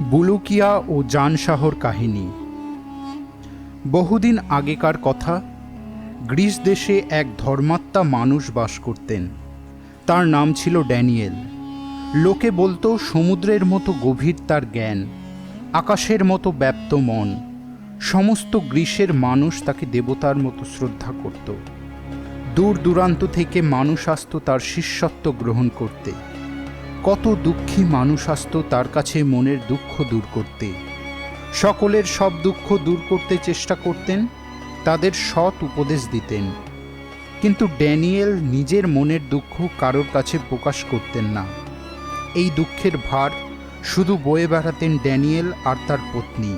বুলুকিয়া ও জানশাহর কাহিনী। বহুদিন আগেকার কথা। গ্রিস দেশে এক ধর্মাত্মা মানুষ বাস করতেন। তার নাম ছিল ড্যানিয়েল। লোকে বলতো সমুদ্রের মতো গভীর তার জ্ঞান, আকাশের মতো ব্যাপ্ত মন। সমস্ত গ্রিসের মানুষ তাকে দেবতার মতো শ্রদ্ধা করত। দূর দূরান্ত থেকে মানুষ আসত তার শিষ্যত্ব গ্রহণ করতে। কত দুঃখী মানুষ আসত তার কাছে মনের দুঃখ দূর করতে। সকলের সব দুঃখ দূর করতে চেষ্টা করতেন, তাদের সৎ উপদেশ দিতেন। কিন্তু ড্যানিয়েল নিজের মনের দুঃখ কারোর কাছে প্রকাশ করতেন না। এই দুঃখের ভার শুধু বয়ে বেড়াতেন ড্যানিয়েল আর তার পত্নী।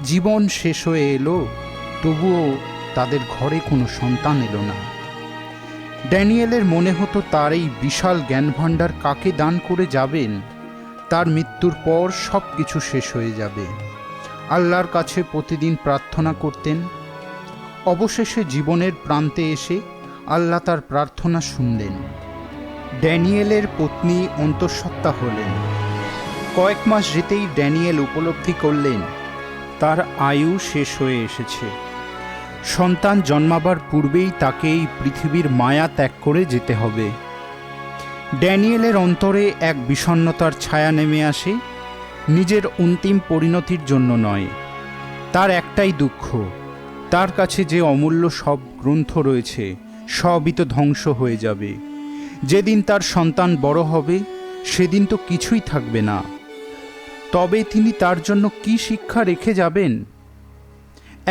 জীবন শেষ হয়ে এলো, তবুও তাদের ঘরে কোনো সন্তান এলো না। ড্যানিয়েলের মনে হতো তার এই বিশাল জ্ঞানভাণ্ডার কাকে দান করে যাবেন। তার মৃত্যুর পর সব কিছু শেষ হয়ে যাবে। আল্লাহর কাছে প্রতিদিন প্রার্থনা করতেন। অবশেষে জীবনের প্রান্তে এসে আল্লাহ তার প্রার্থনা শুনলেন। ড্যানিয়েলের পত্নী অন্তঃসত্ত্বা হলেন। কয়েক মাস যেতেই ড্যানিয়েল উপলব্ধি করলেন তার আয়ু শেষ হয়ে এসেছে। সন্তান জন্মাবার পূর্বেই তাকে এই পৃথিবীর মায়া ত্যাগ করে যেতে হবে। ড্যানিয়েলের অন্তরে এক বিষণ্ণতার ছায়া নেমে আসে। নিজের অন্তিম পরিণতির জন্য নয়, তার একটাই দুঃখ, তার কাছে যে অমূল্য সব গ্রন্থ রয়েছে সবই তো ধ্বংস হয়ে যাবে। যেদিন তার সন্তান বড় হবে সেদিন তো কিছুই থাকবে না। তবে তিনি তার জন্য কি শিক্ষা রেখে যাবেন?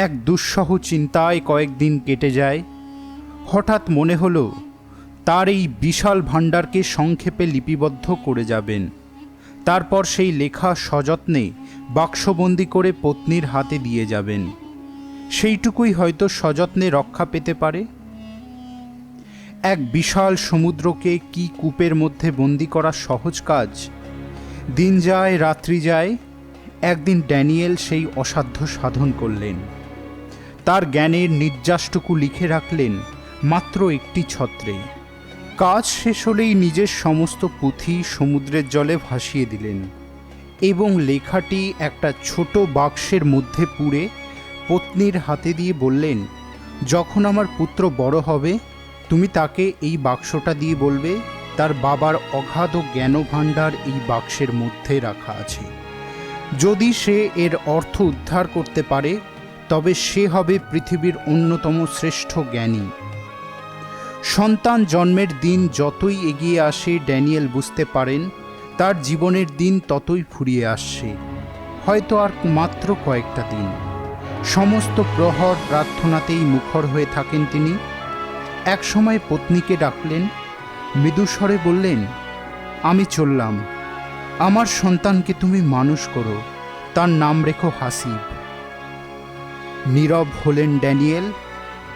এক দুঃসহ চিন্তায় কয়েকদিন কেটে যায়। হঠাৎ মনে হলো তার এই বিশাল ভাণ্ডারকে সংক্ষেপে লিপিবদ্ধ করে যাবেন। তারপর সেই লেখা সযত্নে বাক্সবন্দি করে পত্নীর হাতে দিয়ে যাবেন। সেইটুকুই হয়তো সযত্নে রক্ষা পেতে পারে। এক বিশাল সমুদ্রকে কি কূপের মধ্যে বন্দি করা সহজ কাজ? দিন যায় রাত্রি যায়, একদিন ড্যানিয়েল সেই অসাধ্য সাধন করলেন। তার জ্ঞানের নির্যাসটুকু লিখে রাখলেন মাত্র একটি ছত্রে। কাজ শেষ হলেই নিজের সমস্ত পুঁথি সমুদ্রের জলে ভাসিয়ে দিলেন এবং লেখাটি একটা ছোট বাক্সের মধ্যে পুরে পত্নীর হাতে দিয়ে বললেন, যখন আমার পুত্র বড় হবে তুমি তাকে এই বাক্সটা দিয়ে বলবে তার বাবার অগাধ জ্ঞানভাণ্ডার এই বাক্সের মধ্যে রাখা আছে। যদি সে এর অর্থ উদ্ধার করতে পারে তবে সে হবে পৃথিবীর অন্যতম শ্রেষ্ঠ জ্ঞানী। সন্তান জন্মের দিন যতই এগিয়ে আসে ড্যানিয়েল বুঝতে পারেন তার জীবনের দিন ততই ফুরিয়ে আসছে। হয়তো আর মাত্র কয়েকটা দিন। সমস্ত প্রহর প্রার্থনাতেই মুখর হয়ে থাকেন তিনি। এক সময় পত্নীকে ডাকলেন, মৃদুস্বরে বললেন, আমি চললাম। আমার সন্তানকে তুমি মানুষ করো, তার নাম রেখো হাসিব। নীরব হলেন ড্যানিয়েল।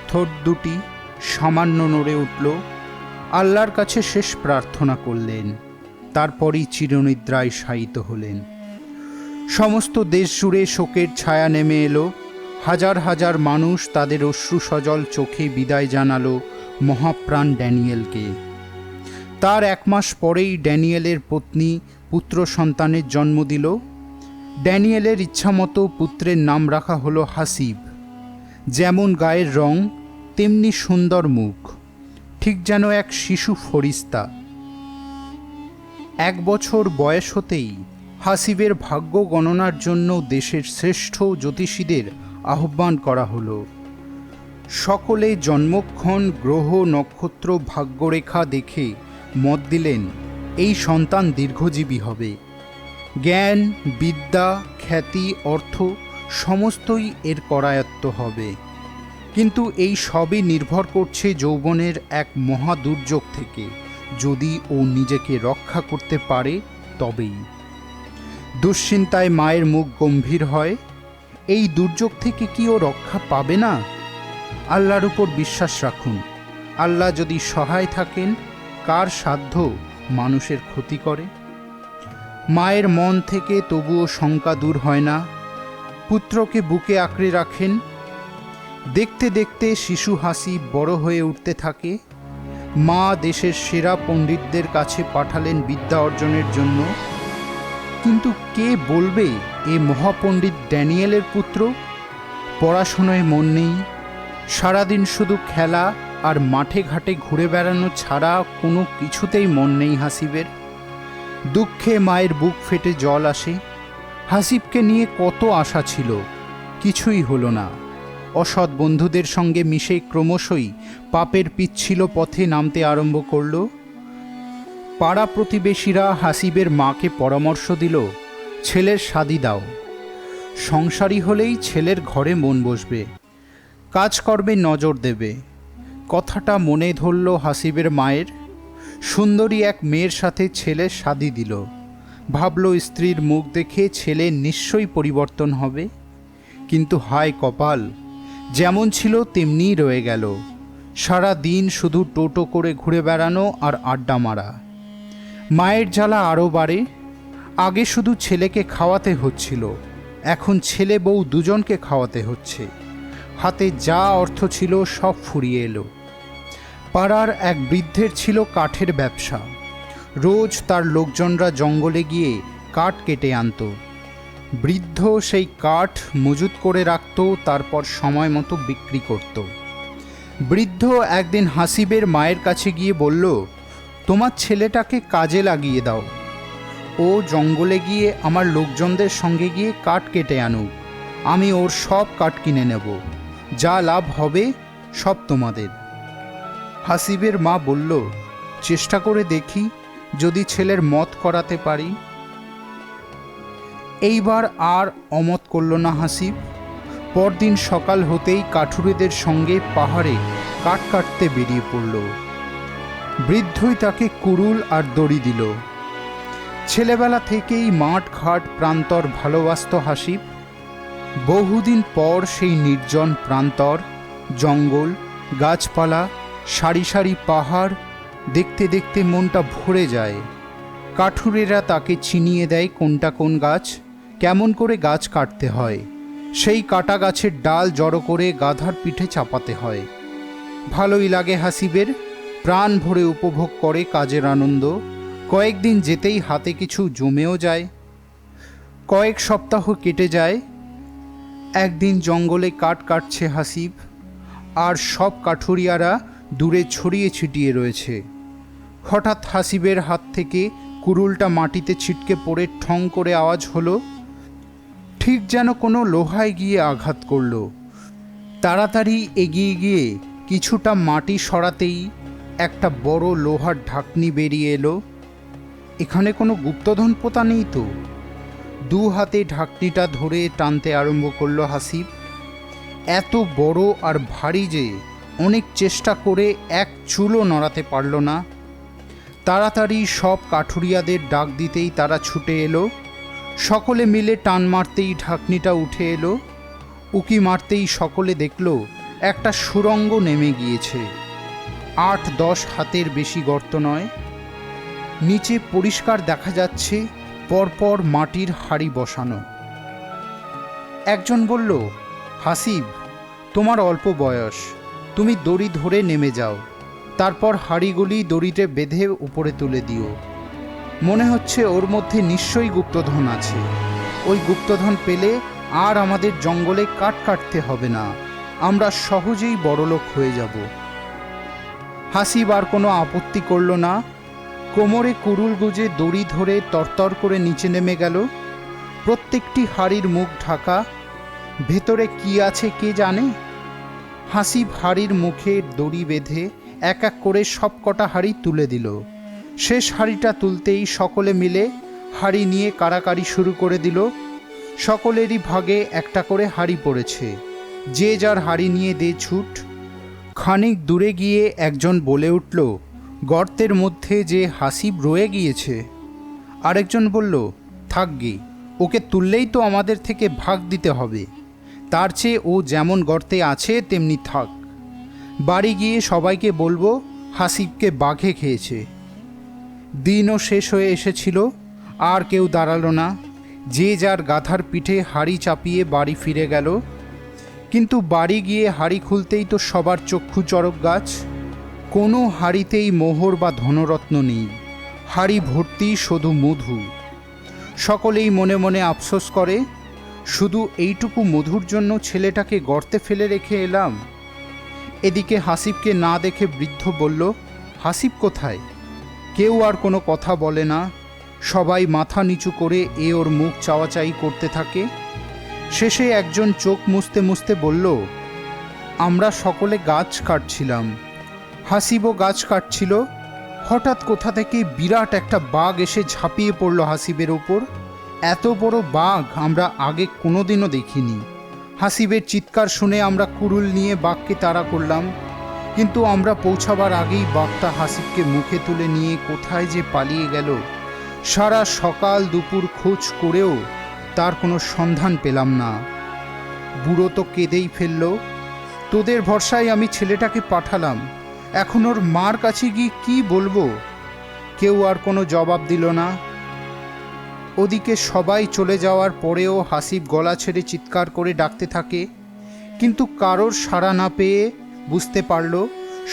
ঠোঁট দুটি সামান্য নড়ে উঠল। আল্লাহর কাছে শেষ প্রার্থনা করলেন। তারপরই চিরনিদ্রায় শায়িত হলেন। সমস্ত দেশ জুড়ে শোকের ছায়া নেমে এলো। হাজার হাজার মানুষ তাদের অশ্রু সজল চোখে বিদায় জানালো মহাপ্রাণ ড্যানিয়েলকে। তার এক মাস পরেই ড্যানিয়েলের পত্নী পুত্র সন্তানের জন্ম দিল। ড্যানিয়েলের ইচ্ছামতো পুত্রের নাম রাখা হলো হাসিব। যেমন গায়ের রং তেমনি সুন্দর মুখ, ঠিক যেন এক শিশু ফরিস্তা। 1 বছর বয়স হতেই হাসিবের ভাগ্য গণনার জন্য দেশের শ্রেষ্ঠ জ্যোতিষীদের আহ্বান করা হলো। সকলে জন্মক্ষণ গ্রহ নক্ষত্র ভাগ্যরেখা দেখে মত দিলেন এই সন্তান দীর্ঘজীবী হবে। জ্ঞান বিদ্যা খ্যাতি অর্থ সমস্তই এর করায়ত্ত হবে। কিন্তু এই সবই নির্ভর করছে যৌবনের এক মহা দুর্যোগ থেকে। যদি ও নিজেকে রক্ষা করতে পারে তবেই। দুশ্চিন্তায় মায়ের মুখ গম্ভীর হয়। এই দুর্যোগ থেকে কি ও রক্ষা পাবে না? আল্লাহর উপর বিশ্বাস রাখুন। আল্লাহ যদি সহায় থাকেন, কার সাধ্য মানুষের ক্ষতি করে? মায়ের মন থেকে তবুও শঙ্কা দূর হয় না। পুত্রকে বুকে আঁকড়ে রাখেন। দেখতে দেখতে শিশু হাসিব বড় হয়ে উঠতে থাকে। মা দেশের সেরা পণ্ডিতদের কাছে পাঠালেন বিদ্যা অর্জনের জন্য। কিন্তু কে বলবে এ মহাপণ্ডিত ড্যানিয়েলের পুত্র? পড়াশোনায় মন নেই, সারাদিন শুধু খেলা আর মাঠে ঘাটে ঘুরে বেড়ানো ছাড়া কোনো কিছুতেই মন নেই হাসিবের। দুঃখে মায়ের বুক ফেটে জল আসে। হাসিবকে নিয়ে কত আশা ছিল, কিছুই হলো না। অসৎ বন্ধুদের সঙ্গে মিশে ক্রমশই পাপের পিচ্ছিল পথে নামতে আরম্ভ করল। পাড়া প্রতিবেশীরা হাসিবের মাকে পরামর্শ দিল, ছেলের শাদি দাও, সংসারী হলেই ছেলের ঘরে মন বসবে, কাজকর্মে নজর দেবে। কথাটা মনে ধরল হাসিবের মায়ের। সুন্দরী এক মেয়ের সাথে ছেলের শাদি দিল। ভাবল স্ত্রীর মুখ দেখে ছেলে নিশ্চয়ই পরিবর্তন হবে। কিন্তু হায় কপাল, যেমন ছিল তেমনিই রয়ে গেল। সারা দিন শুধু টোটো করে ঘুরে বেড়ানো আর আড্ডা মারা। মায়ের জ্বালা আরও বাড়ে। আগে শুধু ছেলেকে খাওয়াতে হচ্ছিল, এখন ছেলে বউ দুজনকে খাওয়াতে হচ্ছে। হাতে যা অর্থ ছিল সব ফুরিয়ে এলো। পাড়ার এক বৃদ্ধের ছিল কাঠের ব্যবসা। রোজ তার লোকজনরা জঙ্গলে গিয়ে কাঠ কেটে আনত। বৃদ্ধ সেই কাঠ মজুত করে রাখত, তারপর সময় মতো বিক্রি করত। বৃদ্ধ একদিন হাসিবের মায়ের কাছে গিয়ে বলল, তোমার ছেলেটাকে কাজে লাগিয়ে দাও, ও জঙ্গলে গিয়ে আমার লোকজনদের সঙ্গে গিয়ে কাঠ কেটে আনুক, আমি ওর সব কাঠ কিনে নেব, যা লাভ হবে সব তোমাদের। হাসিবের মা বলল, চেষ্টা করে দেখি যদি ছেলের মত করাতে পারি। এইবার আর অমত করল না হাসিব। পরদিন সকাল হতেই কাঠুরেদের সঙ্গে পাহাড়ে কাঠ কাটতে বেরিয়ে পড়ল। বৃদ্ধই তাকে কুড়ুল আর দড়ি দিল। ছেলেবেলা থেকেই মাঠ ঘাট প্রান্তর ভালোবাসত হাসিব। বহুদিন পর সেই নির্জন প্রান্তর, জঙ্গল, গাছপালা, সারি সারি পাহাড় দেখতে দেখতে মনটা ভরে যায়। কাঠুরেরা তাকে চিনিয়ে দেয় কোনটা কোন গাছ, কেমন করে গাছ কাটতে হয়। সেই কাটা গাছের ডাল জড়ো করে গাধার পিঠে চাপাতে হয়। ভালোই লাগে হাসিবের, প্রাণ ভরে উপভোগ করে কাজের আনন্দ। কয়েকদিন যেতেই হাতে কিছু জমেও যায়। কয়েক সপ্তাহ কেটে যায়। একদিন জঙ্গলে কাঠ কাটছে হাসিব, আর সব কাঠুরিয়ারা দূরে ছড়িয়ে ছিটিয়ে রয়েছে। হঠাৎ হাসিবের হাত থেকে কুড়ুলটা মাটিতে ছিটকে পড়ে ঠং করে আওয়াজ হলো, ঠিক যেন কোনো লোহায় গিয়ে আঘাত করল। তাড়াতাড়ি এগিয়ে গিয়ে কিছুটা মাটি সরাতেই একটা বড় লোহার ঢাকনি বেরিয়ে এলো। এখানে কোনো গুপ্তধন পোতা নেই তো? দু হাতে ঢাকনিটা ধরে টানতে আরম্ভ করলো হাসিব। এত বড় আর ভারী যে অনেক চেষ্টা করে এক চুলও নড়াতে পারল না। তাড়াতাড়ি সব কাঠুরিয়াদের ডাক দিতেই তারা ছুটে এলো। সকলে মিলে টান মারতেই ঢাকনিটা উঠে এলো। উকি মারতেই সকলে দেখল একটা সুড়ঙ্গ নেমে গিয়েছে। 8-10 হাতের বেশি গর্ত নয়। নিচে পরিষ্কার দেখা যাচ্ছে পরপর মাটির হাঁড়ি বসানো। একজন বলল, হাসিব, তোমার অল্প বয়স, তুমি দড়ি ধরে নেমে যাও, তারপর হাঁড়িগুলি দড়িতে বেঁধে উপরে তুলে দিও। মনে হচ্ছে ওর মধ্যে নিশ্চয়ই গুপ্তধন আছে। ওই গুপ্তধন পেলে আর আমাদের জঙ্গলে কাঠ কাটতে হবে না, আমরা সহজেই বড়লোক হয়ে যাব। হাসিব আর কোনো আপত্তি করল না। কোমরে কুড়ুল গুজে দড়ি ধরে তরতর করে নিচে নেমে গেল। প্রত্যেকটি হাঁড়ির মুখ ঢাকা, ভেতরে কি আছে কে জানে। হাসিব হাঁড়ির মুখে দড়ি বেঁধে এক এক করে সব কটা হাঁড়ি তুলে দিল। শেষ হাঁড়িটা তুলতেই সকলে মিলে হাঁড়ি নিয়ে কাড়াকাড়ি শুরু করে দিল। সকলেরই ভাগে একটা করে হাঁড়ি পড়েছে। যে যার হাঁড়ি নিয়ে দে ছুট। খানিক দূরে গিয়ে একজন বলে উঠল, গর্তের মধ্যে যে হাসিব রয়ে গিয়েছে। আরেকজন বলল, থাকগে, ওকে তুললেই তো আমাদের থেকে ভাগ দিতে হবে, তার চেয়ে ও যেমন গর্তে আছে তেমনি থাক। বাড়ি গিয়ে সবাইকে বলবো হাসিবকে বাঘে খেয়েছে। দিনও শেষ হয়ে এসেছিল, আর কেউ দাঁড়ালো না। যে যার গাধার পিঠে হাঁড়ি চাপিয়ে বাড়ি ফিরে গেল। কিন্তু বাড়ি গিয়ে হাঁড়ি খুলতেই তো সবার চক্ষু চড়ক গাছ। কোনো হাঁড়িতেই মোহর বা ধনরত্ন নেই, হাঁড়ি ভর্তি শুধু মধু। সকলেই মনে মনে আফসোস করে, শুধু এইটুকু মধুর জন্য ছেলেটাকে গর্তে ফেলে রেখে এলাম। এদিকে হাসিবকে না দেখে বৃদ্ধ বলল, হাসিব কোথায়? কেউ আর কোনো কথা বলে না। সবাই মাথা নিচু করে ওর মুখ চাওয়াচাই করতে থাকে। শেষে একজন চোখ মুছতে মুছতে বলল, আমরা সকলে গাছ কাটছিলাম। হাসিবও গাছ কাটছিল। হঠাৎ কোথা থেকে বিরাট একটা বাঘ এসে ঝাঁপিয়ে পড়ল হাসিবের ওপর। এত বড় বাঘ আমরা আগে কোনোদিনও দেখিনি। হাসিবের চিৎকার শুনে আমরা কুড়ুল নিয়ে বাঘকে তাড়া করলাম, কিন্তু আমরা পৌঁছাবার আগেই বাঘটা হাসিবকে মুখে তুলে নিয়ে কোথায় যে পালিয়ে গেল। সারা সকাল দুপুর খোঁজ করেও তার কোনো সন্ধান পেলাম না। বুড়ো তো কেঁদেই ফেলল। তোদের ভরসায় আমি ছেলেটাকে পাঠালাম, এখন ওর মার কাছে গিয়ে কী বলবো? কেউ আর কোনো জবাব দিল না। ওদিকে সবাই চলে যাওয়ার পরেও হাসিব গলা ছেড়ে চিৎকার করে ডাকতে থাকে, কিন্তু কারোর সাড়া না পেয়ে বুঝতে পারল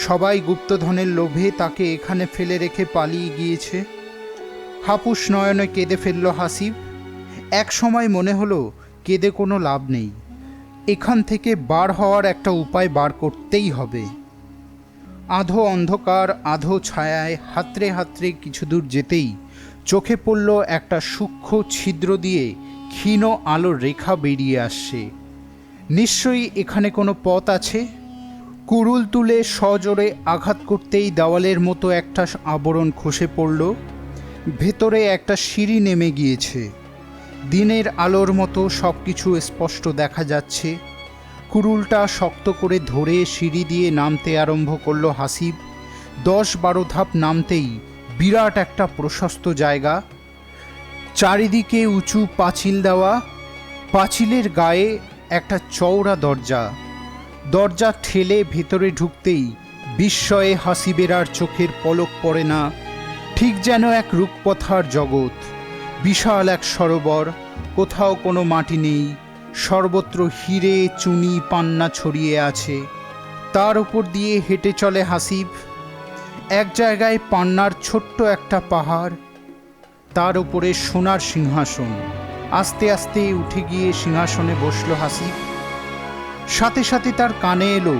সবাই গুপ্তধনের লোভে তাকে এখানে ফেলে রেখে পালিয়ে গিয়েছে। হাপুস নয়নে কেঁদে ফেলল হাসিব। এক সময় মনে হলো কেঁদে কোনো লাভ নেই, এখান থেকে বার হওয়ার একটা উপায় বার করতেই হবে। আধো অন্ধকার আধো ছায়ায় হাতড়ে হাতড়ে কিছু দূর যেতেই চোখে পড়ল একটা সূক্ষ্ম ছিদ্র দিয়ে ক্ষীণ আলোর রেখা বেরিয়ে আসছে। নিশ্চয়ই এখানে কোনো পথ আছে। কুড়ুল তুলে সজোরে আঘাত করতেই দেওয়ালের মতো একটা আবরণ খসে পড়ল। ভেতরে একটা সিঁড়ি নেমে গিয়েছে। দিনের আলোর মতো সব কিছু স্পষ্ট দেখা যাচ্ছে। কুড়ুলটা শক্ত করে ধরে সিঁড়ি দিয়ে নামতে আরম্ভ করল হাসিব। 10-12 ধাপ নামতেই বিরাট একটা প্রশস্ত জায়গা, চারিদিকে উঁচু পাঁচিল দেওয়া। পাঁচিলের গায়ে একটা চওড়া দরজা। দরজা ঠেলে ভেতরে ঢুকতেই বিস্ময়ে হাসিবের আর চোখের পলক পড়ে না। ঠিক যেন এক রূপকথার জগৎ। বিশাল এক সরোবর, কোথাও কোনো মাটি নেই, সর্বত্র হিরে চুনি পান্না ছড়িয়ে আছে। তার উপর দিয়ে হেঁটে চলে হাসিব। এক জায়গায় পান্নার ছোট্ট একটা পাহাড়, তার উপরে সোনার সিংহাসন। আস্তে আস্তে উঠে গিয়ে সিংহাসনে বসল হাসিব। সাথে সাথে তার কানে এলো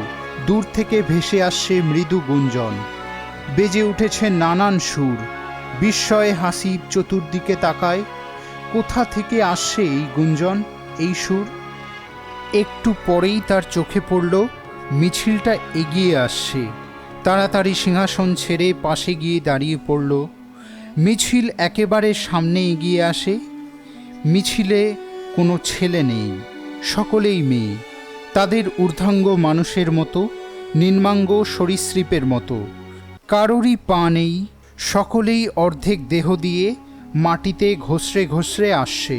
দূর থেকে ভেসে আসছে মৃদু গুঞ্জন। বেজে উঠেছে নানান সুর। বিস্ময়ে হাসিব চতুর্দিকে তাকায়, কোথা থেকে আসছে এই গুঞ্জন, এই সুর? একটু পরেই তার চোখে পড়ল মিছিলটা এগিয়ে আসছে। তাড়াতাড়ি সিংহাসন ছেড়ে পাশে গিয়ে দাঁড়িয়ে পড়ল। মিছিল একেবারে সামনে এগিয়ে আসে। মিছিলে কোনো ছেলে নেই, সকলেই মেয়ে। তাদের ঊর্ধ্বাঙ্গ মানুষের মতো, নিম্নাঙ্গ সরীসৃপের মতো। কারোরই পা নেই, সকলেই অর্ধেক দেহ দিয়ে মাটিতে ঘষড়ে ঘষড়ে আসছে।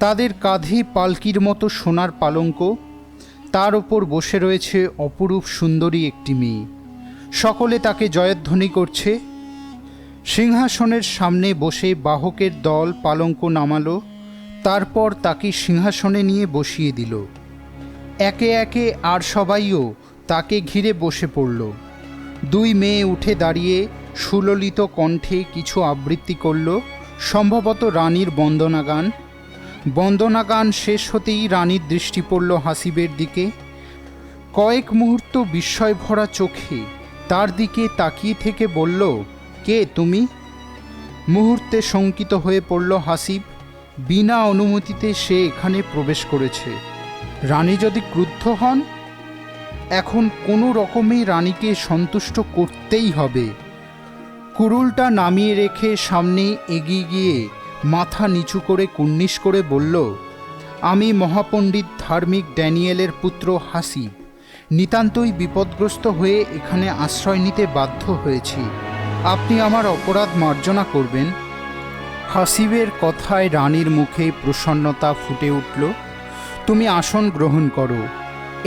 তাদের কাঁধে পালকির মতো সোনার পালঙ্ক, তার ওপর বসে রয়েছে অপরূপ সুন্দরী একটি মেয়ে। সকলে তাকে জয়ধ্বনি করছে। সিংহাসনের সামনে বসে বাহকের দল পালঙ্ক নামালো, তারপর তাকে সিংহাসনে নিয়ে বসিয়ে দিল। একে একে আর সবাইও তাকে ঘিরে বসে পড়ল। দুই মেয়ে উঠে দাঁড়িয়ে সুললিত কণ্ঠে কিছু আবৃত্তি করল, সম্ভবত রানীর বন্দনাগান। বন্দনাগান শেষ হতেই রানীর দৃষ্টি পড়ল হাসিবের দিকে। কয়েক মুহূর্ত বিস্ময় ভরা চোখে তার দিকে তাকিয়ে থেকে বলল, কে তুমি? মুহূর্তে শঙ্কিত হয়ে পড়ল হাসিব। বিনা অনুমতিতে সে এখানে প্রবেশ করেছে। রানী যদি ক্রুদ্ধ হন, এখন কোনো রকমেই রানীকে সন্তুষ্ট করতেই হবে। কুড়ুলটা নামিয়ে রেখে সামনে এগিয়ে গিয়ে মাথা নিচু করে কুর্নিশ করে বলল, আমি মহাপণ্ডিত ধার্মিক ড্যানিয়েলের পুত্র হাসিব। নিতান্তই বিপদগ্রস্ত হয়ে এখানে আশ্রয় নিতে বাধ্য হয়েছি। আপনি আমার অপরাধ মার্জনা করবেন। হাসিবের কথায় রানীর মুখে প্রসন্নতা ফুটে উঠল। তুমি আসন গ্রহণ করো,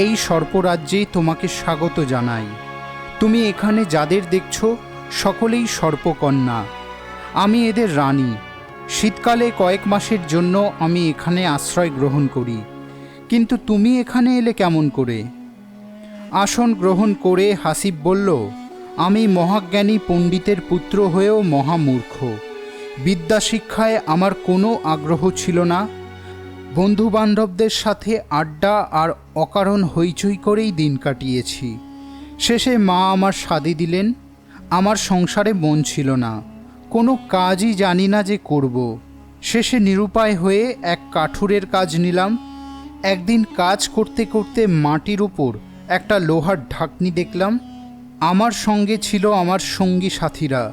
এই সর্পরাজ্যে তোমাকে স্বাগত জানাই। তুমি এখানে যাদের দেখছ সকলেই সর্পকন্যা। আমি এদের রানী। শীতকালে কয়েক মাসের জন্য আমি এখানে আশ্রয় গ্রহণ করি, কিন্তু তুমি এখানে এলে কেমন করে? আসন গ্রহণ করে হাসিব বলল, আমি মহাজ্ঞানী পণ্ডিতের পুত্র হয়েও মহামূর্খ। বিদ্যা শিক্ষায় আমার কোনো আগ্রহ ছিল না। বন্ধুবান্ধবদের সাথে আড্ডা আর অকারণ হইচই করেই দিন কাটিয়েছি। শেষে মা আমার শাদি দিলেন। আমার সংসারে মন ছিল না, কোনো কাজই জানি না যে করব। শেষে নিরুপায় হয়ে এক কাঠুরের কাজ নিলাম। একদিন কাজ করতে করতে মাটির উপর একটা লোহার ঢাকনি দেখলাম। আমার সঙ্গে ছিল আমার সঙ্গী সাথীরা।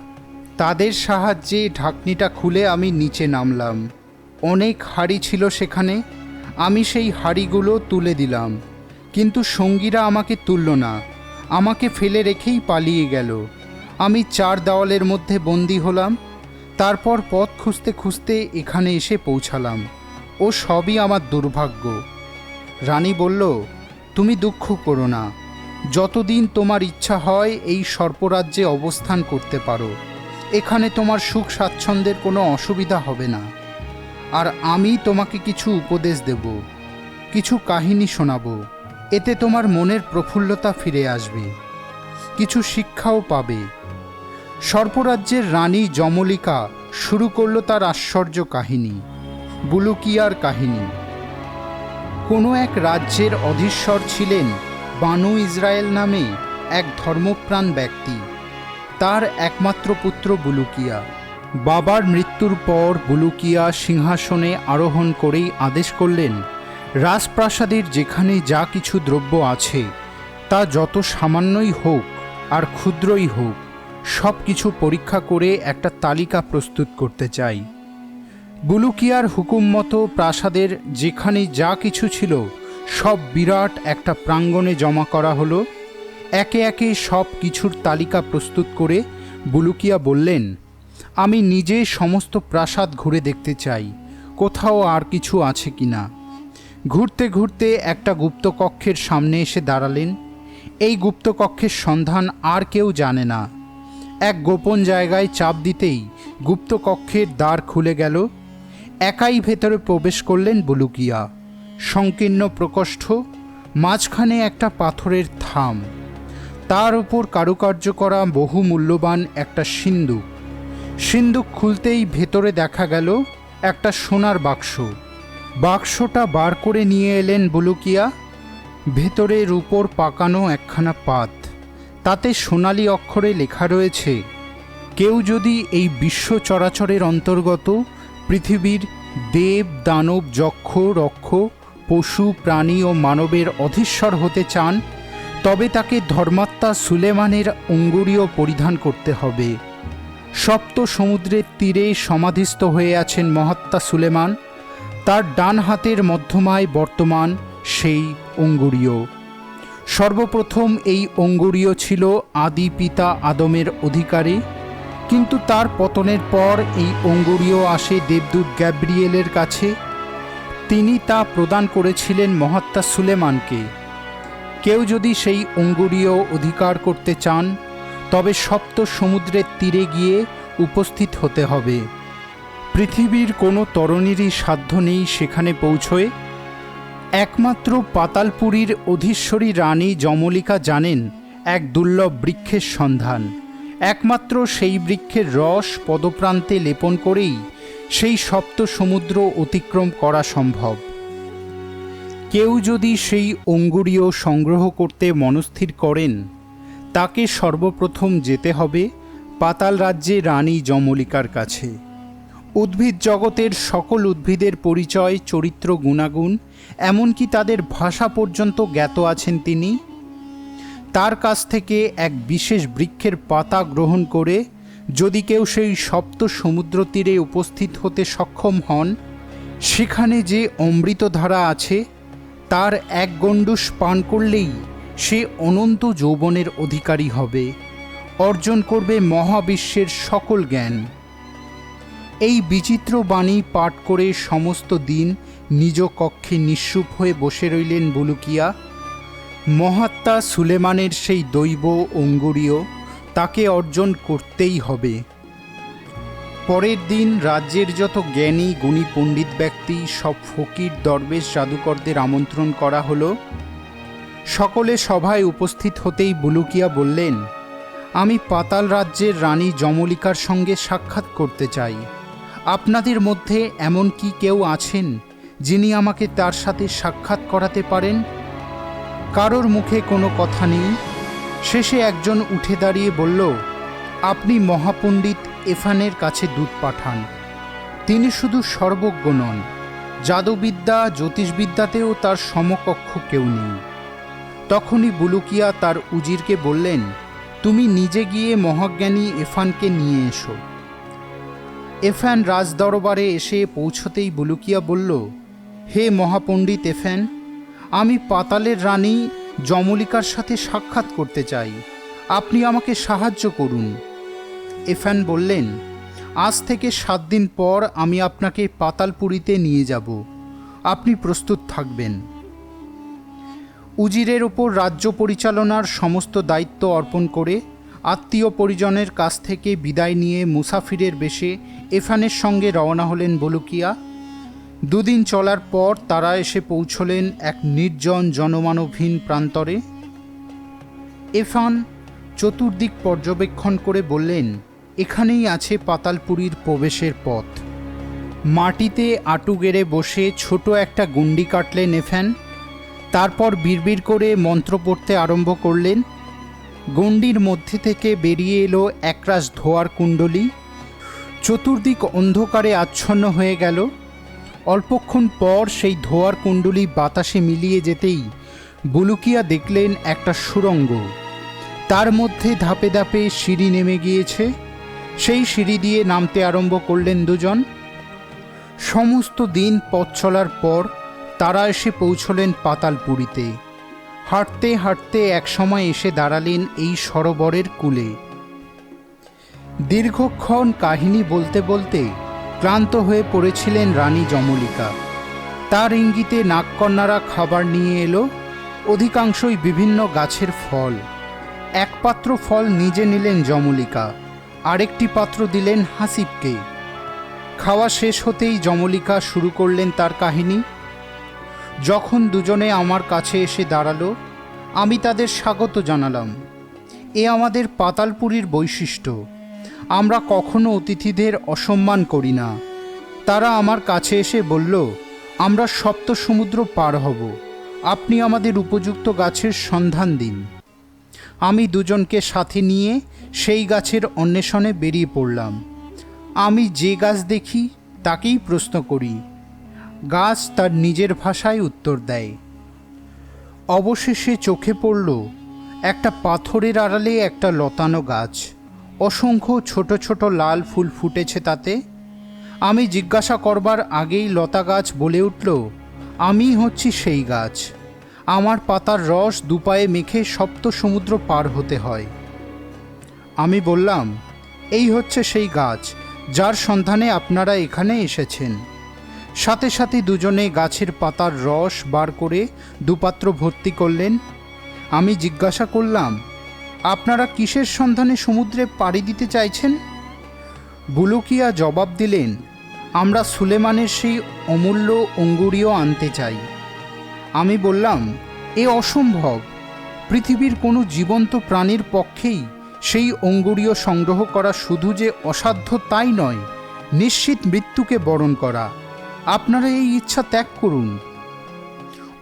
তাদের সাহায্যে ঢাকনিটা খুলে আমি নিচে নামলাম। অনেক হাঁড়ি ছিল সেখানে। আমি সেই হাঁড়িগুলো তুলে দিলাম, কিন্তু সঙ্গীরা আমাকে তুলল না, আমাকে ফেলে রেখেই পালিয়ে গেল। আমি চার দেওয়ালের মধ্যে বন্দী হলাম। তারপর পথ খুঁজতে খুঁজতে এখানে এসে পৌঁছালাম। ও সবই আমার দুর্ভাগ্য। রানী বলল, তুমি দুঃখ করো না, যতদিন তোমার ইচ্ছা হয় এই সর্পরাজ্যে অবস্থান করতে পারো। এখানে তোমার সুখ স্বাচ্ছন্দ্যের কোনো অসুবিধা হবে না। আর আমি তোমাকে কিছু উপদেশ দেব, কিছু কাহিনী শোনাব। এতে তোমার মনের প্রফুল্লতা ফিরে আসবে, কিছু শিক্ষাও পাবে। সর্পরাজ্যের রানী যমলিকা শুরু করল তার আশ্চর্য কাহিনী, বুলুকিয়ার কাহিনী। কোনো এক রাজ্যের অধীশ্বর ছিলেন বানু ইসরায়েল নামে এক ধর্মপ্রাণ ব্যক্তি। তার একমাত্র পুত্র বুলুকিয়া। বাবার মৃত্যুর পর বুলুকিয়া সিংহাসনে আরোহণ করেই আদেশ করলেন, রাজপ্রাসাদের যেখানে যা কিছু দ্রব্য আছে তা যত সামান্যই হোক আর ক্ষুদ্রই হোক, সব কিছু পরীক্ষা করে একটা তালিকা প্রস্তুত করতে চাই। বুলুকিয়ার হুকুম মতো প্রাসাদের যেখানে যা কিছু ছিল সব বিরাট একটা প্রাঙ্গণে জমা করা হলো। একে একে সব কিছুর তালিকা প্রস্তুত করে বুলুকিয়া বললেন, আমি নিজে সমস্ত প্রাসাদ ঘুরে দেখতে চাই, কোথাও আর কিছু আছে কিনা। ঘুরতে ঘুরতে একটা গুপ্তকক্ষের সামনে এসে দাঁড়ালেন। এই গুপ্তকক্ষের সন্ধান আর কেউ জানে না। এক গোপন জায়গায় চাপ দিতেই গুপ্তকক্ষের দ্বার খুলে গেল। একাই ভেতরে প্রবেশ করলেন বুলুকিয়া। সংকীর্ণ প্রকোষ্ঠ, মাঝখানে একটা পাথরের থাম, তার উপর কারুকার্য করা বহু মূল্যবান একটা সিন্দুক। সিন্দুক খুলতেই ভেতরে দেখা গেল একটা সোনার বাক্স। বাক্সটা বার করে নিয়ে এলেন বুলুকিয়া। ভেতরে রূপোর পাকানো একখানা পাত, তাতে সোনালি অক্ষরে লেখা রয়েছে, কেউ যদি এই বিশ্ব চরাচরের অন্তর্গত পৃথিবীর দেব দানব যক্ষ রক্ষ পশু প্রাণী ও মানবের অধীশ্বর হতে চান, তবে তাকে ধর্মাত্মা সুলেমানের অঙ্গুরীয় পরিধান করতে হবে। সপ্ত সমুদ্রের তীরে সমাধিস্থ হয়ে আছেন মহাত্মা সুলেমান। তার ডান হাতের মধ্যমায় বর্তমান সেই অঙ্গুরীয়। সর্বপ্রথম এই অঙ্গুরীয় ছিল আদি পিতা আদমের অধিকারী, কিন্তু তার পতনের পর এই অঙ্গুরীয় আসে দেবদূত গ্যাব্রিয়েলের কাছে। তিনি তা প্রদান করেছিলেন মহাত্মা সুলেমানকে। কেউ যদি সেই অঙ্গুরীয় অধিকার করতে চান, তবে সপ্ত সমুদ্রের তীরে গিয়ে উপস্থিত হতে হবে। পৃথিবীর কোনো তরুণীরই সাধ্য নেই সেখানে পৌঁছয়। একমাত্র পাতালপুরীর অধীশ্বরী রানী যমলিকা জানেন এক দুর্লভ বৃক্ষের সন্ধান। একমাত্র সেই বৃক্ষের রস পদপ্রান্তে লেপন করেই সেই সপ্ত সমুদ্র অতিক্রম করা সম্ভব। কেউ যদি সেই অঙ্গুরীয় সংগ্রহ করতে মনস্থির করেন, তাকে সর্বপ্রথম যেতে হবে পাতাল রাজ্যে রানী যমলিকার কাছে। উদ্ভিদ জগতের সকল উদ্ভিদের পরিচয়, চরিত্র, গুণাগুণ, এমনকি তাদের ভাষা পর্যন্ত জ্ঞাত আছেন তিনি। তার কাছ থেকে এক বিশেষ বৃক্ষের পাতা গ্রহণ করে যদি কেউ সেই সপ্ত সমুদ্র তীরে উপস্থিত হতে সক্ষম হন, সেখানে যে অমৃতধারা আছে তার এক গণ্ডূষ পান করলেই সে অনন্ত যৌবনের অধিকারী হবে, অর্জন করবে মহাবিশ্বের সকল জ্ঞান। এই বিচিত্র বাণী পাঠ করে সমস্ত দিন নিজ কক্ষে নিঃসুপ হয়ে বসে রইলেন বুলুকিয়া। মহাত্মা সুলেমানের সেই দৈব অঙ্গুরীয় তাকে অর্জন করতেই হবে। পরের দিন রাজ্যের যত জ্ঞানী গুণী পণ্ডিত ব্যক্তি, সব ফকির দরবেশ জাদুকরদের আমন্ত্রণ করা হলো। সকলে সভায় উপস্থিত হতেই বুলুকিয়া বললেন, আমি পাতাল রাজ্যের রানী যমলিকার সঙ্গে সাক্ষাৎ করতে চাই। আপনাদের মধ্যে এমন কি কেউ আছেন যিনি আমাকে তার সাথে সাক্ষাৎ করাতে পারেন? কারোর মুখে কোনো কথা নেই। শেষে একজন উঠে দাঁড়িয়ে বলল, আপনি মহাপণ্ডিত এফানের কাছে দূত পাঠান। তিনি শুধু সর্বজ্ঞ নন, জাদুবিদ্যা জ্যোতিষবিদ্যাতেও তার সমকক্ষ কেউ নেই। তখনই বুলুকিয়া তার উজিরকে বললেন, তুমি নিজে গিয়ে মহাজ্ঞানী এফানকে নিয়ে এসো। এফান রাজদরবারে এসে পৌঁছতেই বুলুকিয়া বলল, হে মহাপণ্ডিত এফান, আমি পাতালের রানী যমলিকার সাথে সাক্ষাৎ করতে চাই, আপনি আমাকে সাহায্য করুন। এফান বললেন, আজ থেকে 7 দিন পর আমি আপনাকে পাতালপুরীতে নিয়ে যাব, আপনি প্রস্তুত থাকবেন। উজিরের ওপর রাজ্য পরিচালনার সমস্ত দায়িত্ব অর্পণ করে আত্মীয় পরিজনের কাছ থেকে বিদায় নিয়ে মুসাফিরের বেশে এফানের সঙ্গে রওনা হলেন বুলুকিয়া। 2 দিন চলার পর তারা এসে পৌঁছলেন এক নির্জন জনমানবহীন প্রান্তরে। এফান চতুর্দিক পর্যবেক্ষণ করে বললেন, এখানেই আছে পাতালপুরীর প্রবেশের পথ। মাটিতে আঁটু গেড়ে বসে ছোট একটা গুন্ডি কাটলেন এফান। তারপর বিড়বিড় করে মন্ত্র পড়তে আরম্ভ করলেন। গণ্ডির মধ্যে থেকে বেরিয়ে এলো একরাশ ধোঁয়ার কুণ্ডলী। চতুর্দিক অন্ধকারে আচ্ছন্ন হয়ে গেল। অল্পক্ষণ পর সেই ধোঁয়ার কুণ্ডলী বাতাসে মিলিয়ে যেতেই বুলুকিয়া দেখলেন একটা সুড়ঙ্গ। তার মধ্যে ধাপে ধাপে সিঁড়ি নেমে গিয়েছে। সেই সিঁড়ি দিয়ে নামতে আরম্ভ করলেন দুজন। সমস্ত দিন পথ চলার পর তারা এসে পৌঁছলেন পাতালপুরীতে। হাঁটতে হাঁটতে একসময় এসে দাঁড়ালেন এই সরোবরের কূলে। দীর্ঘক্ষণ কাহিনী বলতে বলতে ক্লান্ত হয়ে পড়েছিলেন রানী যমলিকা। তার ইঙ্গিতে নাগকন্যারা খাবার নিয়ে এলো, অধিকাংশই বিভিন্ন গাছের ফল। এক পাত্র ফল নিজে নিলেন যমলিকা, আরেকটি পাত্র দিলেন হাসিবকে। খাওয়া শেষ হতেই যমলিকা শুরু করলেন তার কাহিনী। যখন দুজনে আমার কাছে এসে দাঁড়ালো, আমি তাদের স্বাগত জানালাম। এ আমাদের পাতালপুরীর বৈশিষ্ট্য, আমরা কখনো অতিথিদের অসম্মান করি না। তারা আমার কাছে এসে বলল, আমরা সপ্ত সমুদ্র পার হব, আপনি আমাদের উপযুক্ত গাছের সন্ধান দিন। আমি দুজনকে সাথে নিয়ে সেই গাছের অন্বেষণে বেরিয়ে পড়লাম। আমি যে গাছ দেখি তাকেই প্রশ্ন করি, গাছ তার নিজের ভাষায় উত্তর দেয়। অবশেষে চোখে পড়ল একটা পাথরের আড়ালে একটা লতানো গাছ। অসংখ্য ছোট ছোট লাল ফুল ফুটেছে তাতে। আমি জিজ্ঞাসা করবার আগেই লতা গাছ বলে উঠল, আমি হচ্ছি সেই গাছ, আমার পাতার রস দুপায়ে মেখে সপ্ত সমুদ্র পার হতে হয়। আমি বললাম, এই হচ্ছে সেই গাছ যার সন্ধানে আপনারা এখানে এসেছেন। সাথে সাথে দুজনে গাছের পাতার রস বার করে দুপাত্র ভর্তি করলেন। আমি জিজ্ঞাসা করলাম, আপনারা কিসের সন্ধানে সমুদ্রে পাড়ি দিতে চাইছেন? বুলুকিয়া জবাব দিলেন, আমরা সুলেমানের সেই অমূল্য অঙ্গুরীয় আনতে চাই। আমি বললাম, এ অসম্ভব, পৃথিবীর কোনো জীবন্ত প্রাণীর পক্ষেই সেই অঙ্গুরীয় সংগ্রহ করা শুধু যে অসাধ্য তাই নয়, নিশ্চিত মৃত্যুকে বরণ করা। আপনারা এই ইচ্ছা ত্যাগ করুন।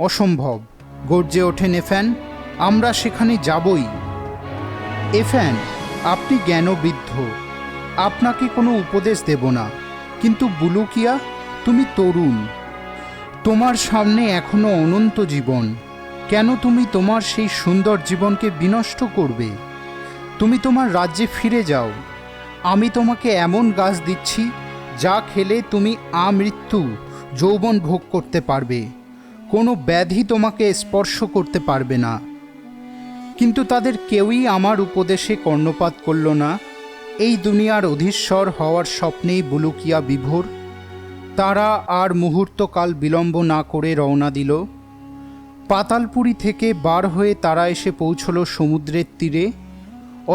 অসম্ভব, গর্জে ওঠেন এফান, আমরা সেখানে যাবই। এফান, আপনি জ্ঞানবৃদ্ধ, আপনাকে কোনো উপদেশ দেব না, কিন্তু বুলুকিয়া, তুমি তরুণ, তোমার সামনে এখনো অনন্ত জীবন। কেন তুমি তোমার সেই সুন্দর জীবনকে বিনষ্ট করবে? তুমি তোমার রাজ্যে ফিরে যাও। আমি তোমাকে এমন গাছ দিচ্ছি যা খেলে তুমি আমৃত্যু যৌবন ভোগ করতে পারবে, কোনো ব্যাধি তোমাকে স্পর্শ করতে পারবে না। কিন্তু তাদের কেউই আমার উপদেশে কর্ণপাত করল না। এই দুনিয়ার অধীশ্বর হওয়ার স্বপ্নেই বুলুকিয়া বিভোর। তারা আর মুহূর্তকাল বিলম্ব না করে রওনা দিল। পাতালপুরী থেকে বার হয়ে তারা এসে পৌঁছল সমুদ্রের তীরে।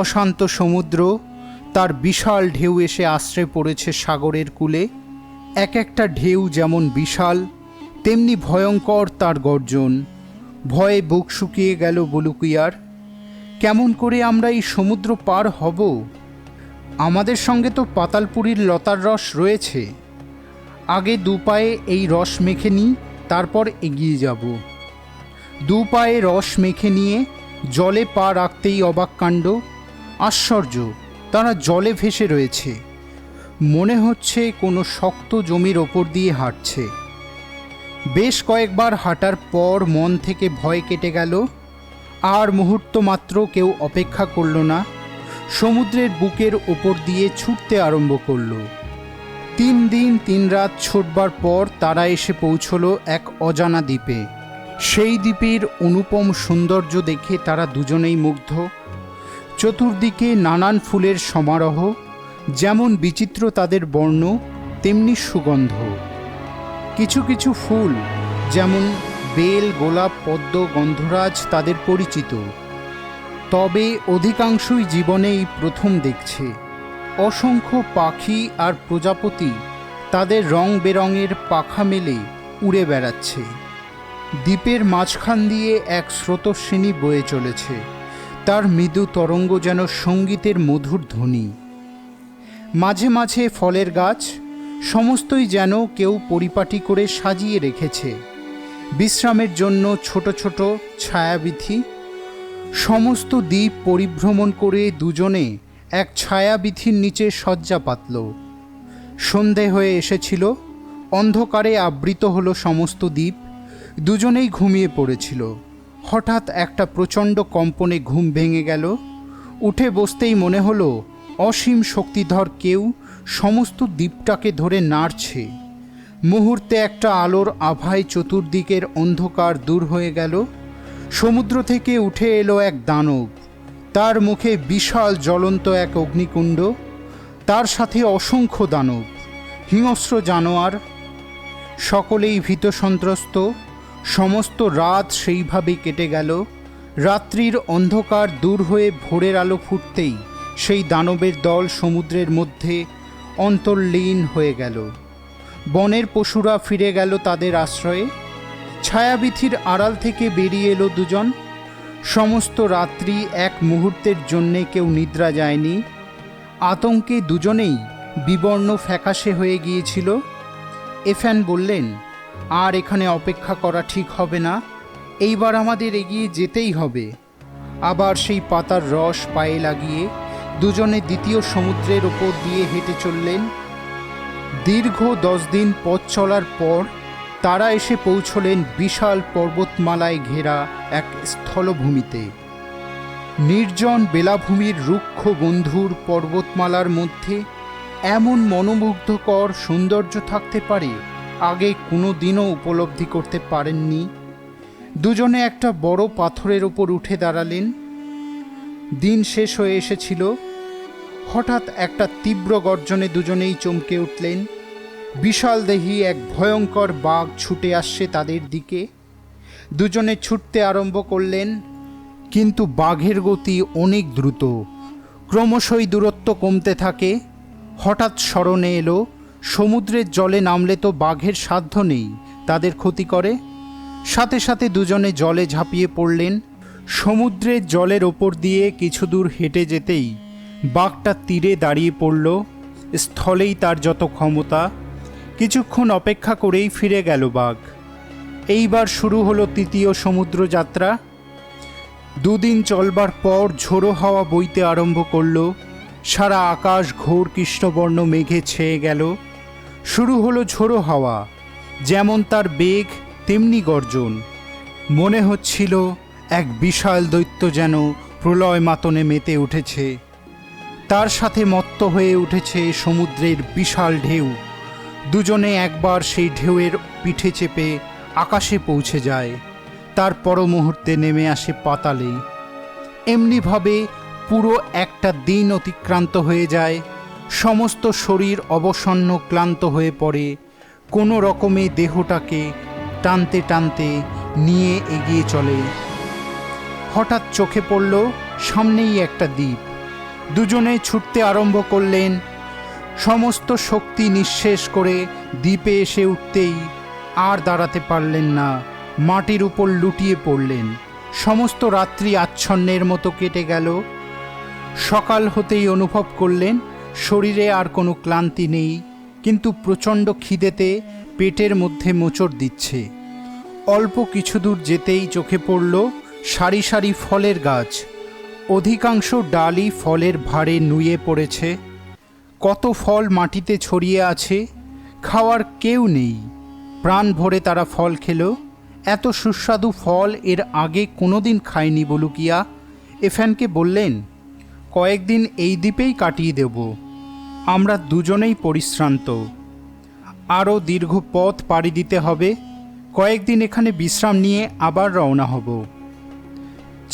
অশান্ত সমুদ্র, তার বিশাল ঢেউ এসে আশ্রয় পড়েছে সাগরের কূলে। এক একটা ঢেউ যেমন বিশাল, তেমনি ভয়ঙ্কর তার গর্জন। ভয়ে বুক শুকিয়ে গেল বুলুকিয়ার। কেমন করে আমরা এই সমুদ্র পার হব? আমাদের সঙ্গে তো পাতালপুরীর লতার রস রয়েছে, আগে দু পায়ে এই রস মেখে নিই, তারপর এগিয়ে যাব। দু পায়ে রস মেখে নিয়ে জলে পা রাখতেই অবাক কাণ্ড, আশ্চর্য, তারা জলে ভেসে রয়েছে। মনে হচ্ছে কোনো শক্ত জমির ওপর দিয়ে হাঁটছে। বেশ কয়েকবার হাঁটার পর মন থেকে ভয় কেটে গেল। আর মুহূর্ত মাত্র কেউ অপেক্ষা করল না, সমুদ্রের বুকের ওপর দিয়ে ছুটতে আরম্ভ করল। 3 দিন 3 রাত ছোটবার পর তারা এসে পৌঁছল এক অজানা দ্বীপে। সেই দ্বীপের অনুপম সৌন্দর্য দেখে তারা দুজনেই মুগ্ধ। চতুর্দিকে নানান ফুলের সমারোহ, যেমন বিচিত্র তাদের বর্ণ, তেমনি সুগন্ধ। কিছু কিছু ফুল যেমন বেল, গোলাপ, পদ্ম, গন্ধরাজ তাদের পরিচিত, তবে অধিকাংশই জীবনেই প্রথম দেখছে। অসংখ্য পাখি আর প্রজাপতি তাদের রং বেরঙের পাখা মেলে উড়ে বেড়াচ্ছে। দ্বীপের মাঝখান দিয়ে এক স্রোতস্বিনী বয়ে চলেছে, তার মৃদু তরঙ্গ যেন সঙ্গীতের মধুর ধ্বনি। মাঝে মাঝে ফলের গাছ, সমস্তই যেন কেউ পরিপাটি করে সাজিয়ে রেখেছে। বিশ্রামের জন্য ছোট ছোট ছায়াবীথি। সমস্ত দ্বীপ পরিভ্রমণ করে দুজনে এক ছায়াবীথির নিচে শয্যা পাতল। সন্ধে হয়ে এসেছিল, অন্ধকারে আবৃত হলো সমস্ত দ্বীপ। দুজনেই ঘুমিয়ে পড়েছিল। হঠাৎ একটা প্রচণ্ড কম্পনে ঘুম ভেঙে গেল। উঠে বসতেই মনে হলো অসীম শক্তিধর কেউ সমস্ত দ্বীপটাকে ধরে নাড়ছে। মুহূর্তে একটা আলোর আভায় চতুর্দিকের অন্ধকার দূর হয়ে গেল। সমুদ্র থেকে উঠে এলো এক দানব, তার মুখে বিশাল জ্বলন্ত এক অগ্নিকুণ্ড, তার সাথে অসংখ্য দানব, হিংস্র জানোয়ার। সকলেই ভীত সন্ত্রস্ত। সমস্ত রাত সেইভাবেই কেটে গেল। রাত্রির অন্ধকার দূর হয়ে ভোরের আলো ফুটতেই সেই দানবের দল সমুদ্রের মধ্যে অন্তর্লীন হয়ে গেল। বনের পশুরা ফিরে গেল তাদের আশ্রয়ে। ছায়াবীথির আড়াল থেকে বেরিয়ে এলো দুজন। সমস্ত রাত্রি এক মুহূর্তের জন্যে কেউ নিদ্রা যায়নি। আতঙ্কে দুজনেই বিবর্ণ ফ্যাকাশে হয়ে গিয়েছিল। এফ্যান বললেন, আর এখানে অপেক্ষা করা ঠিক হবে না, এইবার আমাদের এগিয়ে যেতেই হবে। আবার সেই পাতার রস পায়ে লাগিয়ে দুজনে দ্বিতীয় সমুদ্রের ওপর দিয়ে হেঁটে চললেন। দীর্ঘ 10 দিন পথ চলার পর তারা এসে পৌঁছলেন বিশাল পর্বতমালায় ঘেরা এক স্থলভূমিতে। নির্জন বেলাভূমির রুক্ষ বন্ধুর পর্বতমালার মধ্যে এমন মনোমুগ্ধকর সৌন্দর্য থাকতে পারে আগে কোনো দিনও উপলব্ধি করতে পারেননি। দুজনে একটা বড় পাথরের ওপর উঠে দাঁড়ালেন। দিন শেষ হয়ে এসেছিল। হঠাৎ একটা তীব্র গর্জনে দুজনেই চমকে উঠলেন। বিশাল দেহী এক ভয়ঙ্কর বাঘ ছুটে আসছে তাদের দিকে। দুজনে ছুটতে আরম্ভ করলেন, কিন্তু বাঘের গতি অনেক দ্রুত। ক্রমশই দূরত্ব কমতে থাকে। হঠাৎ স্মরণে এলো, সমুদ্রের জলে নামলে তো বাঘের সাধ্য নেই তাদের ক্ষতি করে। সাথে সাথে দুজনে জলে ঝাঁপিয়ে পড়লেন। সমুদ্রের জলের ওপর দিয়ে কিছু দূর হেঁটে যেতেই বাঘটা তীরে দাঁড়িয়ে পড়ল। স্থলেই তার যত ক্ষমতা। কিছুক্ষণ অপেক্ষা করেই ফিরে গেল বাঘ। এইবার শুরু হলো তৃতীয় সমুদ্র যাত্রা। 2 দিন চলবার পর ঝোড়ো হাওয়া বইতে আরম্ভ করল। সারা আকাশ ঘোর কৃষ্ণবর্ণ মেঘে ছেয়ে গেল। শুরু হলো ঝোড়ো হাওয়া, যেমন তার বেগ তেমনি গর্জন। মনে হচ্ছিল এক বিশাল দৈত্য যেন প্রলয় মাতনে মেতে উঠেছে। তার সাথে মত্ত হয়ে উঠেছে সমুদ্রের বিশাল ঢেউ। দুজনে একবার সেই ঢেউয়ের পিঠে চেপে আকাশে পৌঁছে যায়, তার পর মুহূর্তে নেমে আসে পাতালে। এমনিভাবে পুরো একটা দিন অতিক্রান্ত হয়ে যায়। সমস্ত শরীর অবসন্ন ক্লান্ত হয়ে পড়ে। কোনো রকমে দেহটাকে টানতে টানতে নিয়ে এগিয়ে চলে। হঠাৎ চোখে পড়ল সামনেই একটা দ্বীপ। দুজনে ছুটতে আরম্ভ করলেন। সমস্ত শক্তি নিঃশেষ করে দ্বীপে এসে উঠতেই আর দাঁড়াতে পারলেন না, মাটির উপর লুটিয়ে পড়লেন। সমস্ত রাত্রি আচ্ছন্নের মতো কেটে গেল। সকাল হতেই অনুভব করলেন শরীরে আর কোনো ক্লান্তি নেই, কিন্তু প্রচণ্ড খিদেতে পেটের মধ্যে মোচড় দিচ্ছে। অল্প কিছু দূর যেতেই চোখে পড়ল সারি সারি ফলের গাছ। অধিকাংশ ডালই ফলের ভারে নুয়ে পড়েছে। কত ফল মাটিতে ছড়িয়ে আছে, খাওয়ার কেউ নেই। প্রাণ ভরে তারা ফল খেল। এত সুস্বাদু ফল এর আগে কোনোদিন খায়নি বুলুকিয়া। এফানকে বললেন, কয়েকদিন এই দ্বীপেই কাটিয়ে দেব। আমরা দুজনেই পরিশ্রান্ত। আরও দীর্ঘ পথ পাড়ি দিতে হবে। কয়েকদিন এখানে বিশ্রাম নিয়ে আবার রওনা হব।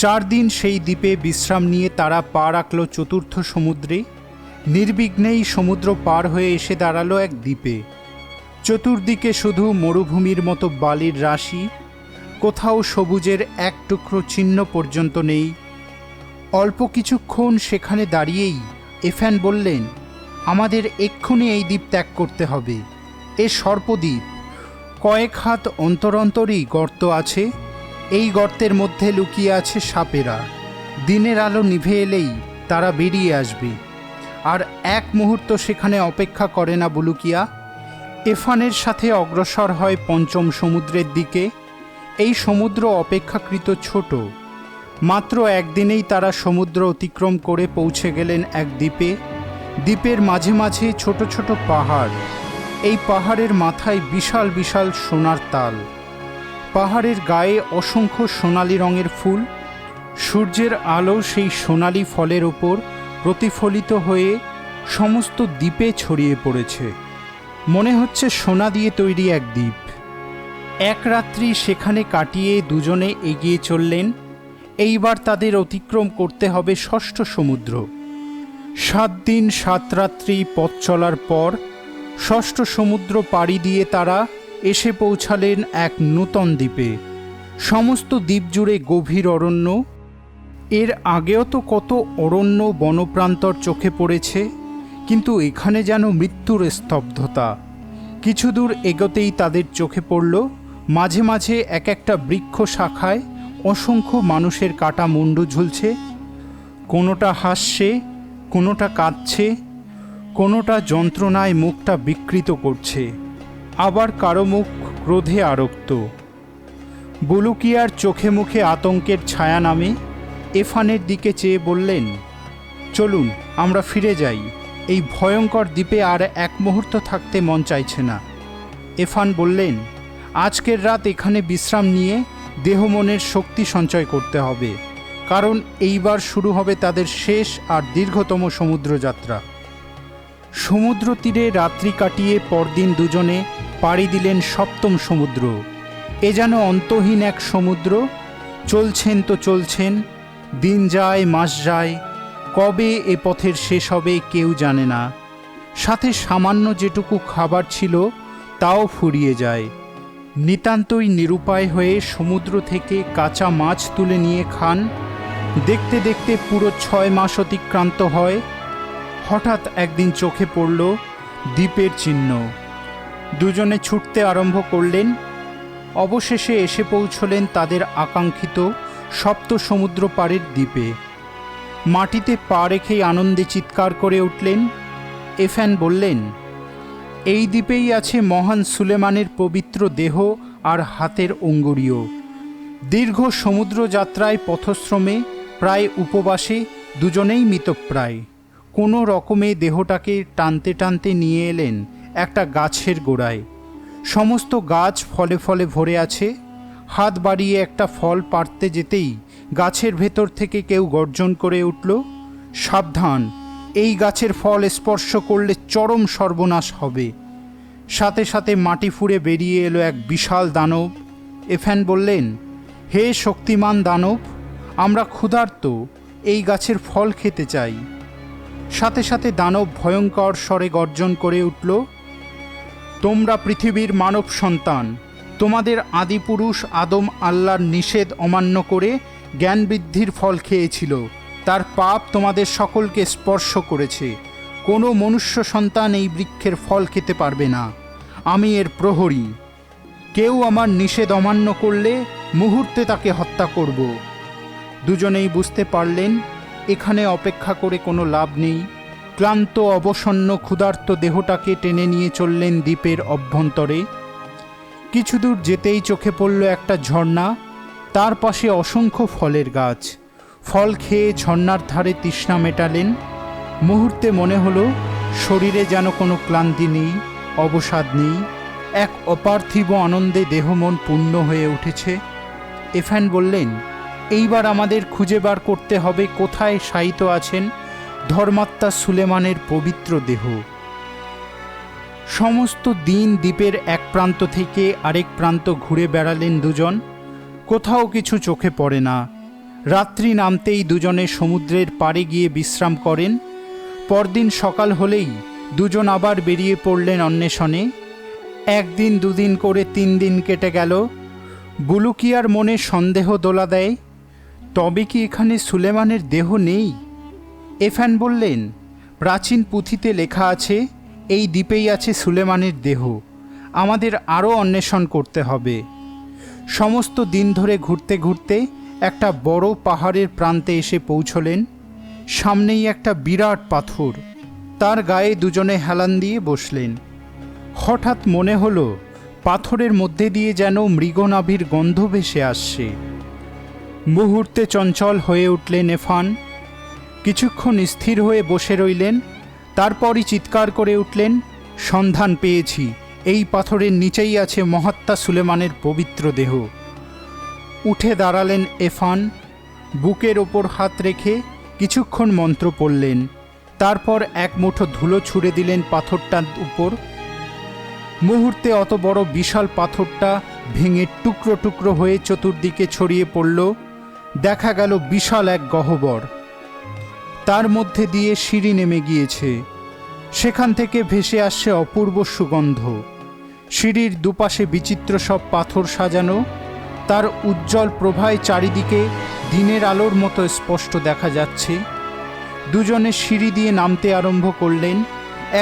4 দিন সেই দ্বীপে বিশ্রাম নিয়ে তারা পা রাখল চতুর্থ সমুদ্রে। নির্বিঘ্নেই সমুদ্র পার হয়ে এসে দাঁড়ালো এক দ্বীপে। চতুর্দিকে শুধু মরুভূমির মতো বালির রাশি, কোথাও সবুজের এক টুকরো চিহ্ন পর্যন্ত নেই। অল্প কিছুক্ষণ সেখানে দাঁড়িয়েই এফান বললেন, আমাদের এক্ষুনি এই দ্বীপ ত্যাগ করতে হবে। এ সর্পদ্বীপ, কয়েক হাত অন্তর অন্তরই গর্ত আছে। এই গর্তের মধ্যে লুকিয়ে আছে সাপেরা। দিনের আলো নিভে এলেই তারা বেরিয়ে আসবে। আর এক মুহূর্ত সেখানে অপেক্ষা করে না বুলুকিয়া। এফানের সাথে অগ্রসর হয় পঞ্চম সমুদ্রের দিকে। এই সমুদ্র অপেক্ষাকৃত ছোট। মাত্র একদিনেই তারা সমুদ্র অতিক্রম করে পৌঁছে গেলেন এক দ্বীপে। দ্বীপের মাঝে মাঝে ছোট ছোট পাহাড়। এই পাহাড়ের মাথায় বিশাল বিশাল সোনার তাল। পাহাড়ের গায়ে অসংখ্য সোনালি রঙের ফুল। সূর্যের আলো সেই সোনালি ফলের ওপর প্রতিফলিত হয়ে সমস্ত দ্বীপে ছড়িয়ে পড়েছে। মনে হচ্ছে সোনা দিয়ে তৈরি এক দ্বীপ। এক রাত্রি সেখানে কাটিয়ে দুজনে এগিয়ে চললেন। এইবার তাদের অতিক্রম করতে হবে ষষ্ঠ সমুদ্র। 7 দিন 7 রাত্রি পথ চলার পর ষষ্ঠ সমুদ্র পাড়ি দিয়ে তারা এসে পৌঁছালেন এক নূতন দ্বীপে। সমস্ত দ্বীপ জুড়ে গভীর অরণ্য। এর আগেও তো কত অরণ্য বনপ্রান্তর চোখে পড়েছে, কিন্তু এখানে যেন মৃত্যুর স্তব্ধতা। কিছু দূর এগোতেই তাদের চোখে পড়ল মাঝে মাঝে এক একটা বৃক্ষ শাখায় অসংখ্য মানুষের কাটা মুন্ডু ঝুলছে। কোনোটা হাসছে, কোনোটা কাঁদছে, কোনোটা যন্ত্রণায় মুখটা বিকৃত করছে, আবার কারো মুখ ক্রোধে আরক্ত। বুলুকিয়ার চোখে মুখে আতঙ্কের ছায়া নামে। এফানের দিকে চেয়ে বললেন, চলুন আমরা ফিরে যাই। এই ভয়ঙ্কর দ্বীপে আর এক মুহূর্ত থাকতে মন চাইছে না। এফান বললেন, আজকের রাত এখানে বিশ্রাম নিয়ে দেহ মনের শক্তি সঞ্চয় করতে হবে, কারণ এইবার শুরু হবে তাদের শেষ আর দীর্ঘতম সমুদ্রযাত্রা। সমুদ্র তীরে রাত্রি কাটিয়ে পরদিন দুজনে পাড়ি দিলেন সপ্তম সমুদ্র। এ যেন অন্তহীন এক সমুদ্র। চলছেন তো চলছেন, দিন যায় মাস যায়, কবে এ পথের শেষ হবে কেউ জানে না। সাথে সামান্য যেটুকু খাবার ছিল তাও ফুরিয়ে যায়। নিতান্তই নিরুপায় হয়ে সমুদ্র থেকে কাঁচা মাছ তুলে নিয়ে খান। দেখতে দেখতে পুরো 6 মাস অতিক্রান্ত হয়। হঠাৎ একদিন চোখে পড়ল দ্বীপের চিহ্ন। দুজনে ছুটতে আরম্ভ করলেন। অবশেষে এসে পৌঁছলেন তাদের আকাঙ্ক্ষিত সপ্ত সমুদ্র পাড়ের দ্বীপে। মাটিতে পা রেখেই আনন্দে চিৎকার করে উঠলেন। এফান বললেন, এই দ্বীপেই আছে মহান সুলেমানের পবিত্র দেহ আর হাতের অঙ্গুরীয়। দীর্ঘ সমুদ্র যাত্রায় পথশ্রমে প্রায় উপবাসে দুজনেই মৃতপ্রায়। কোনো রকমে দেহটাকে টানতে টানতে নিয়ে এলেন একটা গাছের গোড়ায়। সমস্ত গাছ ফলে ফলে ভরে আছে। হাত বাড়িয়ে একটা ফল পাড়তে যেতেই গাছের ভেতর থেকে কেউ গর্জন করে উঠল, সাবধান, এই গাছের ফল স্পর্শ করলে চরম সর্বনাশ হবে। সাথে সাথে মাটি ফুঁড়ে বেরিয়ে এলো এক বিশাল দানব। এফান বললেন, হে শক্তিমান দানব, আমরা ক্ষুধার্ত, এই গাছের ফল খেতে চাই। সাথে সাথে দানব ভয়ঙ্কর স্বরে গর্জন করে উঠল, তোমরা পৃথিবীর মানব সন্তান। তোমাদের আদিপুরুষ আদম আল্লাহর নিষেধ অমান্য করে জ্ঞান বৃদ্ধির ফল খেয়েছিল। তার পাপ তোমাদের সকলকে স্পর্শ করেছে। কোনো মনুষ্য সন্তান এই বৃক্ষের ফল খেতে পারবে না। আমি এর প্রহরী। কেউ আমার নিষেধ অমান্য করলে মুহূর্তে তাকে হত্যা করব। দুজনেই বুঝতে পারলেন এখানে অপেক্ষা করে কোনো লাভ নেই। ক্লান্ত অবসন্ন ক্ষুধার্ত দেহটাকে টেনে নিয়ে চললেন দ্বীপের অভ্যন্তরে। কিছু দূর যেতেই চোখে পড়ল একটা ঝর্ণা, তার পাশে অসংখ্য ফলের গাছ। ফল খেয়ে ঝর্ণার ধারে তৃষ্ণা মেটালেন। মুহূর্তে মনে হলো শরীরে যেন কোনো ক্লান্তি নেই, অবসাদ নেই, এক অপার্থিব আনন্দে দেহ মন পূর্ণ হয়ে উঠেছে। এফান বললেন, এইবার আমাদের খুঁজে বার করতে হবে কোথায় শায়িত আছেন ধর্মাত্মা সুলেমানের পবিত্র দেহ। সমস্ত দিন দ্বীপের এক প্রান্ত থেকে আরেক প্রান্ত ঘুরে বেড়ালেন দুজন, কোথাও কিছু চোখে পড়ে না। রাত্রি নামতেই দুজনে সমুদ্রের পাড়ে গিয়ে বিশ্রাম করেন। পরদিন সকাল হলেই দুজন আবার বেরিয়ে পড়লেন অন্বেষণে। একদিন দুদিন করে 3 দিন কেটে গেল। বুলুকিয়ার মনে সন্দেহ দোলা দেয়, তবে কি এখানে সুলেমানের দেহ নেই? এফান বললেন, প্রাচীন পুঁথিতে লেখা আছে এই দ্বীপেই আছে সুলেমানের দেহ, আমাদের আরও অন্বেষণ করতে হবে। সমস্ত দিন ধরে ঘুরতে ঘুরতে একটা বড় পাহাড়ের প্রান্তে এসে পৌঁছলেন। সামনেই একটা বিরাট পাথর, তার গায়ে দুজনে হেলান দিয়ে বসলেন। হঠাৎ মনে হলো পাথরের মধ্যে দিয়ে যেন মৃগনাভির গন্ধ ভেসে আসছে। মুহূর্তে চঞ্চল হয়ে উঠলেন এফান। কিছুক্ষণ স্থির হয়ে বসে রইলেন, তারপরই চিৎকার করে উঠলেন, সন্ধান পেয়েছি, এই পাথরের নিচেই আছে মহাত্মা সুলেমানের পবিত্র দেহ। উঠে দাঁড়ালেন এফান, বুকের ওপর হাত রেখে কিছুক্ষণ মন্ত্র পড়লেন, তারপর এক মুঠো ধুলো ছুঁড়ে দিলেন পাথরটার উপর। মুহূর্তে অত বড় বিশাল পাথরটা ভেঙে টুকরো টুকরো হয়ে চতুর্দিকে ছড়িয়ে পড়ল। দেখা গেল বিশাল এক গহ্বর, তার মধ্যে দিয়ে সিঁড়ি নেমে গিয়েছে। সেখান থেকে ভেসে আসছে অপূর্ব সুগন্ধ। সিঁড়ির দুপাশে বিচিত্র সব পাথর সাজানো, তার উজ্জ্বল প্রভায় চারিদিকে দিনের আলোর মতো স্পষ্ট দেখা যাচ্ছে। দুজনে সিঁড়ি দিয়ে নামতে আরম্ভ করলেন।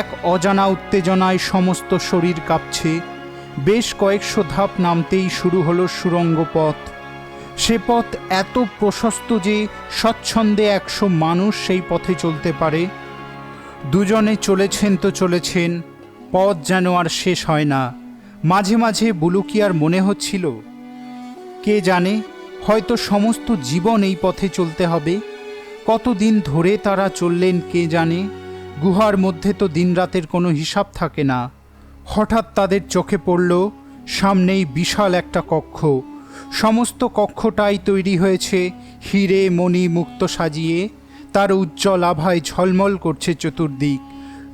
এক অজানা উত্তেজনায় সমস্ত শরীর কাঁপছে। বেশ কয়েকশো ধাপ নামতেই শুরু হলো সুড়ঙ্গ পথ। সে পথ এত প্রশস্ত যে স্বচ্ছন্দে 100 মানুষ সেই পথে চলতে পারে। দুজনে চলেছেন তো চলেছেন, পথ যেন আর শেষ হয় না। মাঝে মাঝে বুলুকিয়ার মনে হচ্ছিল, কে জানে, হয়তো সমস্ত জীবন এই পথে চলতে হবে। কতদিন ধরে তারা চললেন কে জানে। গুহার মধ্যে তো দিনরাতের কোনো হিসাব থাকে না। হঠাৎ তাদের চোখে পড়ল সামনেই বিশাল একটা কক্ষ। সমস্ত কক্ষটাই তৈরি হয়েছে হিরে মণি মুক্ত সাজিয়ে, তার উজ্জ্বল আভায় ঝলমল করছে চতুর্দিক।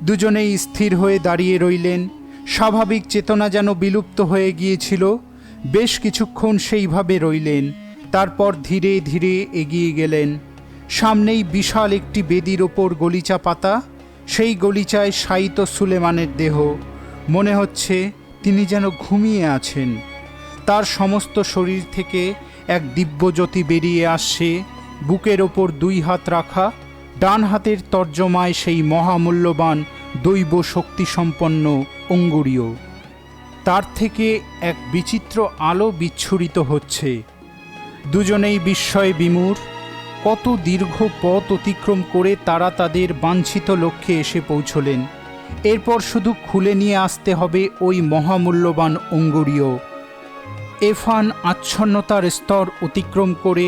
দুজনেই স্থির হয়ে দাঁড়িয়ে রইলেন। স্বাভাবিক চেতনা যেন বিলুপ্ত হয়ে গিয়েছিল। বেশ কিছুক্ষণ সেইভাবে রইলেন, তারপর ধীরে ধীরে এগিয়ে গেলেন। সামনেই বিশাল একটি বেদির ওপর গলিচা পাতা, সেই গলিচায় শায়িত সুলেমানের দেহ। মনে হচ্ছে তিনি যেন ঘুমিয়ে আছেন। তার সমস্ত শরীর থেকে এক দিব্যজ্যোতি বেরিয়ে আসছে। বুকের ওপর 2 হাত রাখা, ডান হাতের তর্জমায় সেই মহামূল্যবান দৈব শক্তিসম্পন্ন অঙ্গুরীয়। তার থেকে এক বিচিত্র আলো বিচ্ছুরিত হচ্ছে। দুজনেই বিস্ময়ে বিমূঢ়। কত দীর্ঘ পথ অতিক্রম করে তারা তাদের বাঞ্ছিত লক্ষ্যে এসে পৌঁছলেন। এরপর শুধু খুলে নিয়ে আসতে হবে ওই মহামূল্যবান অঙ্গুরীয়। এফান আচ্ছন্নতার স্তর অতিক্রম করে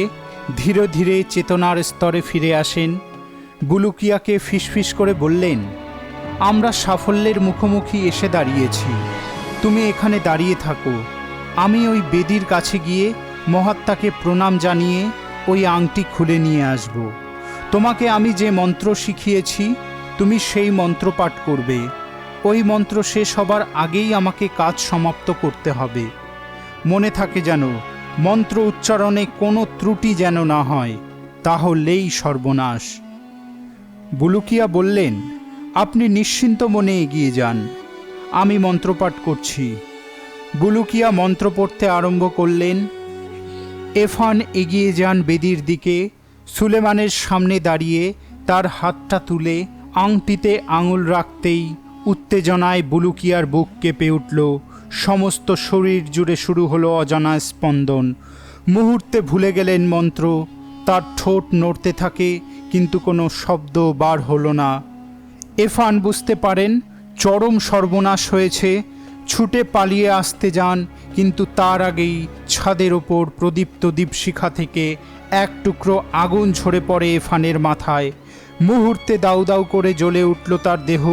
ধীরে ধীরে চেতনার স্তরে ফিরে আসেন। বুলুকিয়াকে ফিসফিস করে বললেন, আমরা সাফল্যের মুখোমুখি এসে দাঁড়িয়েছি, তুমি এখানে দাঁড়িয়ে থাকো। আমি ওই বেদির কাছে গিয়ে মহাত্মাকে প্রণাম জানিয়ে ওই আংটি খুলে নিয়ে আসব। তোমাকে আমি যে মন্ত্র শিখিয়েছি তুমি সেই মন্ত্র পাঠ করবে। ওই মন্ত্র শেষ হবার আগেই আমাকে কাজ সমাপ্ত করতে হবে। মনে থাকে যেন মন্ত্র উচ্চারণে কোনো ত্রুটি যেন না হয়, তাহলেই সর্বনাশ। বুলুকিয়া বললেন, আপনি নিশ্চিন্ত মনে এগিয়ে যান, আমি মন্ত্রপাঠ করছি। বুলুকিয়া মন্ত্র পড়তে আরম্ভ করলেন। এফান এগিয়ে যান বেদির দিকে। সুলেমানের সামনে দাঁড়িয়ে তার হাতটা তুলে আংটিতে আঙুল রাখতেই উত্তেজনায় বুলুকিয়ার বুক কেঁপে উঠল। সমস্ত শরীর জুড়ে শুরু হলো অজানা স্পন্দন। মুহূর্তে ভুলে গেলেন মন্ত্র। তার ঠোঁট নড়তে থাকে, কিন্তু কোনো শব্দ বার হলো না। এফান বুঝতে পারেন চরম সর্বনাশ হয়েছে, ছুটে পালিয়ে আসতে যান, কিন্তু তার আগেই ছাদের ওপর প্রদীপ্ত দীপশিখা থেকে এক টুকরো আগুন ঝরে পড়ে এফানের মাথায়। মুহূর্তে দাউ দাউ করে জ্বলে উঠল তার দেহ।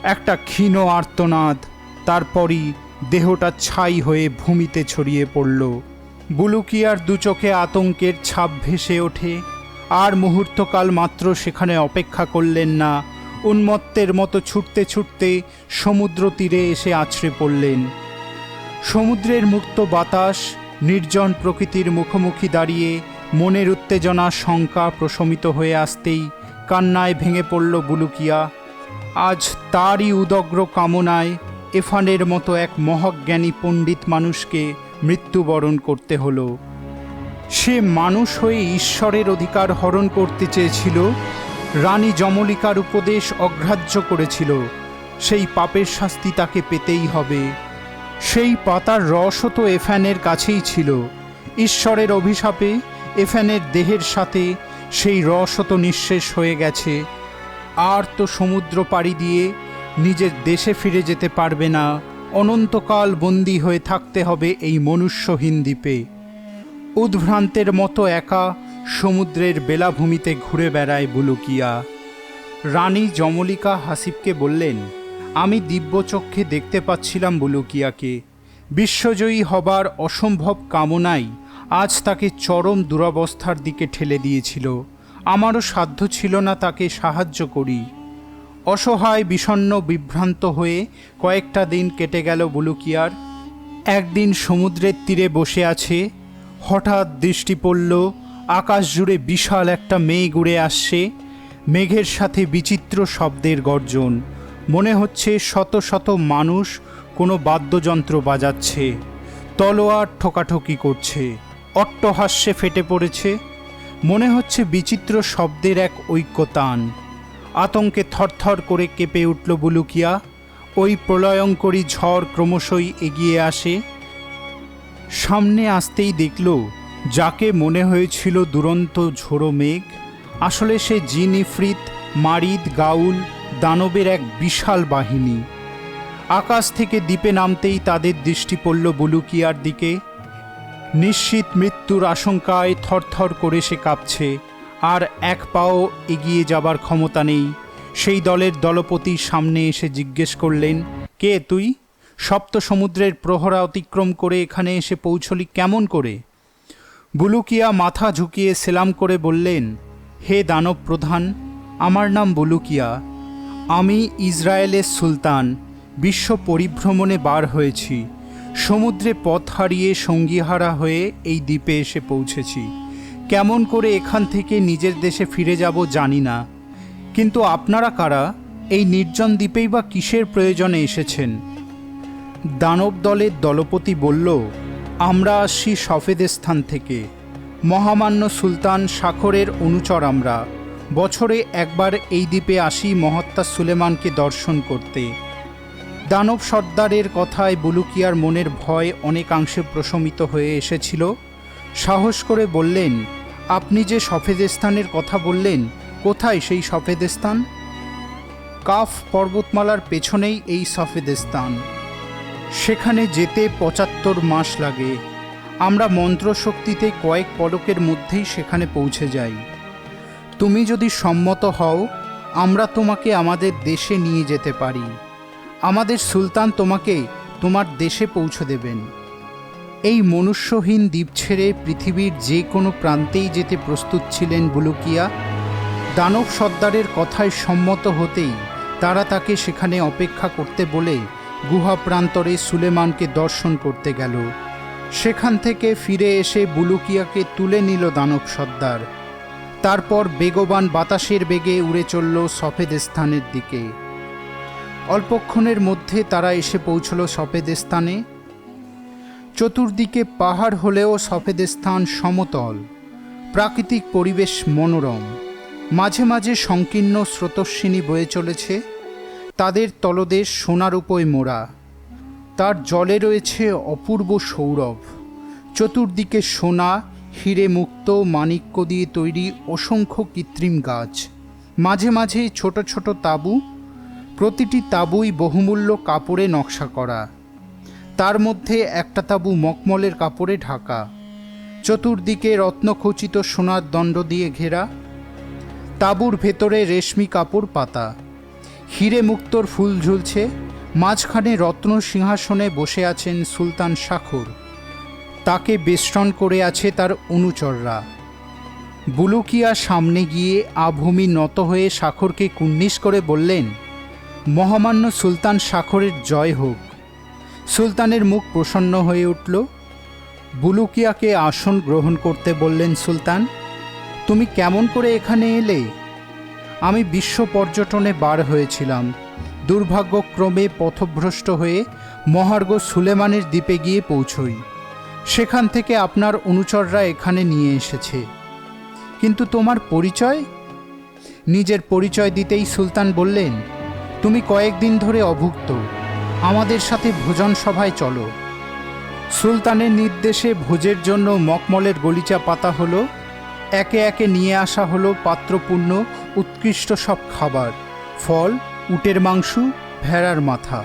একটা ক্ষীণ আর্তনাদ, তারপরই দেহটা ছাই হয়ে ভূমিতে ছড়িয়ে পড়ল। বুলুকিয়ার দুচোখে আতঙ্কের ছাপ ভেসে ওঠে। আর মুহূর্তকাল মাত্র সেখানে অপেক্ষা করলেন না, উন্মত্তের মতো ছুটতে ছুটতে সমুদ্র তীরে এসে আছড়ে পড়লেন। সমুদ্রের মুক্ত বাতাস, নির্জন প্রকৃতির মুখোমুখি দাঁড়িয়ে মনের উত্তেজনা শঙ্কা প্রশমিত হয়ে আসতেই কান্নায় ভেঙে পড়ল বুলুকিয়া। আজ তারই উদগ্র কামনায় এফানের মতো এক মহাজ্ঞানী পণ্ডিত মানুষকে মৃত্যুবরণ করতে হলো। সে মানুষ হয়ে ঈশ্বরের অধিকার হরণ করতে চেয়েছিল, রানী যমলিকার উপদেশ অগ্রাহ্য করেছিল। সেই পাপের শাস্তি তাকে পেতেই হবে। সেই পাতার রসও তো এফানের কাছেই ছিল। ঈশ্বরের অভিশাপে এফানের দেহের সাথে সেই রসও তো নিঃশেষ হয়ে গেছে। আর তো সমুদ্র পাড়ি দিয়ে নিজের দেশে ফিরে যেতে পারবে না, অনন্তকাল বন্দী হয়ে থাকতে হবে এই মনুষ্যহীন দ্বীপে। উদ্ভ্রান্তের মতো একা সমুদ্রের বেলাভূমিতে ঘুরে বেড়ায় বুলুকিয়া। রানী যমলিকা হাসিবকে বললেন, আমি দিব্যচক্ষে দেখতে পাচ্ছিলাম বুলুকিয়াকে। বিশ্বজয়ী হবার অসম্ভব কামনাই আজ তাকে চরম দুরবস্থার দিকে ঠেলে দিয়েছিল। আমারও সাধ্য ছিল না তাকে সাহায্য করি। অসহায় বিষণ্ণ বিভ্রান্ত হয়ে কয়েকটা দিন কেটে গেল বুলুকিয়ার। একদিন সমুদ্রের তীরে বসে আছে, হঠাৎ দৃষ্টি পড়ল আকাশ জুড়ে বিশাল একটা মেঘ উড়ে আসছে। মেঘের সাথে বিচিত্র শব্দের গর্জন, মনে হচ্ছে শত শত মানুষ কোনো বাদ্যযন্ত্র বাজাচ্ছে, তলোয়ার ঠোকাঠুকি করছে, অট্টহাস্যে ফেটে পড়েছে। মনে হচ্ছে বিচিত্র শব্দের এক ঐক্যতান। আতঙ্কে থরথর করে কেঁপে উঠল বুলুকিয়া। ওই প্রলয়ঙ্করী ঝড় ক্রমশই এগিয়ে আসে। সামনে আসতেই দেখল যাকে মনে হয়েছিল দুরন্ত ঝোড়ো মেঘ, আসলে সে জিন ইফরিত, মারিদ, গাউল, দানবের এক বিশাল বাহিনী। আকাশ থেকে দ্বীপে নামতেই তাদের দৃষ্টি পড়ল বুলুকিয়ার দিকে। নিশ্চিত মৃত্যুর আশঙ্কায় থরথর করে সে কাঁপছে, আর এক পাও এগিয়ে যাবার ক্ষমতা নেই। সেই দলের দলপতি সামনে এসে জিজ্ঞেস করলেন, কে তুই? সপ্ত সমুদ্রের প্রহরা অতিক্রম করে এখানে এসে পৌঁছলি কেমন করে? বুলুকিয়া মাথা ঝুঁকিয়ে সেলাম করে বললেন, হে দানব প্রধান, আমার নাম বুলুকিয়া। আমি ইসরায়েলের সুলতান। বিশ্ব পরিভ্রমণে বার হয়েছি। সমুদ্রে পথ হারিয়ে সঙ্গীহারা হয়ে এই দ্বীপে এসে পৌঁছেছি। কেমন করে এখান থেকে নিজের দেশে ফিরে যাব জানি না। কিন্তু আপনারা কারা? এই নির্জন দ্বীপেই বা কিসের প্রয়োজনে এসেছেন? দানব দলের দলপতি বলল, আমরা আসছি সফেদস্থান থেকে। মহামান্য সুলতান শাখরের অনুচর আমরা। বছরে একবার এই দ্বীপে আসি মহাত্মা সুলেমানকে দর্শন করতে। দানব সর্দারের কথায় বুলুকিয়ার মনের ভয় অনেকাংশে প্রশমিত হয়ে এসেছিল। সাহস করে বললেন, আপনি যে সফেদস্থানের কথা বললেন, কোথায় সেই সফেদস্থান? কাফ পর্বতমালার পেছনেই এই সফেদস্থান। সেখানে যেতে ৭৫ মাস লাগে। আমরা মন্ত্রশক্তিতে কয়েক পলকের মধ্যেই সেখানে পৌঁছে যাই। তুমি যদি সম্মত হও, আমরা তোমাকে আমাদের দেশে নিয়ে যেতে পারি। আমাদের সুলতান তোমাকে তোমার দেশে পৌঁছে দেবেন। এই মনুষ্যহীন দ্বীপ ছেড়ে পৃথিবীর যে কোনো প্রান্তেই যেতে প্রস্তুত ছিলেন বুলুকিয়া। দানব সর্দারের কথায় সম্মত হতেই তারা তাকে সেখানে অপেক্ষা করতে বলে গুহা প্রান্তরে সুলেমানকে দর্শন করতে গেল। সেখান থেকে ফিরে এসে বুলুকিয়াকে তুলে নিল দানব সর্দার। তারপর বেগবান বাতাসের বেগে উড়ে চলল সফেদস্থানের দিকে। অল্পক্ষণের মধ্যে তারা এসে পৌঁছল সফেদস্থানে। চতুর্দিকে পাহাড় হলেও সফেদস্থান সমতল। প্রাকৃতিক পরিবেশ মনোরম। মাঝে মাঝে সংকীর্ণ স্রোতস্বিনী বয়ে চলেছে, তাদের তলদেশ সোনার উপয় মোড়া। তার জলে রয়েছে অপূর্ব সৌরভ। চতুর্দিকে সোনা, হিরে মুক্ত, মাণিক্য দিয়ে তৈরি অসংখ্য কৃত্রিম গাছ। মাঝে মাঝে ছোট ছোট তাঁবু, প্রতিটি তাঁবুই বহুমূল্য কাপড়ে নকশা করা। তার মধ্যে একটা তাঁবু মখমলের কাপড়ে ঢাকা, চতুর্দিকে রত্নখচিত সোনার দণ্ড দিয়ে ঘেরা। তাঁবুর ভেতরে রেশমি কাপড় পাতা, হিরে মুক্তোর ফুল ঝুলছে। মাঝখানে রত্ন সিংহাসনে বসে আছেন সুলতান শাখর। তাকে বেষ্টন করে আছে তার অনুচররা। বুলুকিয়া সামনে গিয়ে আভূমি নত হয়ে শাখরকে কুর্নিশ করে বললেন, মহামান্য সুলতান শাখরের জয় হোক। সুলতানের মুখ প্রসন্ন হয়ে উঠল। বুলুকিয়াকে আসন গ্রহণ করতে বললেন সুলতান। তুমি কেমন করে এখানে এলে? আমি বিশ্ব পর্যটনে বার হয়েছিলাম। দুর্ভাগ্যক্রমে পথভ্রষ্ট হয়ে মহার্ঘ সুলেমানের দ্বীপে গিয়ে পৌঁছই। সেখান থেকে আপনার অনুচররা এখানে নিয়ে এসেছে। কিন্তু তোমার পরিচয়? নিজের পরিচয় দিতেই সুলতান বললেন, তুমি কয়েকদিন ধরে অভুক্ত, আমাদের সাথে ভোজন সভায় চলো। সুলতানের নির্দেশে ভোজের জন্য মখমলের গলিচা পাতা হলো। একে একে নিয়ে আসা হলো পাত্রপূর্ণ উৎকৃষ্ট সব খাবার, ফল, উটের মাংস, ভেড়ার মাথা।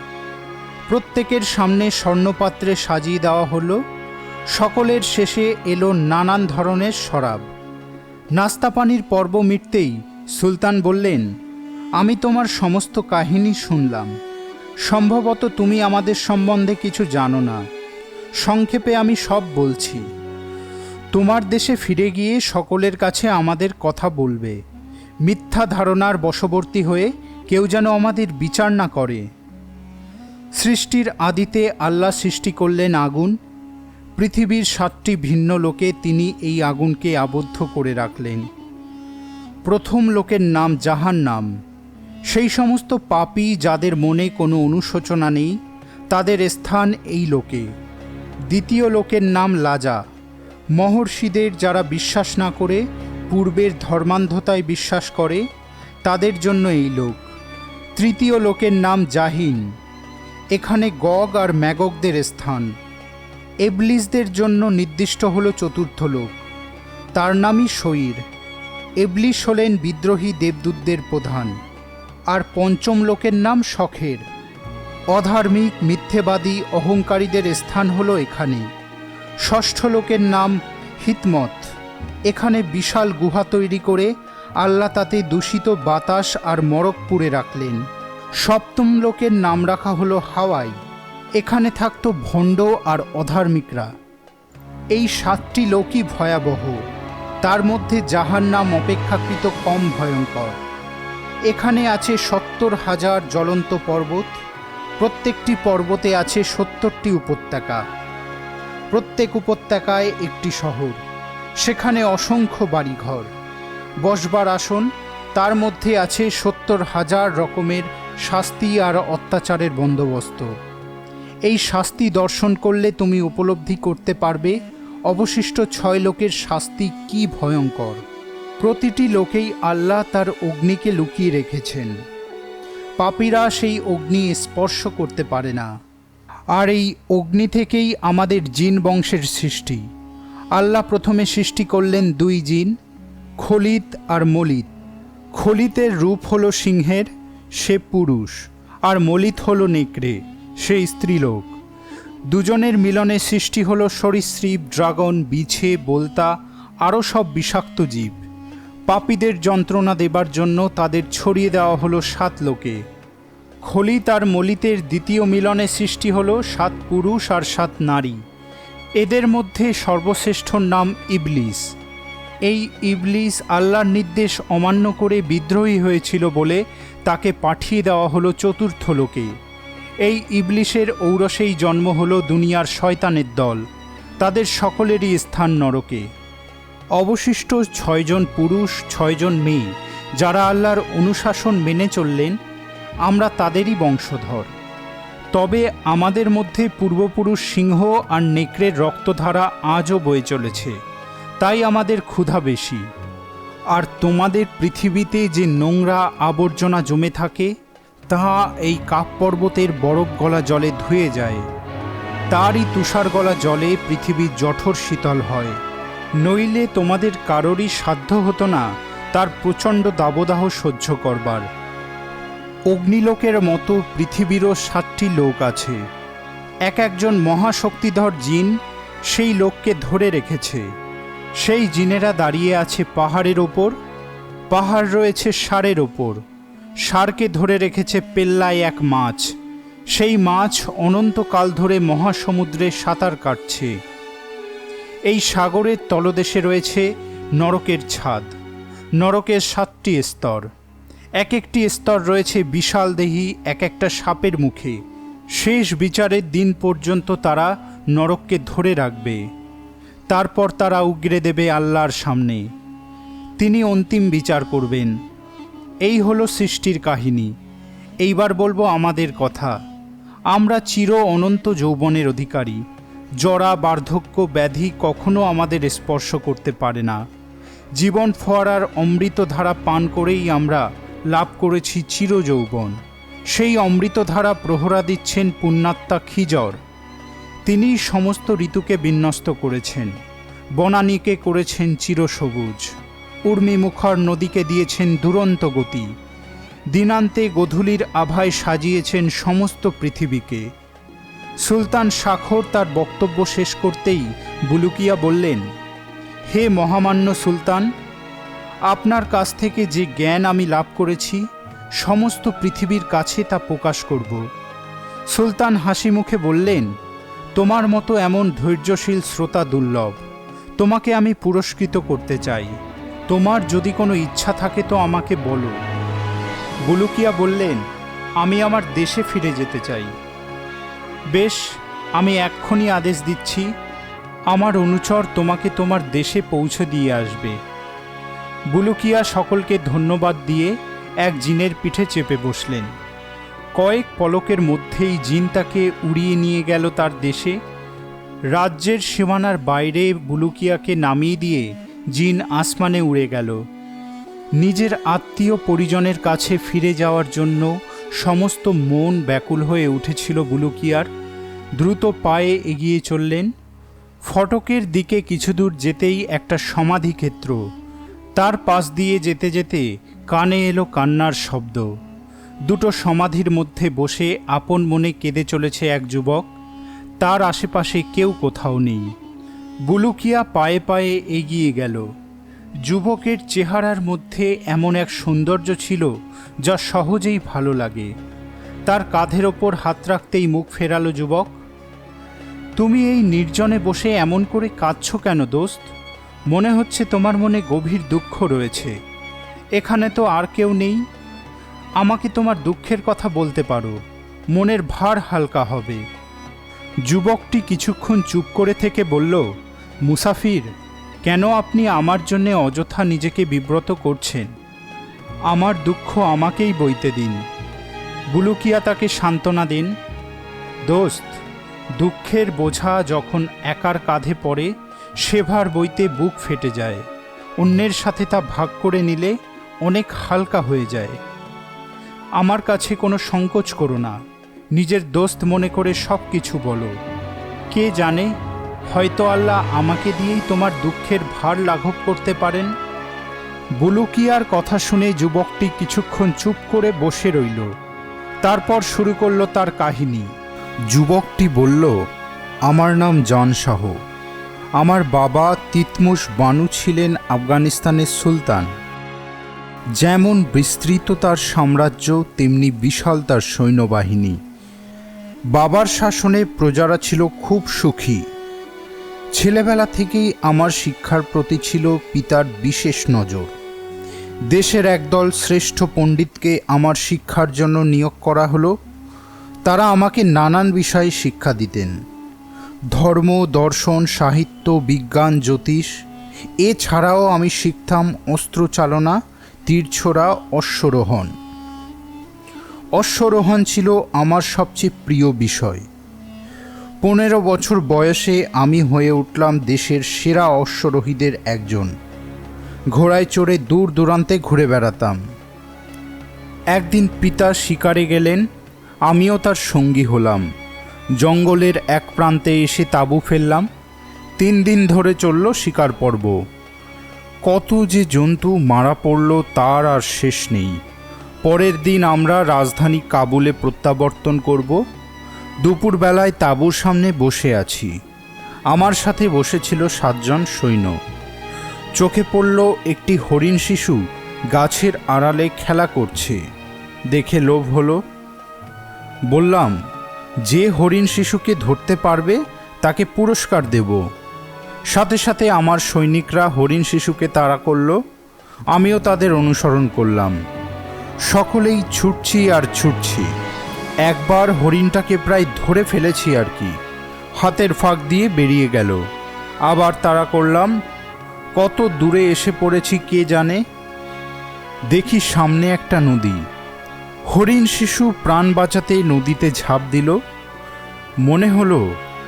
প্রত্যেকের সামনে স্বর্ণপাত্রে সাজিয়ে দেওয়া হলো। সকলের শেষে এলো নানান ধরনের শরাব। নাস্তা পানির পর্ব মিটতেই সুলতান বললেন, আমি তোমার সমস্ত কাহিনী শুনলাম। সম্ভবত তুমি আমাদের সম্বন্ধে কিছু জানো না। সংক্ষেপে আমি সব বলছি। তোমার দেশে ফিরে গিয়ে সকলের কাছে আমাদের কথা বলবে। মিথ্যা ধারণার বশবর্তী হয়ে কেউ যেন আমাদের বিচার না করে। সৃষ্টির আদিতে আল্লাহ সৃষ্টি করলেন আগুন। পৃথিবীর 7টি ভিন্ন লোকে তিনি এই আগুনকে আবদ্ধ করে রাখলেন। প্রথম লোকের নাম জাহান্নাম। সেই সমস্ত পাপী যাদের মনে কোনো অনুশোচনা নেই, তাদের স্থান এই লোকে। দ্বিতীয় লোকের নাম লাজা। মহর্ষিদের যারা বিশ্বাস না করে পূর্বের ধর্মান্ধতায় বিশ্বাস করে, তাদের জন্য এই লোক। তৃতীয় লোকের নাম জাহিন। এখানে গগ আর ম্যাগগদের স্থান। এবলিসদের জন্য নির্দিষ্ট হল চতুর্থ লোক, তার নামই শয়ীর। এবলিস হলেন বিদ্রোহী দেবদূতদের প্রধান। আর পঞ্চম লোকের নাম শখের। অধার্মিক, মিথ্যেবাদী, অহংকারীদের স্থান হলো এখানে। ষষ্ঠ লোকের নাম হিতমত। এখানে বিশাল গুহা তৈরি করে আল্লাহ তাতে দূষিত বাতাস আর মরক পুড়ে রাখলেন। সপ্তম লোকের নাম রাখা হলো হাওয়াই। এখানে থাকতো ভণ্ড আর অধার্মিকরা। এই 7টি লোকই ভয়াবহ। তার মধ্যে জাহান্নাম অপেক্ষাকৃত কম ভয়ঙ্কর। এখানে আছে 70,000 জ্বলন্ত পর্বত। প্রত্যেকটি পর্বতে আছে 70টি উপত্যকা। প্রত্যেক উপত্যকায় একটি শহর। সেখানে অসংখ্য বাড়িঘর, বসবার আসন। তার মধ্যে আছে 70,000 রকমের শাস্তি আর অত্যাচারের বন্দোবস্ত। এই শাস্তি দর্শন করলে তুমি উপলব্ধি করতে পারবে অবশিষ্ট 6 লোকের শাস্তি কি ভয়ঙ্কর। প্রতিটি লোকেই আল্লাহ তার অগ্নিকে লুকিয়ে রেখেছেন। পাপীরা সেই অগ্নি স্পর্শ করতে পারে না। আর এই অগ্নি থেকেই আমাদের জিন বংশের সৃষ্টি। আল্লাহ প্রথমে সৃষ্টি করলেন 2 জিন, খলিত আর মলিত। খলিতের রূপ হলো সিংহের, সে পুরুষ, আর মলিত হলো নেকড়ে, সে স্ত্রীলোক। দুজনের মিলনে সৃষ্টি হলো সরীসৃপ, ড্রাগন, বিছে, বোলতা, আরও সব বিষাক্ত জীব। পাপীদের যন্ত্রণা দেবার জন্য তাদের ছড়িয়ে দেওয়া হলো 7 লোকে। খলিত আর মলিতের দ্বিতীয় মিলনে সৃষ্টি হলো 7 পুরুষ আর 7 নারী। এদের মধ্যে সর্বশ্রেষ্ঠর নাম ইবলিস। এই ইবলিস আল্লাহর নির্দেশ অমান্য করে বিদ্রোহী হয়েছিল বলে তাকে পাঠিয়ে দেওয়া হলো 4র্থ লোকে। এই ইবলিসের ঔরসেই জন্ম হলো দুনিয়ার শয়তানের দল। তাদের সকলেরই স্থান নরকে। অবশিষ্ট 6 জন পুরুষ, 6 জন মেয়ে যারা আল্লাহর অনুশাসন মেনে চললেন, আমরা তাদেরই বংশধর। তবে আমাদের মধ্যে পূর্বপুরুষ সিংহ আর নেকড়ের রক্তধারা আজও বয়ে চলেছে, তাই আমাদের ক্ষুধা বেশি। আর তোমাদের পৃথিবীতে যে নোংরা আবর্জনা জমে থাকে, তা এই কাপ পর্বতের বরফ গলা জলে ধুয়ে যায়। তারই তুষার গলা জলে পৃথিবীর জঠর শীতল হয়। নইলে তোমাদের কারোরই সাধ্য হতো না তার প্রচণ্ড দাবদাহ সহ্য করবার। অগ্নিলোকের মতো পৃথিবীরও 7টি লোক আছে। এক একজন মহাশক্তিধর জিন সেই লোককে ধরে রেখেছে। সেই জিনেরা দাঁড়িয়ে আছে পাহাড়ের ওপর, পাহাড় রয়েছে ষাঁড়ের ওপর। ষাঁড়কে ধরে রেখেছে পেল্লায় এক মাছ। সেই মাছ অনন্তকাল ধরে মহাসমুদ্রে সাঁতার কাটছে। এই সাগরের তলদেশে রয়েছে নরকের ছাদ। নরকের 7টি স্তর। এক একটি স্তর রয়েছে বিশালদেহী এক একটা সাপের মুখে। শেষ বিচারের দিন পর্যন্ত তারা নরককে ধরে রাখবে। তারপর তারা উগরে দেবে আল্লাহর সামনে। তিনি অন্তিম বিচার করবেন। এই হলো সৃষ্টির কাহিনী। এইবার বলবো আমাদের কথা। আমরা চির অনন্ত যৌবনের অধিকারী। জরা, বার্ধক্য, ব্যাধি কখনো আমাদের স্পর্শ করতে পারে না। জীবন ফোয়ারার অমৃতধারা পান করেই আমরা লাভ করেছি চির যৌবন। সেই অমৃতধারা প্রহরা দিচ্ছেন পুণ্যাত্মা খিজর। তিনি সমস্ত ঋতুকে বিন্যস্ত করেছেন। বনানীকে করেছেন চিরসবুজ। উর্মিমুখর নদীকে দিয়েছেন দুরন্ত গতি। দিনান্তে গোধূলির আভায় সাজিয়েছেন সমস্ত পৃথিবীকে। সুলতান শাখর তার বক্তব্য শেষ করতেই বুলুকিয়া বললেন, হে মহামান্য সুলতান, আপনার কাছ থেকে যে জ্ঞান আমি লাভ করেছি সমস্ত পৃথিবীর কাছে তা প্রকাশ করব। সুলতান হাসি মুখে বললেন, তোমার মতো এমন ধৈর্যশীল শ্রোতা দুর্লভ। তোমাকে আমি পুরস্কৃত করতে চাই। তোমার যদি কোনো ইচ্ছা থাকে তো আমাকে বলো। বুলুকিয়া বললেন, আমি আমার দেশে ফিরে যেতে চাই। বেশ, আমি এক্ষুনি আদেশ দিচ্ছি, আমার অনুচর তোমাকে তোমার দেশে পৌঁছে দিয়ে আসবে। বুলুকিয়া সকলকে ধন্যবাদ দিয়ে এক জিনের পিঠে চেপে বসলেন। কয়েক পলকের মধ্যেই জিন তাকে উড়িয়ে নিয়ে গেল তার দেশে। রাজ্যের সীমানার বাইরে বুলুকিয়াকে নামিয়ে দিয়ে জিন আসমানে উড়ে গেল। নিজের আত্মীয় পরিজনের কাছে ফিরে যাওয়ার জন্য সমস্ত মন ব্যাকুল হয়ে উঠেছিল বুলুকিয়ার। দ্রুত পায়ে এগিয়ে চললেন। ফটকের দিকে কিছু দূর যেতেই একটা সমাধিক্ষেত্র। তার পাশ দিয়ে যেতে যেতে কানে এলো কান্নার শব্দ। দুটো সমাধির মধ্যে বসে আপন মনে কেঁদে চলেছে এক যুবক। তার আশেপাশে কেউ কোথাও নেই। বুলুকিয়া পায়ে পায়ে এগিয়ে গেল। যুবকের চেহারার মধ্যে এমন এক সৌন্দর্য ছিল যা সহজেই ভালো লাগে। তার কাঁধের ওপর হাত রাখতেই মুখ ফেরালো যুবক। তুমি এই নির্জনে বসে এমন করে কাঁদছো কেন দোস্ত? মনে হচ্ছে তোমার মনে গভীর দুঃখ রয়েছে। এখানে তো আর কেউ নেই। আমাকে তোমার দুঃখের কথা বলতে পারো, মনের ভার হালকা হবে। যুবকটি কিছুক্ষণ চুপ করে থেকে বলল, মুসাফির, কেন আপনি আমার জন্যে অযথা নিজেকে বিব্রত করছেন? আমার দুঃখ আমাকেই বইতে দিন। বুলুকিয়া তাকে সান্ত্বনা দেন, দোস্ত, দুঃখের বোঝা যখন একার কাঁধে পড়ে সে ভার বইতে বুক ফেটে যায়। অন্যের সাথে তা ভাগ করে নিলে অনেক হালকা হয়ে যায়। আমার কাছে কোনো সংকোচ করো না। নিজের দোস্ত মনে করে সব কিছু বলো। কে জানে, হয়তো আল্লাহ আমাকে দিয়েই তোমার দুঃখের ভার লাঘব করতে পারেন। বুলুকিয়ার কথা শুনে যুবকটি কিছুক্ষণ চুপ করে বসে রইল। তারপর শুরু করল তার কাহিনী। যুবকটি বলল, আমার নাম জন শাহ। আমার বাবা তিতমুশ বানু ছিলেন আফগানিস্তানের সুলতান। যেমন বিস্তৃত তার সাম্রাজ্য, তেমনি বিশাল তার সৈন্যবাহিনী। বাবার শাসনে প্রজারা ছিল খুব সুখী। ছেলেবেলা থেকেই আমার শিক্ষার প্রতি ছিল পিতার বিশেষ নজর। দেশের একদল শ্রেষ্ঠ পণ্ডিতকে আমার শিক্ষার জন্য নিয়োগ করা হলো। তারা আমাকে নানান বিষয়ে শিক্ষা দিতেন। ধর্ম, দর্শন, সাহিত্য, বিজ্ঞান, জ্যোতিষ। এছাড়াও আমি শিখতাম অস্ত্রচালনা, তীরছোড়া, অশ্বরোহণ। অশ্বরোহণ ছিল আমার সবচেয়ে প্রিয় বিষয়। 15 বছর বয়সে আমি হয়ে উঠলাম দেশের সেরা অশ্বরোহীদের একজন। ঘোড়ায় চড়ে দূর দূরান্তে ঘুরে বেড়াতাম। একদিন পিতা শিকারে গেলেন, আমিও তার সঙ্গী হলাম। জঙ্গলের এক প্রান্তে এসে তাঁবু ফেললাম। 3 দিন ধরে চলল শিকার পর্ব। কত যে জন্তু মারা পড়ল তার আর শেষ নেই। পরের দিন আমরা রাজধানী কাবুলে প্রত্যাবর্তন করব। দুপুরবেলায় তাঁবুর সামনে বসে আছি। আমার সাথে বসেছিল 7 জন সৈন্য। চোখে পড়ল একটি হরিণ শিশু গাছের আড়ালে খেলা করছে। দেখে লোভ হলো। বললাম, যে হরিণ শিশুকে ধরতে পারবে তাকে পুরস্কার দেব। সাথে সাথে আমার সৈনিকরা হরিণ শিশুকে তাড়া করল। আমিও তাদের অনুসরণ করলাম। সকলেই ছুটছি আর ছুটছি। একবার হরিণটাকে প্রায় ধরে ফেলেছি আর কি। হাতের ফাঁক দিয়ে বেরিয়ে গেল। আবার তাড়া করলাম। কত দূরে এসে পড়েছি কে জানে। দেখি সামনে একটা নদী। হরিণ শিশু প্রাণ বাঁচাতে নদীতে ঝাঁপ দিল। মনে হলো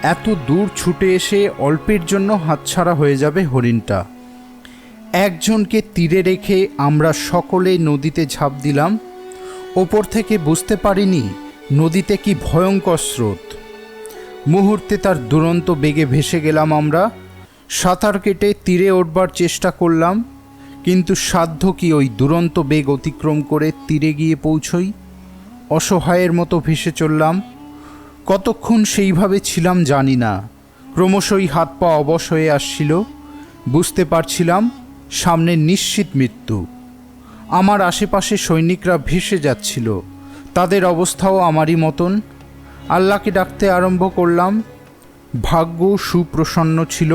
এত দূর ছুটে এসে অল্পের জন্য হাতছাড়া হয়ে যাবে হরিণটা। একজনকে তীরে রেখে আমরা সকলে নদীতে ঝাঁপ দিলাম। ওপর থেকে বুঝতে পারিনি নদীতে কি ভয়ঙ্কর স্রোত। মুহূর্তে তার দুরন্ত বেগে ভেসে গেলাম আমরা। সাঁতার কেটে তীরে উঠবার চেষ্টা করলাম, কিন্তু সাধ্য কি ওই দুরন্ত বেগ অতিক্রম করে তীরে গিয়ে পৌঁছই। অসহায়ের মতো ভেসে চললাম। কতক্ষণ সেইভাবে ছিলাম জানি না। ক্রমশই হাত পা অবশ হয়ে আসছিল। বুঝতে পারছিলাম সামনে নিশ্চিত মৃত্যু। আমার আশেপাশে সৈনিকরা ভেসে যাচ্ছিল। তাদের অবস্থাও আমারই মতন। আল্লাহকে ডাকতে আরম্ভ করলাম। ভাগ্য সুপ্রসন্ন ছিল।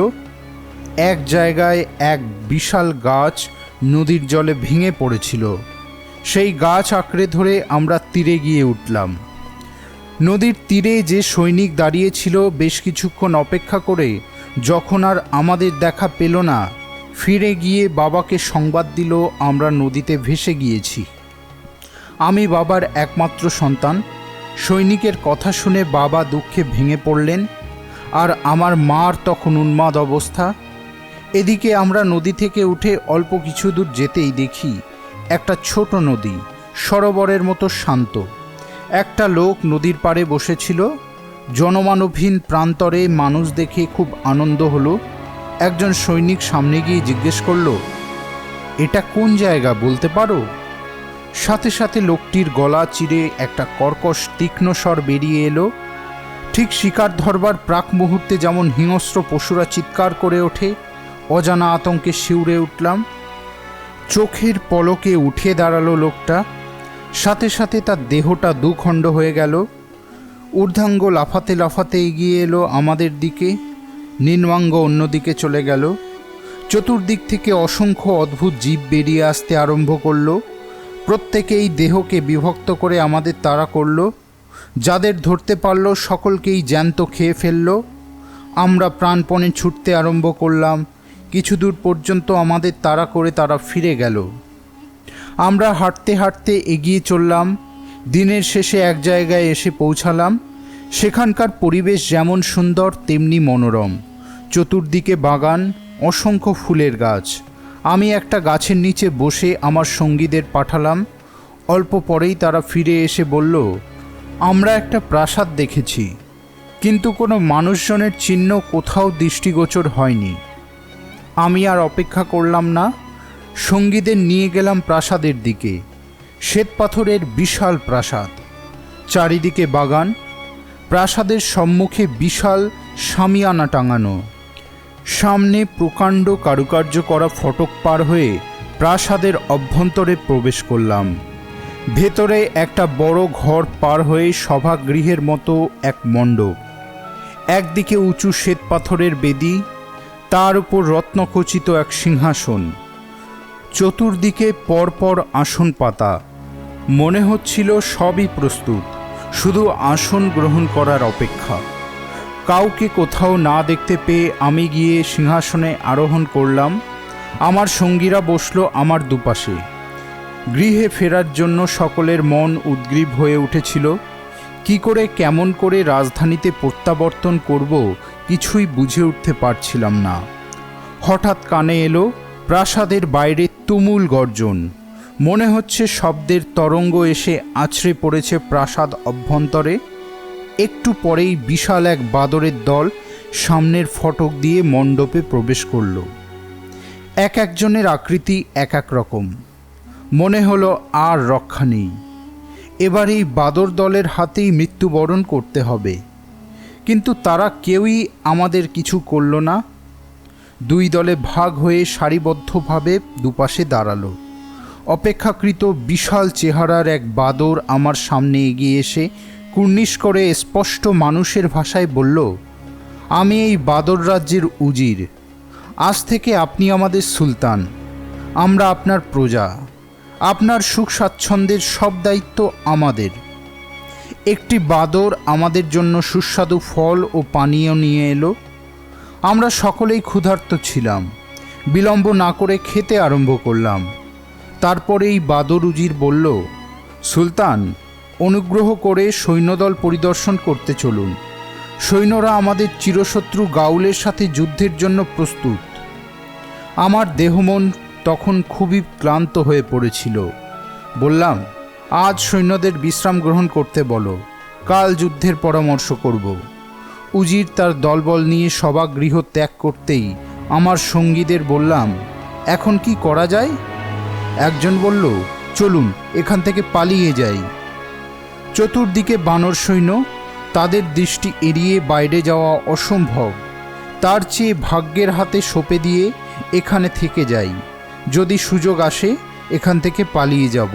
এক জায়গায় এক বিশাল গাছ নদীর জলে ভেঙে পড়েছিল। সেই গাছ আঁকড়ে ধরে আমরা তীরে গিয়ে উঠলাম। নদীর তীরে যে সৈনিক দাঁড়িয়েছিল বেশ কিছুক্ষণ অপেক্ষা করে যখন আর আমাদের দেখা পেল না, ফিরে গিয়ে বাবাকে সংবাদ দিল আমরা নদীতে ভেসে গিয়েছি। আমি বাবার একমাত্র সন্তান। সৈনিকের কথা শুনে বাবা দুঃখে ভেঙে পড়লেন, আর আমার মার তখন উন্মাদ অবস্থা। এদিকে আমরা নদী থেকে উঠে অল্প কিছু দূর যেতেই দেখি একটা ছোট নদী, সরোবরের মতো শান্ত। একটা লোক নদীর পাড়ে বসেছিল। জনমানবহীন প্রান্তরে মানুষ দেখে খুব আনন্দ হলো। একজন সৈনিক সামনে গিয়ে জিজ্ঞেস করল, এটা কোন জায়গা বলতে পারো? সাথে সাথে লোকটির গলা চিরে একটা কর্কশ তীক্ষ্ণ স্বর বেরিয়ে এলো। ঠিক শিকার ধরবার প্রাক মুহূর্তে যেমন হিংস্র পশুরা চিৎকার করে ওঠে, অজানা আতঙ্কে শিউরে উঠলাম। চোখের পলকে উঠে দাঁড়ালো লোকটা। সাথে সাথে তার দেহটা দুখণ্ড হয়ে গেল। ঊর্ধ্বাঙ্গ লাফাতে লাফাতে এগিয়ে এলো আমাদের দিকে, নিম্নাঙ্গ অন্যদিকে চলে গেল। চতুর্দিক থেকে অসংখ্য অদ্ভুত জীব বেরিয়ে আসতে আরম্ভ করল। প্রত্যেকেই দেহকে বিভক্ত করে আমাদের তাড়া করল। যাদের ধরতে পারল সকলকেই জ্যান্ত খেয়ে ফেলল। আমরা প্রাণপণে ছুটতে আরম্ভ করলাম। কিছু দূর পর্যন্ত আমাদের তাড়া করে তারা ফিরে গেল। আমরা হাঁটতে হাঁটতে এগিয়ে চললাম। দিনের শেষে এক জায়গায় এসে পৌঁছালাম। সেখানকার পরিবেশ যেমন সুন্দর তেমনি মনোরম। চতুর্দিকে বাগান, অসংখ্য ফুলের গাছ। আমি একটা গাছের নিচে বসে আমার সঙ্গীদের পাঠালাম। অল্প পরেই তারা ফিরে এসে বলল, আমরা একটা প্রাসাদ দেখেছি, কিন্তু কোনো মানুষজনের চিহ্ন কোথাও দৃষ্টিগোচর হয়নি। আমি আর অপেক্ষা করলাম না, সঙ্গীদের নিয়ে গেলাম প্রাসাদের দিকে। শ্বেতপাথরের বিশাল প্রাসাদ, চারিদিকে বাগান। প্রাসাদের সম্মুখে বিশাল শামিয়ানা টাঙানো। সামনে প্রকাণ্ড কারুকার্য করা ফটক পার হয়ে প্রাসাদের অভ্যন্তরে প্রবেশ করলাম। ভেতরে একটা বড় ঘর পার হয়ে সভাগৃহের মতো এক মণ্ডপ। একদিকে উঁচু শ্বেতপাথরের বেদি, তার উপর রত্নখচিত এক সিংহাসন। চতুর্দিকে পরপর আসন পাতা। মনে হচ্ছিল সবই প্রস্তুত, শুধু আসন গ্রহণ করার অপেক্ষা। কাউকে কোথাও না দেখতে পেয়ে আমি গিয়ে সিংহাসনে আরোহণ করলাম। আমার সঙ্গীরা বসলো আমার দুপাশে। গৃহে ফেরার জন্য সকলের মন উদ্গ্রীব হয়ে উঠেছিল। কি করে কেমন করে রাজধানীতে প্রত্যাবর্তন করব কিছুই বুঝে উঠতে পারছিলাম না। হঠাৎ কানে এলো প্রাসাদের বাইরে তুমুল গর্জন। মনে হচ্ছে শব্দের তরঙ্গ এসে আছড়ে পড়েছে প্রাসাদ অভ্যন্তরে। একটু পরেই বিশাল এক বাদরের দল সামনের ফটক দিয়ে মণ্ডপে প্রবেশ করল। এক একজনের আকৃতি এক এক রকম। মনে হলো আর রক্ষা নেই, এবার এই বাদর দলের হাতেই মৃত্যুবরণ করতে হবে। কিন্তু তারা কেউই আমাদের কিছু করল না। দুই দলে ভাগ হয়ে সারিবদ্ধভাবে দুপাশে দাঁড়ালো। অপেক্ষাকৃত বিশাল চেহারার এক বাদর আমার সামনে এগিয়ে এসে কুর্নিশ করে স্পষ্ট মানুষের ভাষায় বলল, আমি এই বাদর রাজ্যের উজির। আজ থেকে আপনি আমাদের সুলতান, আমরা আপনার প্রজা। আপনার সুখ স্বাচ্ছন্দ্যের সব দায়িত্ব আমাদের। একটি বাদর আমাদের জন্য সুস্বাদু ফল ও পানীয় নিয়ে এলো। আমরা সকলেই ক্ষুধার্ত ছিলাম। বিলম্ব না করে খেতে আরম্ভ করলাম। তারপরেই বাদর উজির বলল, সুলতান, অনুগ্রহ করে সৈন্যদল পরিদর্শন করতে চলুন। সৈন্যরা আমাদের চিরশত্রু গাউলের সাথে যুদ্ধের জন্য প্রস্তুত। আমার দেহমন তখন খুবই ক্লান্ত হয়ে পড়েছিল। বললাম, আজ সৈন্যদের বিশ্রাম গ্রহণ করতে বলো, কাল যুদ্ধের পরামর্শ করব। উজির তার দলবল নিয়ে সভাগৃহ ত্যাগ করতেই আমার সঙ্গীদের বললাম, এখন কি করা যায়? একজন বলল, চলুন এখান থেকে পালিয়ে যাই। চতুর্দিকে বানর সৈন্য, তাদের দৃষ্টি এড়িয়ে বাইরে যাওয়া অসম্ভব। তার চেয়ে ভাগ্যের হাতে সঁপে দিয়ে এখানে থেকে যাই, যদি সুযোগ আসে এখান থেকে পালিয়ে যাব।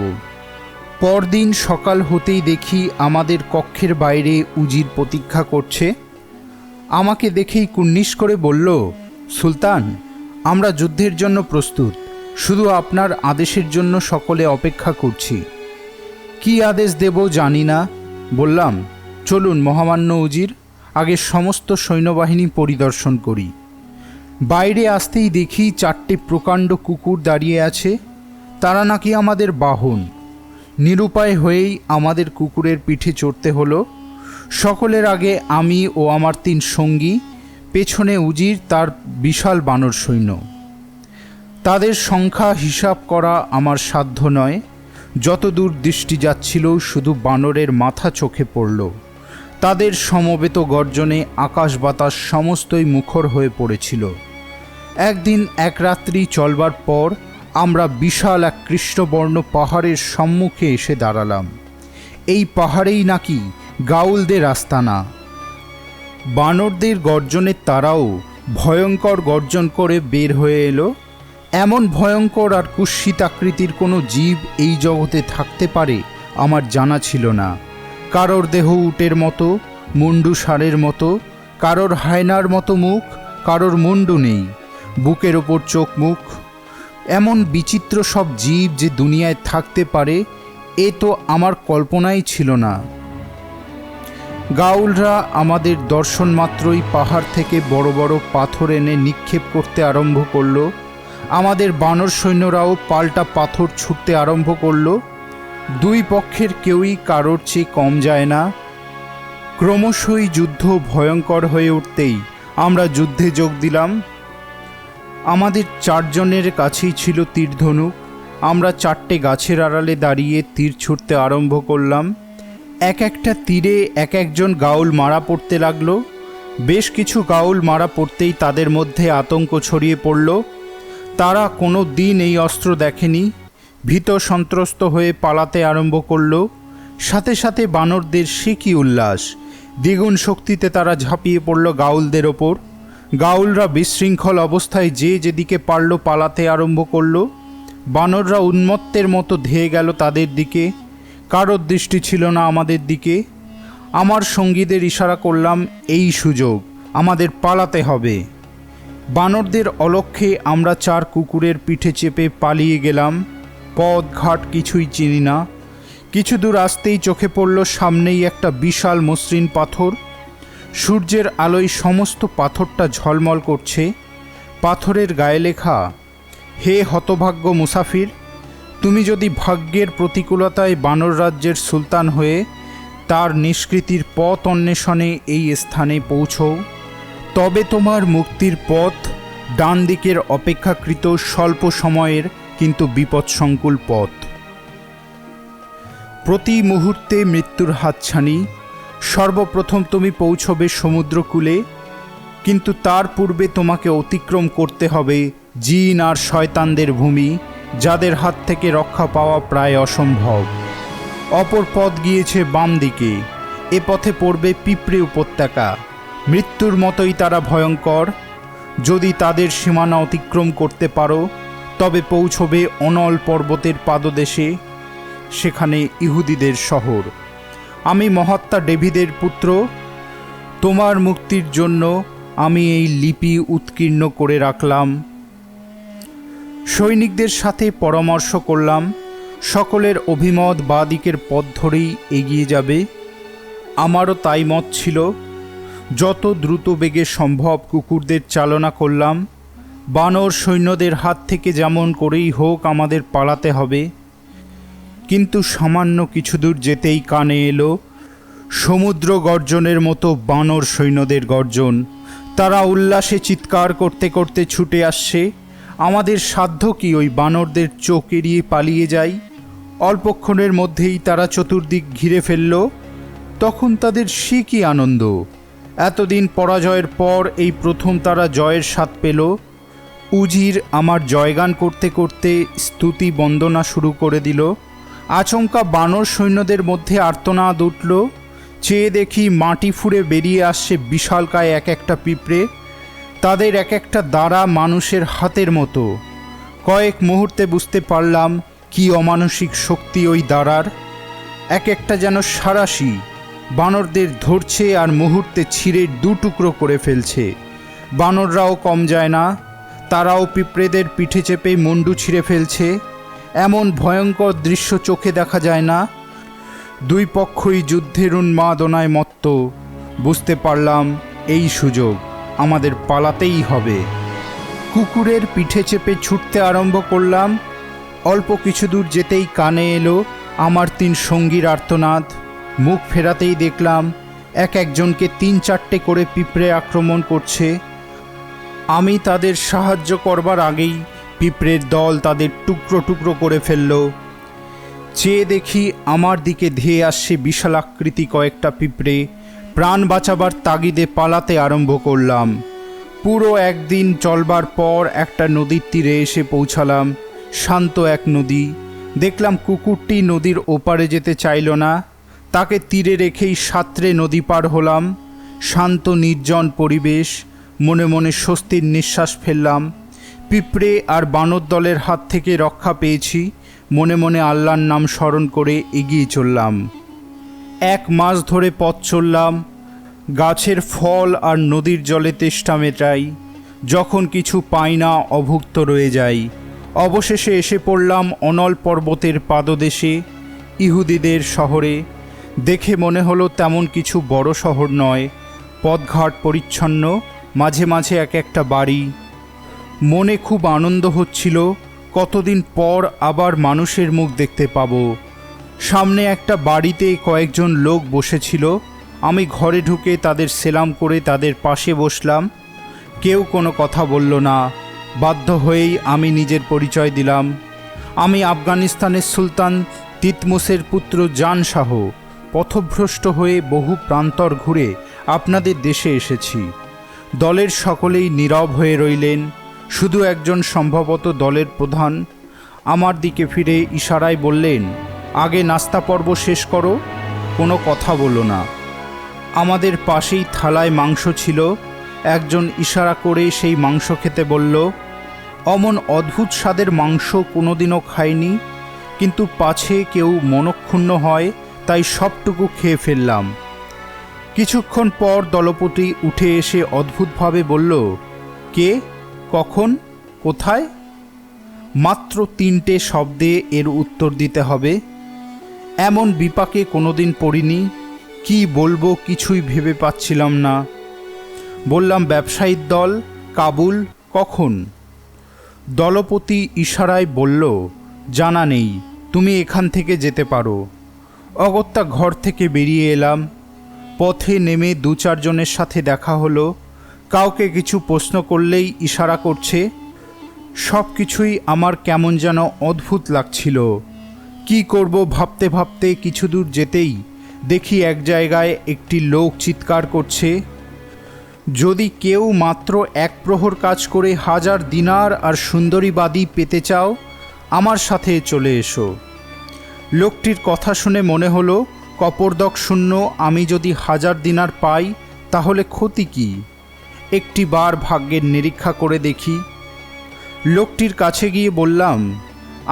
পরদিন সকাল হতেই দেখি আমাদের কক্ষের বাইরে উজির প্রতীক্ষা করছে। আমাকে দেখেই কুর্নিশ করে বলল, সুলতান, আমরা যুদ্ধের জন্য প্রস্তুত, শুধু আপনার আদেশের জন্য সকলে অপেক্ষা করছি। কি আদেশ দেব জানি না। বললাম, চলুন মহামান্য উজির, আগে সমস্ত সৈন্যবাহিনী পরিদর্শন করি। বাইরে আসতেই দেখি 4টে প্রকাণ্ড কুকুর দাঁড়িয়ে আছে। তারা নাকি আমাদের বাহন। নিরুপায় হয়েই আমাদের কুকুরের পিঠে চড়তে হলো। সকলের আগে আমি ও আমার 3 সঙ্গী, পেছনে উজির তার বিশাল বানর সৈন্য। তাদের সংখ্যা হিসাব করা আমার সাধ্য নয়। যতদূর দৃষ্টি যাচ্ছিল শুধু বানরের মাথা চোখে পড়ল। তাদের সমবেত গর্জনে আকাশ বাতাস সমস্তই মুখর হয়ে পড়েছিল। একদিন এক রাত্রি চলবার পর আমরা বিশাল এক কৃষ্ণবর্ণ পাহাড়ের সম্মুখে এসে দাঁড়ালাম। এই পাহাড়েই নাকি গাউলদের আস্তানা। বানরদের গর্জনে তারাও ভয়ঙ্কর গর্জন করে বের হয়ে এলো। এমন ভয়ঙ্কর আর কুৎসিত আকৃতির কোনো জীব এই জগতে থাকতে পারে আমার জানা ছিল না। কারোর দেহ উটের মতো, মুন্ডু ষাঁড়ের মতো, কারোর হায়নার মতো মুখ, কারোর মুন্ডু নেই, বুকের ওপর চোখ মুখ। এমন বিচিত্র সব জীব যে দুনিয়ায় থাকতে পারে এ তো আমার কল্পনাই ছিল না। গাউলরা আমাদের দর্শন মাত্রই পাহাড় থেকে বড় বড় পাথর এনে নিক্ষেপ করতে আরম্ভ করল। আমাদের বানর সৈন্যরাও পাল্টা পাথর ছুটতে আরম্ভ করল। দুই পক্ষের কেউই কারোর চেয়ে কম যায় না। ক্রমশই যুদ্ধ ভয়ঙ্কর হয়ে উঠতেই আমরা যুদ্ধে যোগ দিলাম। আমাদের 4 জনের কাছেই ছিল তীরধনুক। আমরা 4টে গাছের আড়ালে দাঁড়িয়ে তীর ছুটতে আরম্ভ করলাম। এক একটা তীরে এক একজন গাউল মারা পড়তে লাগলো। বেশ কিছু গাউল মারা পড়তেই তাদের মধ্যে আতঙ্ক ছড়িয়ে পড়ল। তারা কোনো দিন এই অস্ত্র দেখেনি। ভীত সন্ত্রস্ত হয়ে পালাতে আরম্ভ করল। সাথে সাথে বানরদের সে কি উল্লাস! দ্বিগুণ শক্তিতে তারা ঝাঁপিয়ে পড়ল গাউলদের ওপর। গাউলরা বিশৃঙ্খল অবস্থায় যে যেদিকে পারল পালাতে আরম্ভ করল। বানররা উন্মত্তের মতো ধেয়ে গেল তাদের দিকে। কারোর দৃষ্টি ছিল না আমাদের দিকে। আমার সঙ্গীদের ইশারা করলাম, এই সুযোগ, আমাদের পালাতে হবে। বানরদের অলক্ষ্যে আমরা 4 কুকুরের পিঠে চেপে পালিয়ে গেলাম। পথ ঘাট কিছুই চিনি না। কিছু দূর আসতেই চোখে পড়ল সামনেই একটা বিশাল মসৃণ পাথর। সূর্যের আলোয় সমস্ত পাথরটা ঝলমল করছে। পাথরের গায়ে লেখা, হে হতভাগ্য মুসাফির, তুমি যদি ভাগ্যের প্রতিকূলতায় বানর রাজ্যের সুলতান হয়ে তার নিষ্কৃতির পথ অন্বেষণে এই স্থানে পৌঁছও, তবে তোমার মুক্তির পথ ডান দিকের অপেক্ষাকৃত স্বল্প সময়ের কিন্তু বিপদসংকুল পথ। প্রতি মুহূর্তে মৃত্যুর হাতছানি। সর্বপ্রথম তুমি পৌঁছবে সমুদ্রকূলে, কিন্তু তার পূর্বে তোমাকে অতিক্রম করতে হবে জিন আর শয়তানদের ভূমি, যাদের হাত থেকে রক্ষা পাওয়া প্রায় অসম্ভব। অপর পথ গিয়েছে বাম দিকে। এ পথে পড়বে পিঁপড়ে উপত্যকা। মৃত্যুর মতোই তারা ভয়ঙ্কর। যদি তাদের সীমানা অতিক্রম করতে পারো তবে পৌঁছবে অনল পর্বতের পাদদেশে, সেখানে ইহুদিদের শহর। আমি মহাত্মা ডেভিদের পুত্র, তোমার মুক্তির জন্য আমি এই লিপি উৎকীর্ণ করে রাখলাম। সৈনিকদের সাথে পরামর্শ করলাম। সকলের অভিমত বাঁ দিকের পথ ধরেই এগিয়ে যাবে। আমারও তাই মত ছিল। যত দ্রুত বেগে সম্ভব কুকুরদের চালনা করলাম। বানর সৈন্যদের হাত থেকে যেমন করেই হোক আমাদের পালাতে হবে। কিন্তু সামান্য কিছু দূর যেতেই কানে এলো সমুদ্র গর্জনের মতো বানর সৈন্যদের গর্জন। তারা উল্লাসে চিৎকার করতে করতে ছুটে আসছে। আমাদের সাধ্য কি ওই বানরদের চোখ এড়িয়ে পালিয়ে যাই? অল্পক্ষণের মধ্যেই তারা চতুর্দিক ঘিরে ফেলল। তখন তাদের সে কি আনন্দ! এতদিন পরাজয়ের পর এই প্রথম তারা জয়ের স্বাদ পেল। উজির আমার জয়গান করতে করতে স্তুতি বন্দনা শুরু করে দিল। আচমকা বানর সৈন্যদের মধ্যে আর্তনাদ উঠল। চেয়ে দেখি মাটি ফুঁড়ে বেরিয়ে আসছে বিশালকায় এক একটা পিঁপড়ে। তাদের এক একটা দাঁড়া মানুষের হাতের মতো। কয়েক মুহূর্তে বুঝতে পারলাম কি অমানসিক শক্তি ওই দাঁড়ার। এক একটা যেন সাঁড়াশি। বানরদের ধরছে আর মুহূর্তে ছিঁড়ে দু টুকরো করে ফেলছে। বানররাও কম যায় না, তারাও পিঁপড়েদের পিঠে চেপে মুন্ডু ছিঁড়ে ফেলছে। এমন ভয়ঙ্কর দৃশ্য চোখে দেখা যায় না। দুই পক্ষই যুদ্ধের উন্মাদনায় মত্ত। বুঝতে পারলাম এই সুযোগ, আমাদের পালাতেই হবে। কুকুরের পিঠে চেপে ছুটতে আরম্ভ করলাম। অল্প কিছু দূর যেতেই কানে এলো আমার 3 সঙ্গীর আর্তনাদ। মুখ ফেরাতেই দেখলাম এক একজনকে 3-4টে করে পিঁপড়ে আক্রমণ করছে। আমি তাদের সাহায্য করবার আগেই পিঁপড়ের দল তাদের টুকরো টুকরো করে ফেলল। চেয়ে দেখি আমার দিকে ধেয়ে আসছে বিশালাকৃতি কয়েকটা পিঁপড়ে। প্রাণ বাঁচাবার তাগিদে পালাতে আরম্ভ করলাম। পুরো একদিন চলবার পর একটা নদীর তীরে এসে পৌঁছালাম। শান্ত এক নদী। দেখলাম কুকুরটি নদীর ওপারে যেতে চাইল না। তাকে তীরে রেখেই সাঁতরে নদী পার হলাম। শান্ত নির্জন পরিবেশ। মনে মনে স্বস্তির নিঃশ্বাস ফেললাম। পিঁপড়ে আর বানর দলের হাত থেকে রক্ষা পেয়েছি। মনে মনে আল্লাহর নাম স্মরণ করে এগিয়ে চললাম। 1 মাস ধরে পথ চললাম। গাছের ফল আর নদীর জলে তেষ্টা মেটাই। যখন কিছু পাই না অভুক্ত রয়ে যাই। অবশেষে এসে পড়লাম অনল পর্বতের পাদদেশে, ইহুদিদের শহরে। দেখে মনে হলো তেমন কিছু বড় শহর নয়। পথঘাট পরিচ্ছন্ন, মাঝে মাঝে এক একটা বাড়ি। মনে খুব আনন্দ হচ্ছিল, কতদিন পর আবার মানুষের মুখ দেখতে পাবো। সামনে একটা বাড়িতে কয়েকজন লোক বসেছিল। আমি ঘরে ঢুকে তাদের সেলাম করে তাদের পাশে বসলাম। কেউ কোনো কথা বলল না। বাধ্য হয়েই আমি নিজের পরিচয় দিলাম। আমি আফগানিস্তানের সুলতান তিতমোসের পুত্র জান শাহ। পথভ্রষ্ট হয়ে বহু প্রান্তর ঘুরে আপনাদের দেশে এসেছি। দলের সকলেই নীরব হয়ে রইলেন। শুধু একজন, সম্ভবত দলের প্রধান, আমার দিকে ফিরে ইশারায় বললেন, আগে নাস্তা পর্ব শেষ করো, কোনো কথা বলো না। আমাদের পাশেই থালায় মাংস ছিল। একজন ইশারা করে সেই মাংস খেতে বলল। অমন অদ্ভুত স্বাদের মাংস কোনোদিনও খাইনি, কিন্তু পাছে কেউ মনক্ষুণ্ণ হয় তাই সবটুকু খেয়ে ফেললাম। কিছুক্ষণ পর দলপতি উঠে এসে অদ্ভুতভাবে বলল, কে, কখন, কোথায়? মাত্র 3টে শব্দে এর উত্তর দিতে হবে। এমন বিপাকে কোনোদিন পড়িনি। কি বলবো কিছুই ভেবে পাচ্ছিলাম না। বললাম, ব্যবসায়ীর দল, কাবুল, কখন? দলপতি ইশারায় বলল, জানা নেই, তুমি এখান থেকে যেতে পারো। অগত্যা ঘর থেকে বেরিয়ে এলাম। পথে নেমে 2-4 জনের সাথে দেখা হলো। কাউকে কিছু প্রশ্ন করলেই ইশারা করছে। সব কিছুই আমার কেমন যেন অদ্ভুত লাগছিল। কি করব ভাবতে ভাবতে কিছু দূর যেতেই দেখি এক জায়গায় একটি লোক চিৎকার করছে, যদি কেউ মাত্র 1 প্রহর কাজ করে 1000 দিনার আর সুন্দরী বাদী পেতে চাও, আমার সাথে চলে এসো। লোকটির কথা শুনে মনে হলো কপর্দক শূন্য আমি যদি 1000 দিনার পাই তাহলে ক্ষতি কি? একটি বার ভাগ্যের নিরীক্ষা করে দেখি। লোকটির কাছে গিয়ে বললাম,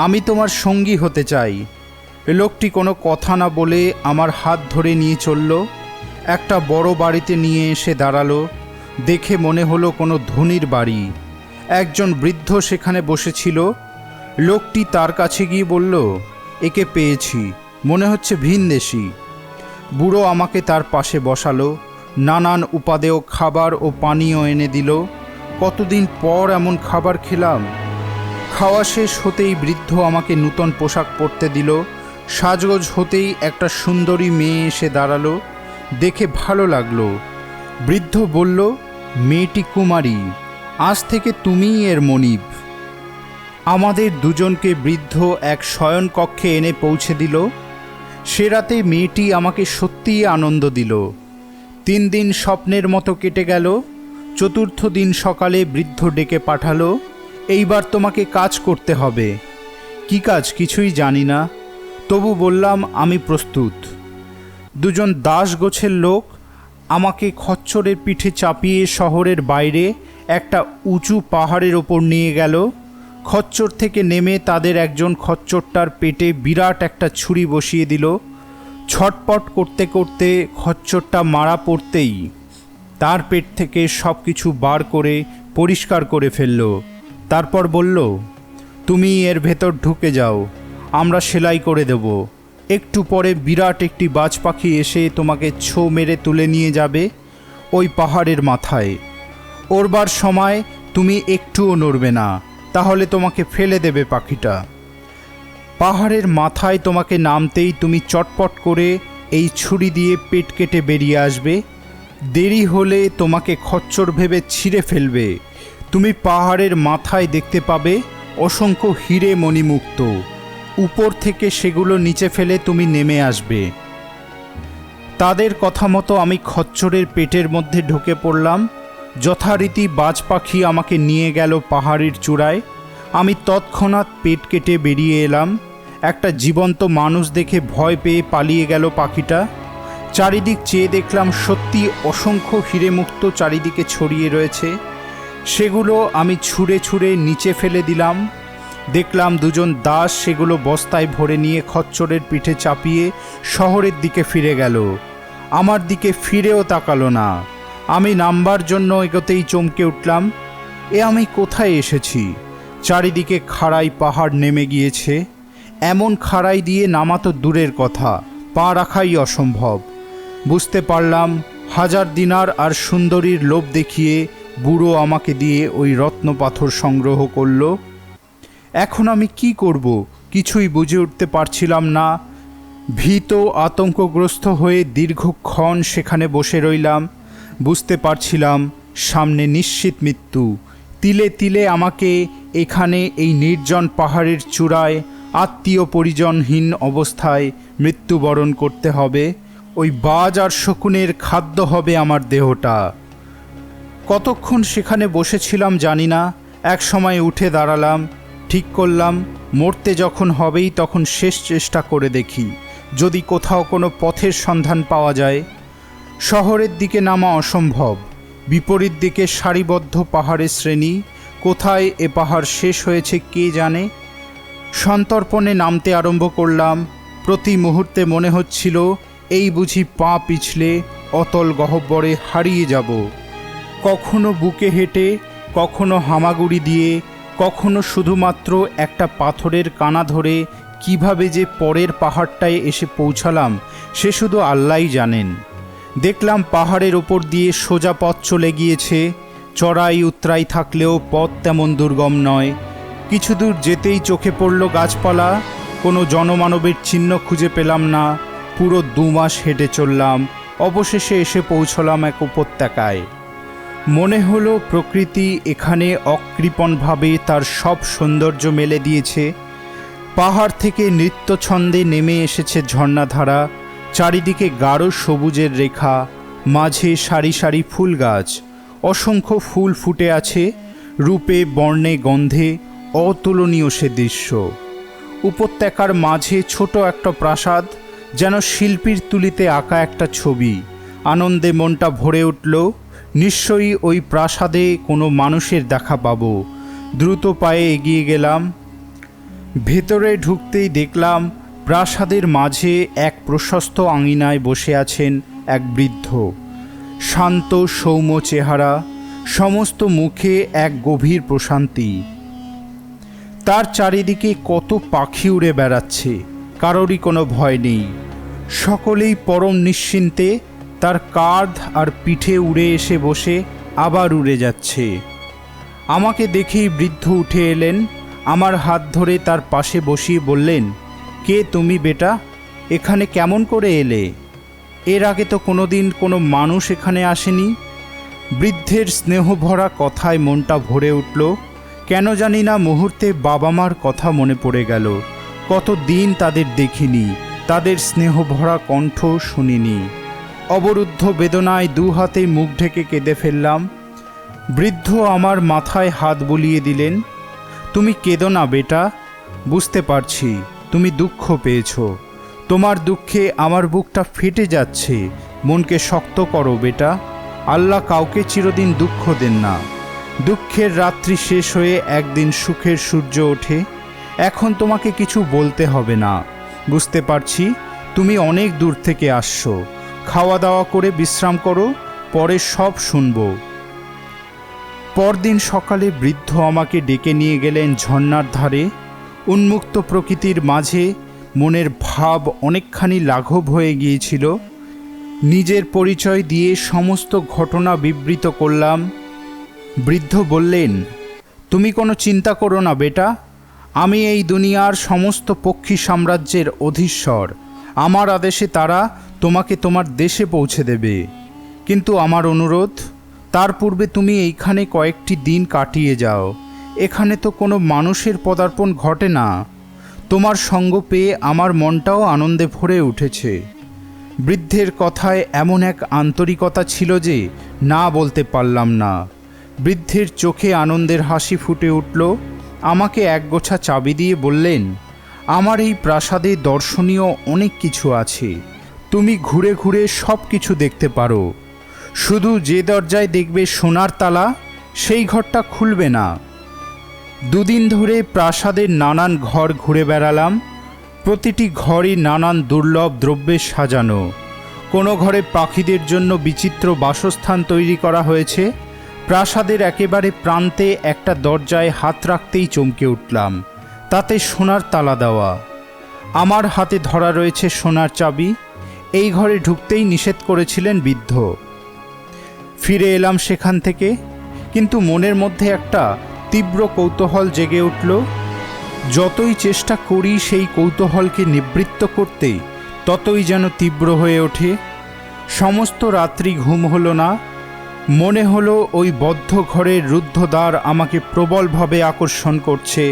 আমি তোমার সঙ্গী হতে চাই। লোকটি কোনো কথা না বলে আমার হাত ধরে নিয়ে চলল। একটা বড় বাড়িতে নিয়ে এসে দাঁড়ালো। দেখে মনে হলো কোনো ধনীর বাড়ি। একজন বৃদ্ধ সেখানে বসেছিল। লোকটি তার কাছে গিয়ে বলল, একে পেয়েছি, মনে হচ্ছে ভিনদেশী। বুড়ো আমাকে তার পাশে বসালো, নানান উপাদেয় খাবার ও পানীয় এনে দিল। কতদিন পর এমন খাবার খেলাম। খাওয়া শেষ হতেই বৃদ্ধ আমাকে নূতন পোশাক পরতে দিল। সাজগোজ হতেই একটা সুন্দরী মেয়ে এসে দাঁড়ালো। দেখে ভালো লাগলো। বৃদ্ধ বলল, মেয়েটি কুমারী, আজ থেকে তুমিই এর মনিব। আমাদের দুজনকে বৃদ্ধ এক শয়ন কক্ষে এনে পৌঁছে দিল। সে রাতে মেয়েটি আমাকে সত্যিই আনন্দ দিল। 3 দিন স্বপ্নের মতো কেটে গেল। চতুর্থ দিন সকালে বৃদ্ধ ডেকে পাঠালো, এইবার তোমাকে কাজ করতে হবে। কি কাজ কিছুই জানি না, তবু বললাম আমি প্রস্তুত। দুজন দাসগোছের লোক আমাকে খচ্চরের পিঠে চাপিয়ে শহরের বাইরে একটা উঁচু পাহাড়ের ওপর নিয়ে গেল। খচ্চর থেকে নেমে তাদের একজন খচ্চরটার পেটে বিরাট একটা ছুরি বসিয়ে দিল। ছটপট করতে করতে খচ্চরটা মারা পড়তেই তার পেট থেকে সব কিছু বার করে পরিষ্কার করে ফেলল। তারপর বলল, তুমি এর ভেতর ঢুকে যাও, আমরা সেলাই করে দেব। একটু পরে বিরাট একটি বাজ পাখি এসে তোমাকে ছো মেরে তুলে নিয়ে যাবে ওই পাহাড়ের মাথায়। ওরবার সময় তুমি একটুও নড়বে না, তাহলে তোমাকে ফেলে দেবে পাখিটা। পাহাড়ের মাথায় তোমাকে নামতেই তুমি চটপট করে এই ছুরি দিয়ে পেট কেটে বেরিয়ে আসবে। দেরি হলে তোমাকে খচ্চর ভেবে ছিঁড়ে ফেলবে। তুমি পাহাড়ের মাথায় দেখতে পাবে অসংখ্য হীরে মণিমুক্ত। উপর থেকে সেগুলো নিচে ফেলে তুমি নেমে আসবে। তাদের কথা মতো আমি খচ্চরের পেটের মধ্যে ঢুকে পড়লাম। যথারীতি বাজ পাখি আমাকে নিয়ে গেল পাহাড়ের চূড়ায়। আমি তৎক্ষণাৎ পেট কেটে বেরিয়ে এলাম। একটা জীবন্ত মানুষ দেখে ভয় পেয়ে পালিয়ে গেল পাখিটা। চারিদিক চেয়ে দেখলাম সত্যি অসংখ্য হীরেমুক্ত চারিদিকে ছড়িয়ে রয়েছে। সেগুলো আমি ছুঁড়ে ছুঁড়ে নিচে ফেলে দিলাম। দেখলাম দুজন দাস সেগুলো বস্তায় ভরে নিয়ে খচ্চরের পিঠে চাপিয়ে শহরের দিকে ফিরে গেল। আমার দিকে ফিরেও তাকালো না। আমি নামবার জন্য এগোতেই চমকে উঠলাম, এ আমি কোথায় এসেছি? চারিদিকে খাড়াই পাহাড় নেমে গিয়েছে। এমন খাড়াই দিয়ে নামা তো দূরের কথা, পা রাখাই অসম্ভব। বুঝতে পারলাম 1000 দিনার আর সুন্দরীর লোভ দেখিয়ে বুড়ো আমাকে দিয়ে ওই রত্ন পাথর সংগ্রহ করল। এখন আমি কি করব কিছুই বুঝে উঠতে পারছিলাম না। ভীত আতঙ্কগ্রস্ত হয়ে দীর্ঘক্ষণ সেখানে বসে রইলাম। বুঝতে পারছিলাম সামনে নিশ্চিত মৃত্যু। তিলে তিলে আমাকে এখানে এই নির্জন পাহাড়ের চূড়ায় আত্মীয় পরিজনহীন অবস্থায় মৃত্যুবরণ করতে হবে। ওই বাজ আর শকুনের খাদ্য হবে আমার দেহটা। কতক্ষণ সেখানে বসেছিলাম জানি না। এক সময় উঠে দাঁড়ালাম। ঠিক করলাম মরতে যখন হবেই তখন শেষ চেষ্টা করে দেখি, যদি কোথাও কোনো পথের সন্ধান পাওয়া যায়। শহরের দিকে নামা অসম্ভব। বিপরীত দিকে সারিবদ্ধ পাহাড়ের শ্রেণী। কোথায় এ পাহাড় শেষ হয়েছে কে জানে। সন্তর্পণে নামতে আরম্ভ করলাম। প্রতি মুহূর্তে মনে হচ্ছিল এই বুঝি পা পিছলে অতল গহ্বরে হারিয়ে যাব। কখনো বুকে হেঁটে, কখনো হামাগুড়ি দিয়ে, কখনো শুধুমাত্র একটা পাথরের কানা ধরে কিভাবে যে পরের পাহাড়টায় এসে পৌঁছালাম সে শুধু আল্লাহই জানেন। দেখলাম পাহাড়ের ওপর দিয়ে সোজা পথ চলে গিয়েছে। চড়াই উতরাই থাকলেও পথ তেমন দুর্গম নয়। কিছু দূর যেতেই চোখে পড়ল গাছপালা। কোনো জনমানবের চিহ্ন খুঁজে পেলাম না। পুরো 2 মাস হেঁটে চললাম। অবশেষে এসে পৌঁছলাম এক উপত্যকায়। মনে হলো প্রকৃতি এখানে অকৃপণভাবে তার সব সৌন্দর্য মেলে দিয়েছে। পাহাড় থেকে নৃত্যছন্দে নেমে এসেছে ঝর্ণাধারা। চারিদিকে গাঢ় সবুজের রেখা, মাঝে সারি সারি ফুল গাছ। অসংখ্য ফুল ফুটে আছে। রূপে বর্ণে গন্ধে অতুলনীয় সে দৃশ্য। উপত্যকার মাঝে ছোট একটা প্রাসাদ, যেন শিল্পীর তুলিতে আঁকা একটা ছবি। আনন্দে মনটা ভরে উঠল। নিশ্চয়ই ওই প্রাসাদে কোনো মানুষের দেখা পাব। দ্রুত পায়ে এগিয়ে গেলাম। ভেতরে ঢুকতেই দেখলাম প্রাসাদের মাঝে এক প্রশস্ত আঙিনায় বসে আছেন এক বৃদ্ধ। শান্ত সৌম্য চেহারা, সমস্ত মুখে এক গভীর প্রশান্তি। তার চারিদিকে কত পাখি উড়ে বেড়াচ্ছে, কারোরই কোনো ভয় নেই। সকলেই পরম নিশ্চিন্তে তার কাঁধ আর পিঠে উড়ে এসে বসে আবার উড়ে যাচ্ছে। আমাকে দেখেই বৃদ্ধ উঠে এলেন, আমার হাত ধরে তার পাশে বসিয়ে বললেন, কে তুমি বেটা? এখানে কেমন করে এলে? এর আগে তো কোনোদিন কোনো মানুষ এখানে আসেনি। বৃদ্ধের স্নেহভরা কথায় মনটা ভরে উঠল। কেন জানি না মুহূর্তে বাবা মার কথা মনে পড়ে গেল। কতদিন তাদের দেখিনি, তাদের স্নেহভরা কণ্ঠ শুনিনি। অবরুদ্ধ বেদনায় দু হাতে মুখ ঢেকে কেঁদে ফেললাম। বৃদ্ধ আমার মাথায় হাত বুলিয়ে দিলেন। তুমি কেঁদো না বেটা, বুঝতে পারছি তুমি দুঃখ পেয়েছ। তোমার দুঃখে আমার বুকটা ফেটে যাচ্ছে। মনকে শক্ত করো বেটা। আল্লাহ কাউকে চিরদিন দুঃখ দেন না। দুঃখের রাত্রি শেষ হয়ে একদিন সুখের সূর্য ওঠে। এখন তোমাকে কিছু বলতে হবে না। বুঝতে পারছি তুমি অনেক দূর থেকে আসছো। খাওয়া দাওয়া করে বিশ্রাম করো, পরে সব শুনবো। পরদিন সকালে বৃদ্ধ আমাকে ডেকে নিয়ে গেলেন ঝর্ণার ধারে। উন্মুক্ত প্রকৃতির মাঝে মনের ভাব অনেকখানি লাঘব হয়ে গিয়েছিল। নিজের পরিচয় দিয়ে সমস্ত ঘটনা বিবৃত করলাম। বৃদ্ধ বললেন, তুমি কোনো চিন্তা করো না বেটা। আমি এই দুনিয়ার সমস্ত পক্ষী সাম্রাজ্যের অধীশ্বর। আমার আদেশে তারা তোমাকে তোমার দেশে পৌঁছে দেবে। কিন্তু আমার অনুরোধ, তার পূর্বে তুমি এইখানে কয়েকটি দিন কাটিয়ে যাও। এখানে তো কোনো মানুষের পদার্পণ ঘটে না। তোমার সঙ্গ পেয়ে আমার মনটাও আনন্দে ভরে উঠেছে। বৃদ্ধের কথায় এমন এক আন্তরিকতা ছিল যে না বলতে পারলাম না। বৃদ্ধের চোখে আনন্দের হাসি ফুটে উঠল। আমাকে একগোছা চাবি দিয়ে বললেন, আমার এই প্রাসাদে দর্শনীয় অনেক কিছু আছে। তুমি ঘুরে ঘুরে সব কিছু দেখতে পারো। শুধু যে দরজায় দেখবে সোনার তালা, সেই ঘরটা খুলবে না। দুদিন ধরে প্রাসাদের নানান ঘর ঘুরে বেড়ালাম। প্রতিটি ঘরই নানান দুর্লভ দ্রব্যে সাজানো। কোনো ঘরে পাখিদের জন্য বিচিত্র বাসস্থান তৈরি করা হয়েছে। প্রাসাদের একেবারে প্রান্তে একটা দরজায় হাত রাখতেই চমকে উঠলাম। তাতে সোনার তালা দেওয়া। আমার হাতে ধরা রয়েছে সোনার চাবি। এই ঘরে ঢুকতেই নিষেধ করেছিলেন বৃদ্ধ। ফিরে এলাম সেখান থেকে, কিন্তু মনের মধ্যে একটা তীব্র কৌতূহল জেগে উঠল। যতই চেষ্টা করি সেই কৌতূহলকে নিবৃত্ত করতে, ততই যেন তীব্র হয়ে ওঠে। সমস্ত রাত্রি ঘুম হলো না। মনে হলো ওই বদ্ধ ঘরের রুদ্ধদ্বার আমাকে প্রবলভাবে আকর্ষণ করছে।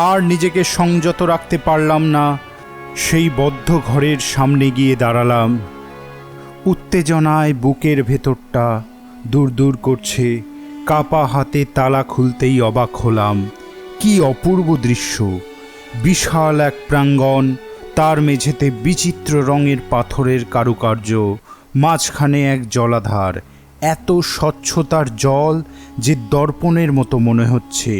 আর নিজেকে সংযত রাখতে পারলাম না। সেই বদ্ধ ঘরের সামনে গিয়ে দাঁড়ালাম। উত্তেজনায় বুকের ভেতরটা দূর দূর করছে। কাপা হাতে তালা খুলতেই অবাক হলাম। কি অপূর্ব দৃশ্য! বিশাল এক প্রাঙ্গণ, তার মেঝেতে বিচিত্র রঙের পাথরের কারুকার্য, মাঝখানে এক জলাধার। এত স্বচ্ছতার জল যে দর্পণের মতো মনে হচ্ছে।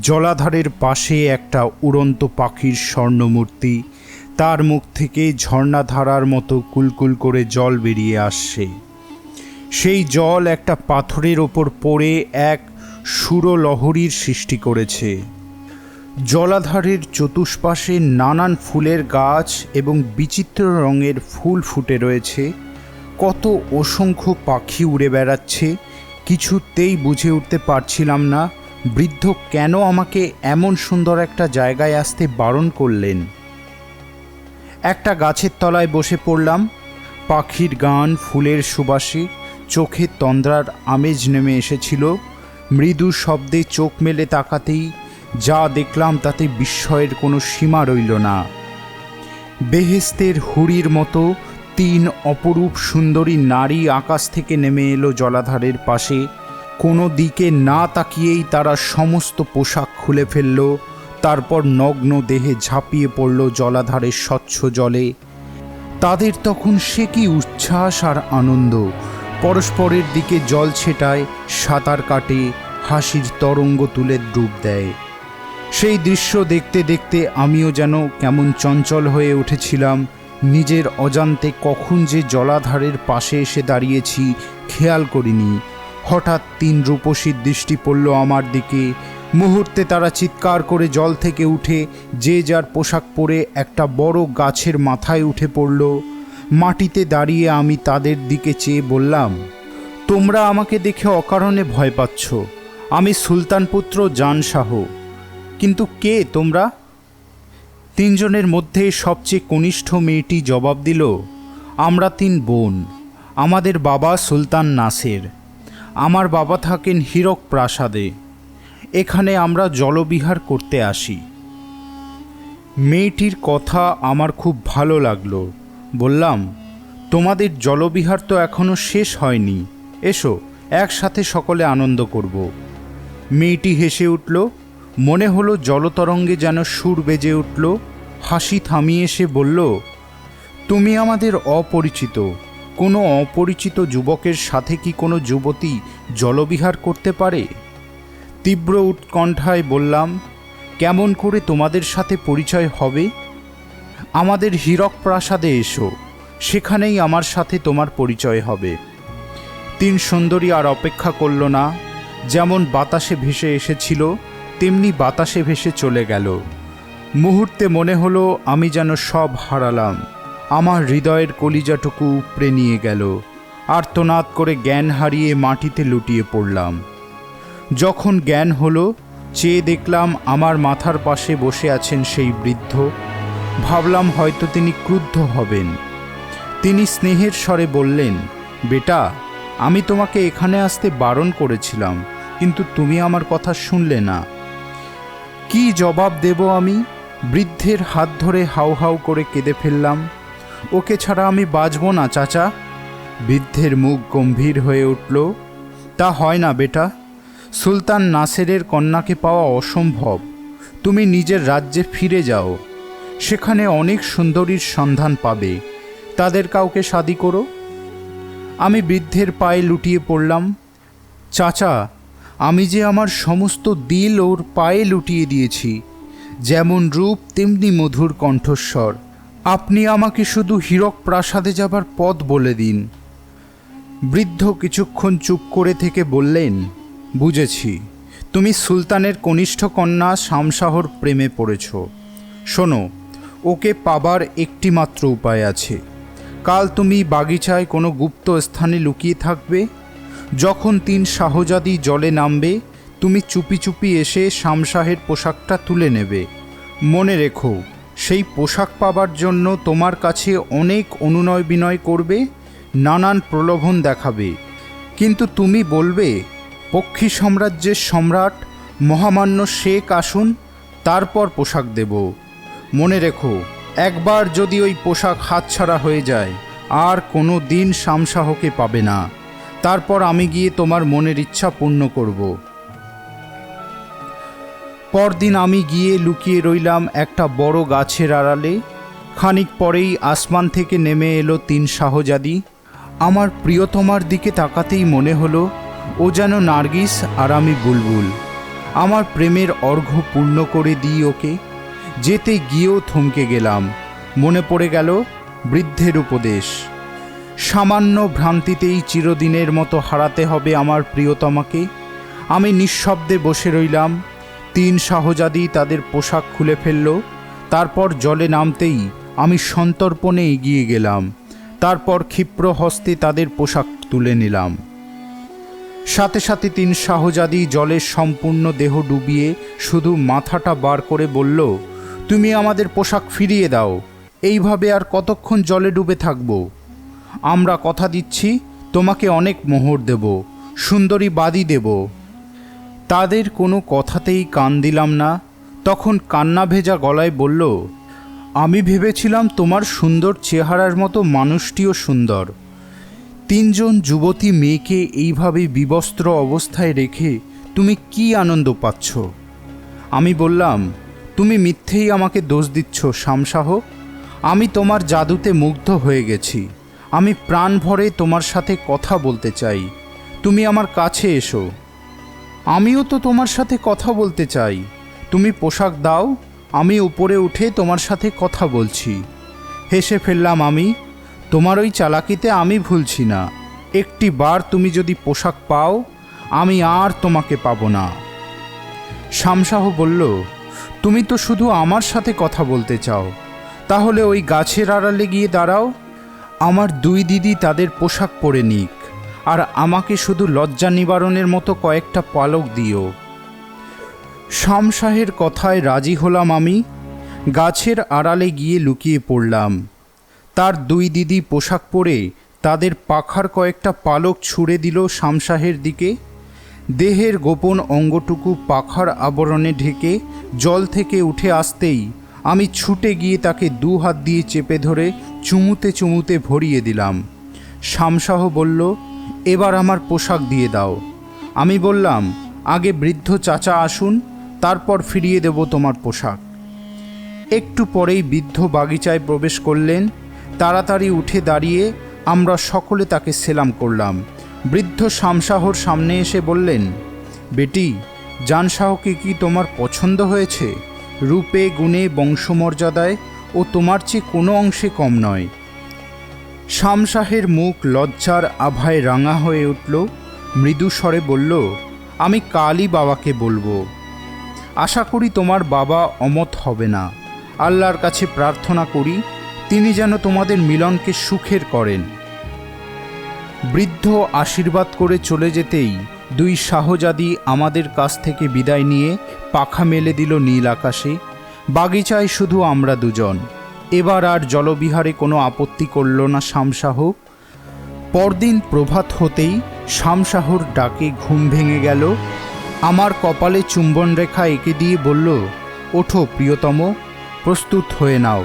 জলাধারের পাশে একটা উড়ন্ত পাখির স্বর্ণমূর্তি। তার মুখ থেকে ঝর্ণাধারার মতো কুলকুল করে জল বেরিয়ে আসছে। সেই জল একটা পাথরের ওপর পড়ে এক সুরলহরীর সৃষ্টি করেছে। জলাধারের চতুষ্পাশে নানান ফুলের গাছ এবং বিচিত্র রঙের ফুল ফুটে রয়েছে। কত অসংখ্য পাখি উড়ে বেড়াচ্ছে। কিছুতেই বুঝে উঠতে পারছিলাম না বৃদ্ধ কেন আমাকে এমন সুন্দর একটা জায়গায় আসতে বারণ করলেন। একটা গাছের তলায় বসে পড়লাম। পাখির গান, ফুলের সুবাসে চোখে তন্দ্রার আমেজ নেমে এসেছিল। মৃদু শব্দে চোখ মেলে তাকাতেই যা দেখলাম তাতে বিস্ময়ের কোনো সীমা রইল না। বেহেশতের হুড়ির মতো 3 অপরূপ সুন্দরী নারী আকাশ থেকে নেমে এলো জলাধারের পাশে। কোনো দিকে না তাকিয়েই তারা সমস্ত পোশাক খুলে ফেলল। তারপর নগ্ন দেহে ঝাঁপিয়ে পড়ল জলাধারের স্বচ্ছ জলে। তাদের তখন সে কি উচ্ছ্বাস আর আনন্দ! পরস্পরের দিকে জল ছেটায়, সাঁতার কাটে, হাসির তরঙ্গ তুলে ডুব দেয়। সেই দৃশ্য দেখতে দেখতে আমিও যেন কেমন চঞ্চল হয়ে উঠেছিলাম। নিজের অজান্তে কখন যে জলাধারের পাশে এসে দাঁড়িয়েছি খেয়াল করিনি। হঠাৎ 3 রূপসীর দৃষ্টি পড়ল আমার দিকে। মুহূর্তে তারা চিৎকার করে জল থেকে উঠে যে যার পোশাক পরে একটা বড় গাছের মাথায় উঠে পড়ল। মাটিতে দাঁড়িয়ে আমি তাদের দিকে চেয়ে বললাম, তোমরা আমাকে দেখে অকারণে ভয় পাচ্ছ। আমি সুলতান পুত্র জান শাহ। কিন্তু কে তোমরা? 3 জনের মধ্যে সবচেয়ে কনিষ্ঠ মেয়েটি জবাব দিল, আমরা 3 বোন। আমাদের বাবা সুলতান নাসের। আমার বাবা থাকেন হীরক প্রাসাদে। এখানে আমরা জলবিহার করতে আসি। মেয়েটির কথা আমার খুব ভালো লাগলো। বললাম, তোমাদের জলবিহার তো এখনো শেষ হয়নি, এসো একসাথে সকলে আনন্দ করব। মেয়েটি হেসে উঠল। মনে হলো জলতরঙ্গে যেন সুর বেজে উঠল। হাসি থামিয়ে সে বলল, তুমি আমাদের অপরিচিত। কোনো অপরিচিত যুবকের সাথে কি কোনো যুবতী জলবিহার করতে পারে? তীব্র উৎকণ্ঠায় বললাম, কেমন করে তোমাদের সাথে পরিচয় হবে? আমাদের হীরক প্রাসাদে এসো, সেখানেই আমার সাথে তোমার পরিচয় হবে। 3 সুন্দরী আর অপেক্ষা করল না। যেমন বাতাসে ভেসে এসেছিল তেমনি বাতাসে ভেসে চলে গেল। মুহূর্তে মনে হলো আমি যেন সব হারালাম। আমার হৃদয়ের কলিজাটুকু উপড়ে নিয়ে গেল। আর্তনাদ করে জ্ঞান হারিয়ে মাটিতে লুটিয়ে পড়লাম। যখন জ্ঞান হলো, চেয়ে দেখলাম আমার মাথার পাশে বসে আছেন সেই বৃদ্ধ। ভাবলাম হয়তো তিনি ক্রুদ্ধ হবেন। তিনি স্নেহের স্বরে বললেন, বেটা, আমি তোমাকে এখানে আসতে বারণ করেছিলাম, কিন্তু তুমি আমার কথা শুনলে না। কি জবাব দেব আমি? বৃদ্ধের হাত ধরে হাউ হাউ করে কেঁদে ফেললাম। ওকে ছাড়া আমি বাঁচব না চাচা। বৃদ্ধের মুখ গম্ভীর হয়ে উঠল। তা হয় না বেটা। সুলতান নাসেরের কন্যাকে পাওয়া অসম্ভব। তুমি নিজের রাজ্যে ফিরে যাও। সেখানে অনেক সুন্দরীর সন্ধান পাবে। তাদের কাউকে শাদী করো। আমি বৃদ্ধের পায়ে লুটিয়ে পড়লাম। চাচা, আমি যে আমার সমস্ত দিল ওর পায়ে লুটিয়ে দিয়েছি। যেমন রূপ তেমনি মধুর কণ্ঠস্বর। আপনি আমাকে শুধু হীরক প্রাসাদে যাবার পথ বলে দিন। বৃদ্ধ কিছুক্ষণ চুপ করে থেকে বললেন, বুঝেছি, তুমি সুলতানের কনিষ্ঠ কন্যা শামশাহর প্রেমে পড়েছ। শোনো, ওকে পাবার একটি মাত্র উপায় আছে। কাল তুমি বাগিচায় কোনো গুপ্ত স্থানে লুকিয়ে থাকবে। যখন 3 শাহজাদি জলে নামবে, তুমি চুপি চুপি এসে শামশাহের পোশাকটা তুলে নেবে। মনে রেখো, সেই পোশাক পাবার জন্য তোমার কাছে অনেক অনুনয় বিনয় করবে, নানান প্রলোভন দেখাবে। কিন্তু তুমি বলবে, পক্ষী সাম্রাজ্যের সম্রাট মহামান্য শেখ আসুন, তারপর পোশাক দেব। মনে রেখো, একবার যদি ওই পোশাক হাতছাড়া হয়ে যায়, আর কোনো দিন শামশাহকে পাবে না। তারপর আমি গিয়ে তোমার মনের ইচ্ছা পূর্ণ করব। পরদিন আমি গিয়ে লুকিয়ে রইলাম একটা বড় গাছের আড়ালে। খানিক পরেই আসমান থেকে নেমে এলো 3 শাহজাদি। আমার প্রিয়তমার দিকে তাকাতেই মনে হলো ও যেন নার্গিস আর আমি বুলবুল। আমার প্রেমের অর্ঘ্য পূর্ণ করে দিই ওকে। যেতে গিয়েও থমকে গেলাম। মনে পড়ে গেল বৃদ্ধের উপদেশ, সামান্য ভ্রান্তিতেই চিরদিনের মতো হারাতে হবে আমার প্রিয়তমাকে। আমি নিঃশব্দে বসে রইলাম। 3 শাহজাদি তাদের পোশাক খুলে ফেলল। তারপর জলে নামতেই আমি সন্তর্পণে এগিয়ে গেলাম। তারপর ক্ষিপ্র হস্তে তাদের পোশাক তুলে নিলাম। সাথে সাথে 3 শাহজাদি জলের সম্পূর্ণ দেহ ডুবিয়ে শুধু মাথাটা বার করে বলল, তুমি আমাদের পোশাক ফিরিয়ে দাও। এইভাবে আর কতক্ষণ জলে ডুবে থাকব? আমরা কথা দিচ্ছি তোমাকে অনেক মোহর দেব, সুন্দরী বাদী দেব। তাদের কোনো কথাতেই কান দিলাম না। তখন কান্না ভেজা গলায় বলল, আমি ভেবেছিলাম তোমার সুন্দর চেহারার মতো মানুষটিও সুন্দর। 3 জন যুবতী মেয়েকে এইভাবে বিবস্ত্র অবস্থায় রেখে তুমি কি আনন্দ পাচ্ছ? আমি বললাম, তুমি মিথ্যেই আমাকে দোষ দিচ্ছ শামশাহ। আমি তোমার জাদুতে মুগ্ধ হয়ে গেছি। আমি প্রাণ ভরে তোমার সাথে কথা বলতে চাই। তুমি আমার কাছে এসো। আমিও তো তোমার সাথে কথা বলতে চাই। তুমি পোশাক দাও, আমি উপরে উঠে তোমার সাথে কথা বলছি। হেসে ফেললাম আমি। তোমার ওই চালাকিতে আমি ভুলছি না। একটি বার তুমি যদি পোশাক পাও, আমি আর তোমাকে পাবো না। শামশাহ বলল, তুমি তো শুধু আমার সাথে কথা বলতে চাও, তাহলে ওই গাছের আড়ালে গিয়ে দাঁড়াও। আমার দুই দিদি তাদের পোশাক পরে নিক, আর আমাকে শুধু লজ্জা নিবারণের মতো কয়েকটা পালক দিও। শামশাহের কথায় রাজি হলাম আমি। গাছের আড়ালে গিয়ে লুকিয়ে পড়লাম। তার দুই দিদি পোশাক পরে তাদের পাখার কয়েকটা পালক ছুঁড়ে দিল শামশাহের দিকে। দেহের গোপন অঙ্গটুকু পাখার আবরণে ঢেকে জল থেকে উঠে আসতেই আমি ছুটে গিয়ে তাকে দু হাত দিয়ে চেপে ধরে চুমুতে চুমুতে ভরিয়ে দিলাম। শামশাহ বলল, এবার আমার পোশাক দিয়ে দাও। আমি বললাম, আগে বৃদ্ধ চাচা আসুন, তারপর ফিরিয়ে দেব তোমার পোশাক। একটু পরেই বৃদ্ধ বাগিচায় প্রবেশ করলেন। তাড়াতাড়ি উঠে দাঁড়িয়ে আমরা সকলে তাকে সেলাম করলাম। বৃদ্ধ শামশাহর সামনে এসে বললেন, বেটি, জানশাহকে কি তোমার পছন্দ হয়েছে? রূপে গুণে বংশমর্যাদায় ও তোমার চেয়ে কোনো অংশে কম নয়। শামশাহের মুখ লজ্জার আভায় রাঙা হয়ে উঠল। মৃদু স্বরে বলল, আমি কালই বাবাকে বলবো। আশা করি তোমার বাবা অমত হবে না। আল্লাহর কাছে প্রার্থনা করি তিনি যেন তোমাদের মিলনকে সুখের করেন। বৃদ্ধ আশীর্বাদ করে চলে যেতেই দুই শাহজাদি আমাদের কাছ থেকে বিদায় নিয়ে পাখা মেলে দিল নীল আকাশে। বাগিচায় শুধু আমরা দুজন। এবার আর জলবিহারে কোনো আপত্তি করল না শামশাহ। পরদিন প্রভাত হতেই শামশাহর ডাকে ঘুম ভেঙে গেল। আমার কপালে চুম্বন রেখা এঁকে দিয়ে বলল, ওঠো প্রিয়তম, প্রস্তুত হয়ে নাও,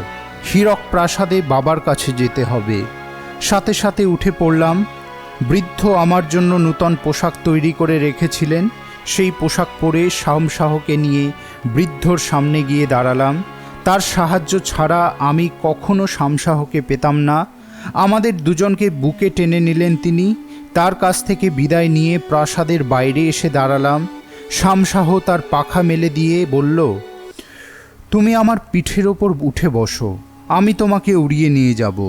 হীরক প্রাসাদে বাবার কাছে যেতে হবে। সাথে সাথে উঠে পড়লাম। বৃদ্ধ আমার জন্য নূতন পোশাক তৈরি করে রেখেছিলেন। সেই পোশাক পরে শামশাহকে নিয়ে বৃদ্ধর সামনে গিয়ে দাঁড়ালাম। তার সাহায্য ছাড়া আমি কখনো শামশাহকে পেতাম না। আমাদের দুজনকে বুকে টেনে নিলেন তিনি। তার কাছ থেকে বিদায় নিয়ে প্রাসাদের বাইরে এসে দাঁড়ালাম। শামশাহ তার পাখা মেলে দিয়ে বলল, তুমি আমার পিঠের ওপর উঠে বসো, আমি তোমাকে উড়িয়ে নিয়ে যাব।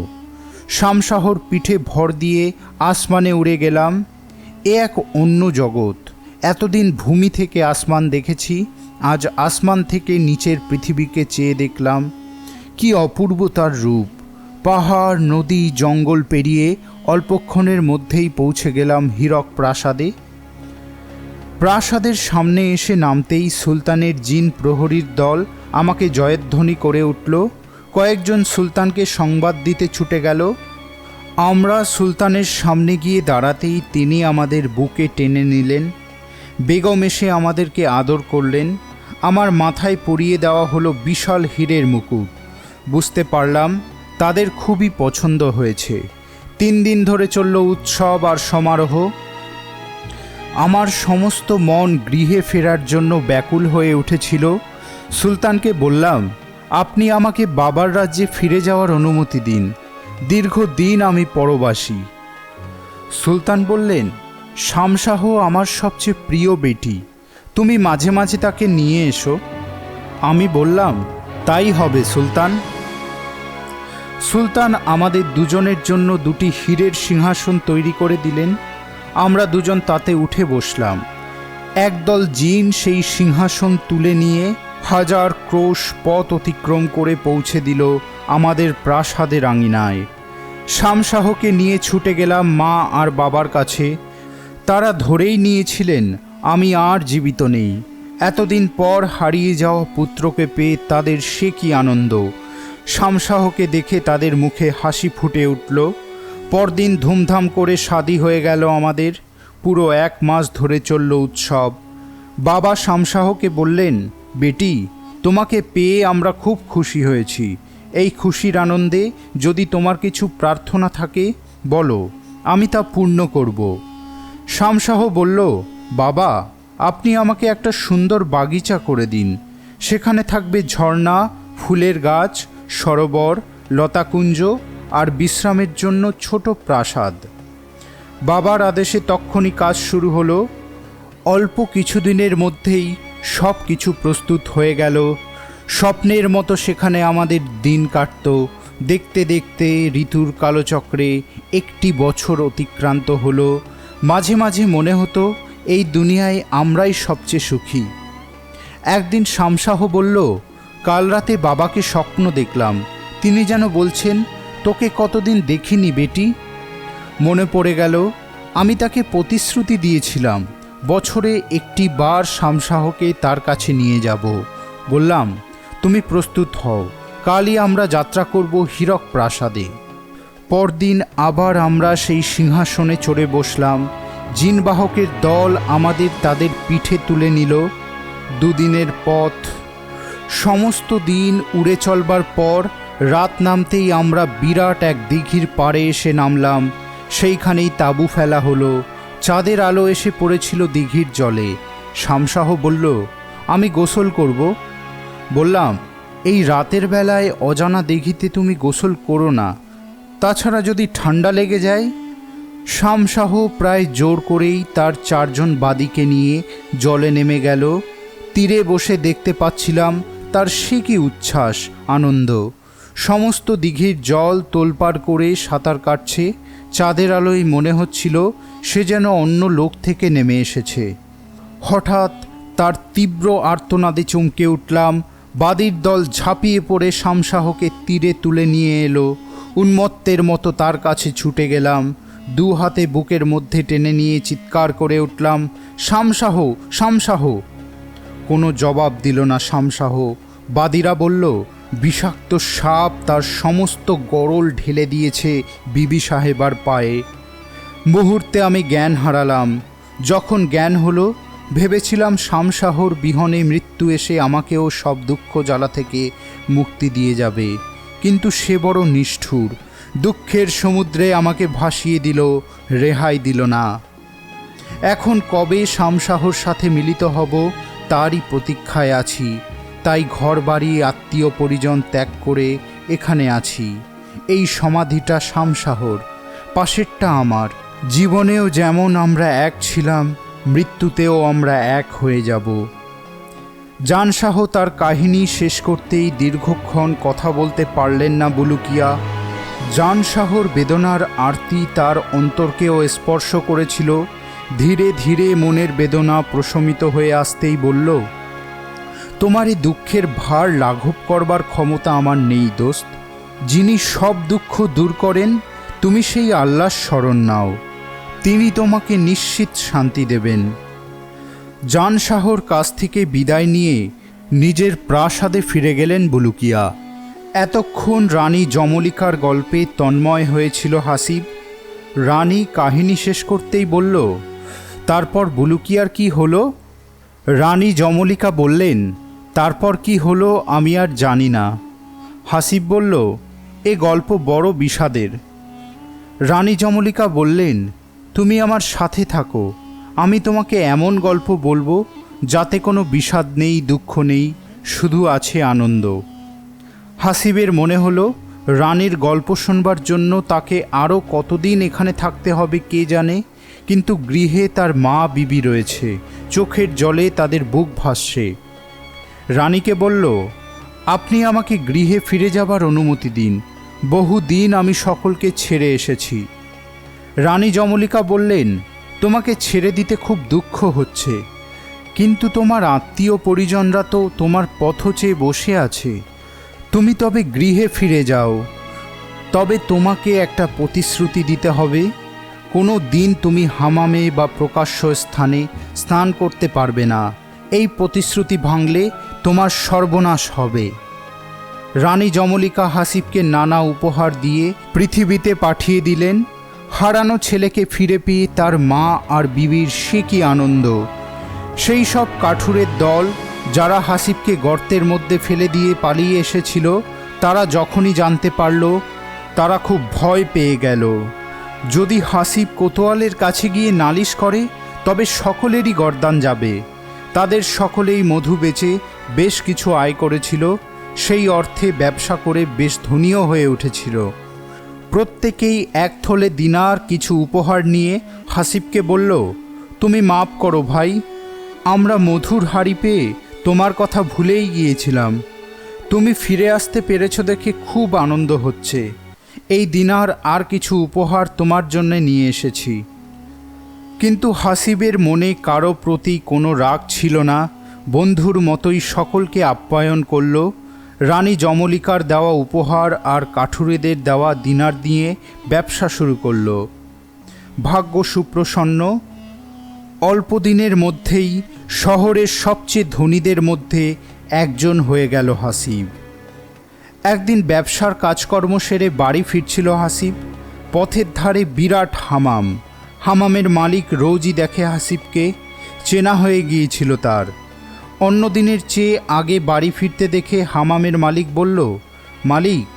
শামশাহর পিঠে ভর দিয়ে আসমানে উড়ে গেলাম। এ এক অন্য জগৎ। এতদিন ভূমি থেকে আসমান দেখেছি, আজ আসমান থেকে নিচের পৃথিবীকে চেয়ে দেখলাম। কি অপূর্ব তার রূপ! পাহাড়, নদী, জঙ্গল পেরিয়ে অল্পক্ষণের মধ্যেই পৌঁছে গেলাম হীরক প্রাসাদে। প্রাসাদের সামনে এসে নামতেই সুলতানের জিন প্রহরীর দল আমাকে জয়ধ্বনি করে উঠল। কয়েকজন সুলতানকে সংবাদ দিতে ছুটে গেল। আমরা সুলতানের সামনে গিয়ে দাঁড়াতেই তিনি আমাদের বুকে টেনে নিলেন। বেগম এসে আমাদেরকে আদর করলেন। আমার মাথায় পরিয়ে দেওয়া হলো বিশাল হীরের মুকুট। বুঝতে পারলাম তাদের খুবই পছন্দ হয়েছে। 3 দিন ধরে চলল উৎসব আর সমারোহ। আমার সমস্ত মন গৃহে ফেরার জন্য ব্যাকুল হয়ে উঠেছিল। সুলতানকে বললাম, আপনি আমাকে বাবার রাজ্যে ফিরে যাওয়ার অনুমতি দিন। দীর্ঘদিন আমি পরবাসী। সুলতান বললেন, শামশাহ আমার সবচেয়ে প্রিয় বেটি, তুমি মাঝে মাঝে তাকে নিয়ে এসো। আমি বললাম, তাই হবে সুলতান। সুলতান আমাদের দুজনের জন্য 2টি হীরের সিংহাসন তৈরি করে দিলেন। আমরা দুজন তাতে উঠে বসলাম। একদল জিন সেই সিংহাসন তুলে নিয়ে 1000 ক্রোশ পথ অতিক্রম করে পৌঁছে দিল আমাদের প্রাসাদের আঙিনায়। শামশাহকে নিয়ে ছুটে গেলাম মা আর বাবার কাছে। তারা ধরেই নিয়েছিলেন আমি আর জীবিত নেই। এতদিন পর হারিয়ে যাওয়া পুত্রকে পেয়ে তাদের সে কি আনন্দ! শামশাহকে দেখে তাদের মুখে হাসি ফুটে উঠল। পরদিন ধুমধাম করে শাদী হয়ে গেল আমাদের। পুরো 1 মাস ধরে চলল উৎসব। বাবা শামশাহকে বললেন, বেটি, তোমাকে পেয়ে আমরা খুব খুশি হয়েছি। এই খুশির আনন্দে যদি তোমার কিছু প্রার্থনা থাকে বলো, আমি তা পূর্ণ করব। শামশাহ বলল, বাবা, আপনি আমাকে একটা সুন্দর বাগিচা করে দিন, সেখানে থাকবে ঝর্ণা, ফুলের গাছ, সরোবর, লতাকুঞ্জ আর বিশ্রামের জন্য ছোট প্রাসাদ। বাবার আদেশে তক্ষুনি কাজ শুরু হলো। অল্প কিছুদিনের মধ্যেই সব কিছু প্রস্তুত হয়ে গেল। স্বপ্নের মতো সেখানে আমাদের দিন কাটত। দেখতে দেখতে ঋতুর কালচক্রে একটি বছর অতিক্রান্ত হলো। মাঝে মাঝে মনে হতো এই দুনিয়ায় আমরাই সবচেয়ে সুখী। একদিন শামসাহ বলল, কাল রাতে বাবাকে স্বপ্ন দেখলাম। তিনি যেন বলছেন, তোকে কতদিন দেখিনি বেটি। মনে পড়ে গেল আমি তাকে প্রতিশ্রুতি দিয়েছিলাম বছরে একটি বার শামসাহকে তার কাছে নিয়ে যাব। বললাম, তুমি প্রস্তুত হও, কালই আমরা যাত্রা করব হীরক প্রাসাদে। পরদিন আবার আমরা সেই সিংহাসনে চড়ে বসলাম। জিনবাহকের দল আমাদের তাদের পিঠে তুলে নিল। দুদিনের পথ। সমস্ত দিন উড়ে চলবার পর রাত নামতেই আমরা বিরাট এক দিঘির পাড়ে এসে নামলাম। সেইখানেই তাঁবু ফেলা হলো। চাঁদের আলো এসে পড়েছিল দিঘির জলে। শামসাহ বলল, আমি গোসল করব। বললাম, এই রাতের বেলায় অজানা দিঘিতে তুমি গোসল করো না, তাছাড়া যদি ঠান্ডা লেগে যায়। শামসাহ প্রায় জোর করেই তার 4 জন বাদীকে নিয়ে জলে নেমে গেল। তীরে বসে দেখতে পাচ্ছিলাম তার সে কি উচ্ছ্বাস, আনন্দ। সমস্ত দিঘির জল তোলপাড় করে সাঁতার কাটছে। চাঁদের আলোয় মনে হচ্ছিল সে যেন অন্য লোক থেকে নেমে এসেছে। হঠাৎ তার তীব্র আর্তনাদে চমকে উঠলাম। বাদীর দল ঝাঁপিয়ে পড়ে শামসাহকে তীরে তুলে নিয়ে এলো। উন্মত্তের মতো তার কাছে ছুটে গেলাম। 2 হাতে বুকের মধ্যে টেনে নিয়ে চিৎকার করে উঠলাম, শামসাহ, শামসাহ। কোনো জবাব দিল না শামসাহ। বাদীরা বলল, বিষাক্ত সাপ তার সমস্ত গরল ঢেলে দিয়েছে বিবি সাহেবার পায়ে। মুহূর্তে আমি জ্ঞান হারালাম। যখন জ্ঞান হলো, ভেবেছিলাম শামসাহর বিহনে মৃত্যু এসে আমাকেও সব দুঃখ জ্বালা থেকে মুক্তি দিয়ে যাবে, কিন্তু সে বড় নিষ্ঠুর। দুঃখের সমুদ্রে আমাকে ভাসিয়ে দিল, রেহাই দিল না। এখন কবে শামসাহর সাথে মিলিত হব তারই প্রতীক্ষায় আছি। তাই ঘরবাড়ি, আত্মীয় পরিজন ত্যাগ করে এখানে আছি। এই সমাধিটা শামসাহর, পাশেরটা আমার। জীবনেও যেমন আমরা এক ছিলাম, মৃত্যুতেও আমরা এক হয়ে যাব। জানশাহ তার কাহিনী শেষ করতেই দীর্ঘক্ষণ কথা বলতে পারলেন না বুলুকিয়া। জানশাহর বেদনার আরতি তার অন্তরকেও স্পর্শ করেছিল। ধীরে ধীরে মনের বেদনা প্রশমিত হয়ে আসতেই বলল, তোমার এই দুঃখের ভার লাঘব করবার ক্ষমতা আমার নেই দোস্ত। যিনি সব দুঃখ দূর করেন, তুমি সেই আল্লাহর শরণ নাও, তিনি তোমাকে নিশ্চিত শান্তি দেবেন। জানশাহর কাছ থেকে বিদায় নিয়ে নিজের প্রাসাদে ফিরে গেলেন বুলুকিয়া। এতক্ষণ রানী যমলিকার গল্পে তন্ময় হয়েছিল হাসিব। রানী কাহিনী শেষ করতেই বলল, তারপর বুলুকিয়ার কি হলো? রানী যমলিকা বললেন, তারপর কি হলো আমি আর জানি না। হাসিব বলল, এ গল্প বড় বিষাদের। রানী যমলিকা বললেন, তুমি আমার সাথে থাকো, আমি তোমাকে এমন গল্প বলবো যাতে কোনো বিষাদ নেই, দুঃখ নেই, শুধু আছে আনন্দ। হাসিবের মনে হলো রানীর গল্প শুনবার জন্য তাকে আরও কতদিন এখানে থাকতে হবে কে জানে, কিন্তু গৃহে তার মা বিবি রয়েছে, চোখের জলে তাদের বুক ভাসছে। রানীকে বলল, আপনি আমাকে গৃহে ফিরে যাবার অনুমতি দিন, বহুদিন আমি সকলকে ছেড়ে এসেছি। রানী যমলিকা বললেন, তোমাকে ছেড়ে দিতে খুব দুঃখ হচ্ছে, কিন্তু তোমার আত্মীয় পরিজনরা তো তোমার পথ চেয়ে বসে আছে। তুমি তবে গৃহে ফিরে যাও। তবে তোমাকে একটা প্রতিশ্রুতি দিতে হবে, কোনো দিন তুমি হামামে বা প্রকাশ্য স্থানে স্নান করতে পারবে না। এই প্রতিশ্রুতি ভাঙলে তোমার সর্বনাশ হবে। রানী যমলিকা হাসিবকে নানা উপহার দিয়ে পৃথিবীতে পাঠিয়ে দিলেন। হারানো ছেলেকে ফিরে পেয়ে তার মা আর বিবির সে কি আনন্দ। সেই সব কাঠুরের দল যারা হাসিবকে গর্তের মধ্যে ফেলে দিয়ে পালিয়ে এসেছিল, তারা যখনই জানতে পারল, তারা খুব ভয় পেয়ে গেল। যদি হাসিব কোতোয়ালের কাছে গিয়ে নালিশ করে, তবে সকলেরই গর্দান যাবে। তাদের সকলেই মধু বেচে বেশ কিছু আয় করেছিল, সেই অর্থে ব্যবসা করে বেশ ধনীও হয়ে উঠেছিল। প্রত্যেকেই এক থলে দিনার কিছু উপহার নিয়ে হাসিবকে বলল, তুমি মাপ করো ভাই, আমরা মধুর হাড়ি পেয়ে তোমার কথা ভুলেই গিয়েছিলাম। তুমি ফিরে আসতে পেরেছ দেখে খুব আনন্দ হচ্ছে। এই দিনার আর কিছু উপহার তোমার জন্য নিয়ে এসেছি। কিন্তু হাসিবের মনে কারো প্রতি কোনো রাগ ছিল না, বন্ধুর মতোই সকলকে আপ্যায়ন করল। রানী যমলিকার দেওয়া উপহার আর কাঠুরেদের দেওয়া দিনার দিয়ে ব্যবসা শুরু করল। ভাগ্য সুপ্রসন্ন। অল্প দিনের মধ্যেই শহরের সবচেয়ে ধনীদের মধ্যে একজন হয়ে গেল হাসিব। একদিন ব্যবসার কাজকর্ম সেরে বাড়ি ফিরছিল হাসিব। পথের ধারে বিরাট হামাম। হামামের মালিক রোজই দেখে হাসিবকে, চেনা হয়ে গিয়েছিল তার। অন্য দিনের চেয়ে আগে বাড়ি ফিরতে দেখে হামামের মালিক বলল, মালিক,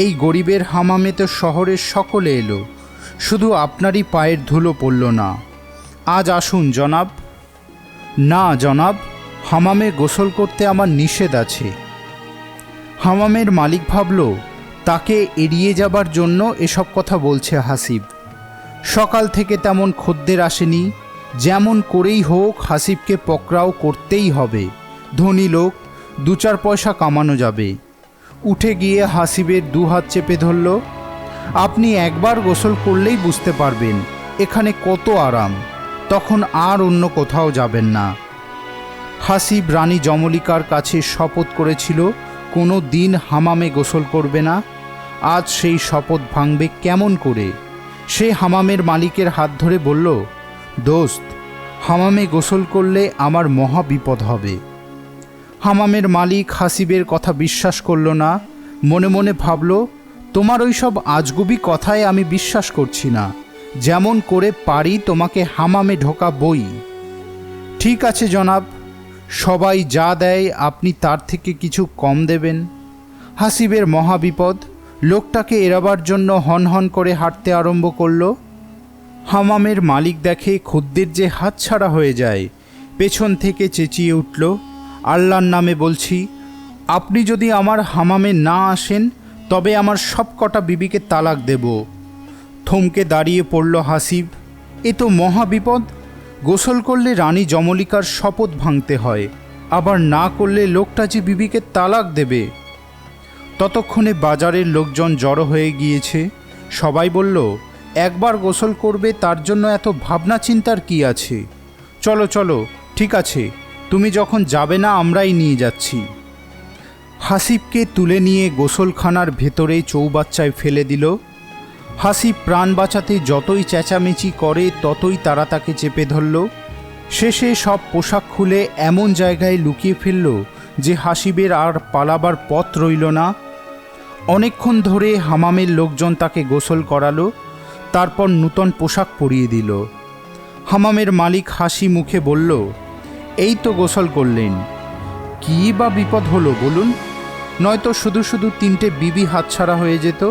এই গরিবের হামামে তো শহরের সকলে এলো, শুধু আপনারই পায়ের ধুলো পড়ল না। আজ আসুন জনাব। না জনাব, হামামে গোসল করতে আমার নিষেধ আছে। হামামের মালিক ভাবল তাকে এড়িয়ে যাবার জন্য এসব কথা বলছে হাসিব। সকাল থেকে তেমন খদ্দের আসেনি, যেমন করেই হোক হাসিবকে পকড়াও করতেই হবে। ধনী লোক, 2-4 পয়সা কামানো যাবে। উঠে গিয়ে হাসিবের 2 হাত চেপে ধরল। আপনি একবার গোসল করলেই বুঝতে পারবেন এখানে কত আরাম, তখন আর অন্য কোথাও যাবেন না। হাসিব রানী যমলিকার কাছে শপথ করেছিল কোনো দিন হামামে গোসল করবে না। আজ সেই শপথ ভাঙবে কেমন করে? সে হামামের মালিকের হাত ধরে বলল, দোস্ত, হামামে গোসল করলে আমার মহা বিপদ হবে। হামামের মালিক হাসিবের কথা বিশ্বাস করল না। মনে মনে ভাবল, তোমার ওই সব আজগুবি কথায় আমি বিশ্বাস করছি না। যেমন করে পারি তোমাকে হামামে ঢোকাবই। ঠিক আছে জনাব, সবাই যা দেয় আপনি তার থেকে কিছু কম দেবেন। হাসিবের মহাবিপদ। লোকটাকে এড়াবার জন্য হনহন করে হাঁটতে আরম্ভ করল। হামামের মালিক দেখে খদ্দের যে হাতছাড়া হয়ে যায়, পেছন থেকে চেঁচিয়ে উঠল, আল্লাহর নামে বলছি, আপনি যদি আমার হামামে না আসেন তবে আমার সব কটা বিবিকে তালাক দেব। থমকে দাঁড়িয়ে পড়ল হাসিব। এ তো মহাবিপদ। গোসল করলে রানী যমলিকার শপথ ভাঙতে হয়, আবার না করলে লোকটা যে বিবিকে তালাক দেবে। ততক্ষণে বাজারের লোকজন জড়ো হয়ে গিয়েছে। সবাই বলল, একবার গোসল করবে তার জন্য এত ভাবনা চিন্তার কি আছে? চলো চলো, ঠিক আছে, তুমি যখন যাবে না আমরাই নিয়ে যাচ্ছি। হাসিবকে তুলে নিয়ে গোসলখানার ভেতরে চৌবাচ্চায় ফেলে দিল। হাসিব প্রাণ বাঁচাতে যতই চেঁচামেচি করে ততই তারা তাকে চেপে ধরল। শেষে সব পোশাক খুলে এমন জায়গায় লুকিয়ে ফেলল যে হাসিবের আর পালাবার পথ রইল না। অনেকক্ষণ ধরে হামামের লোকজন তাকে গোসল করালো, তারপর নূতন পোশাক পরিয়ে দিল। হামামের মালিক হাসি মুখে বলল, এই তো গোসল করলেন, কী বা বিপদ হলো বলুন? নয়তো শুধু শুধু 3টে বিবি হাতছাড়া হয়ে যেত।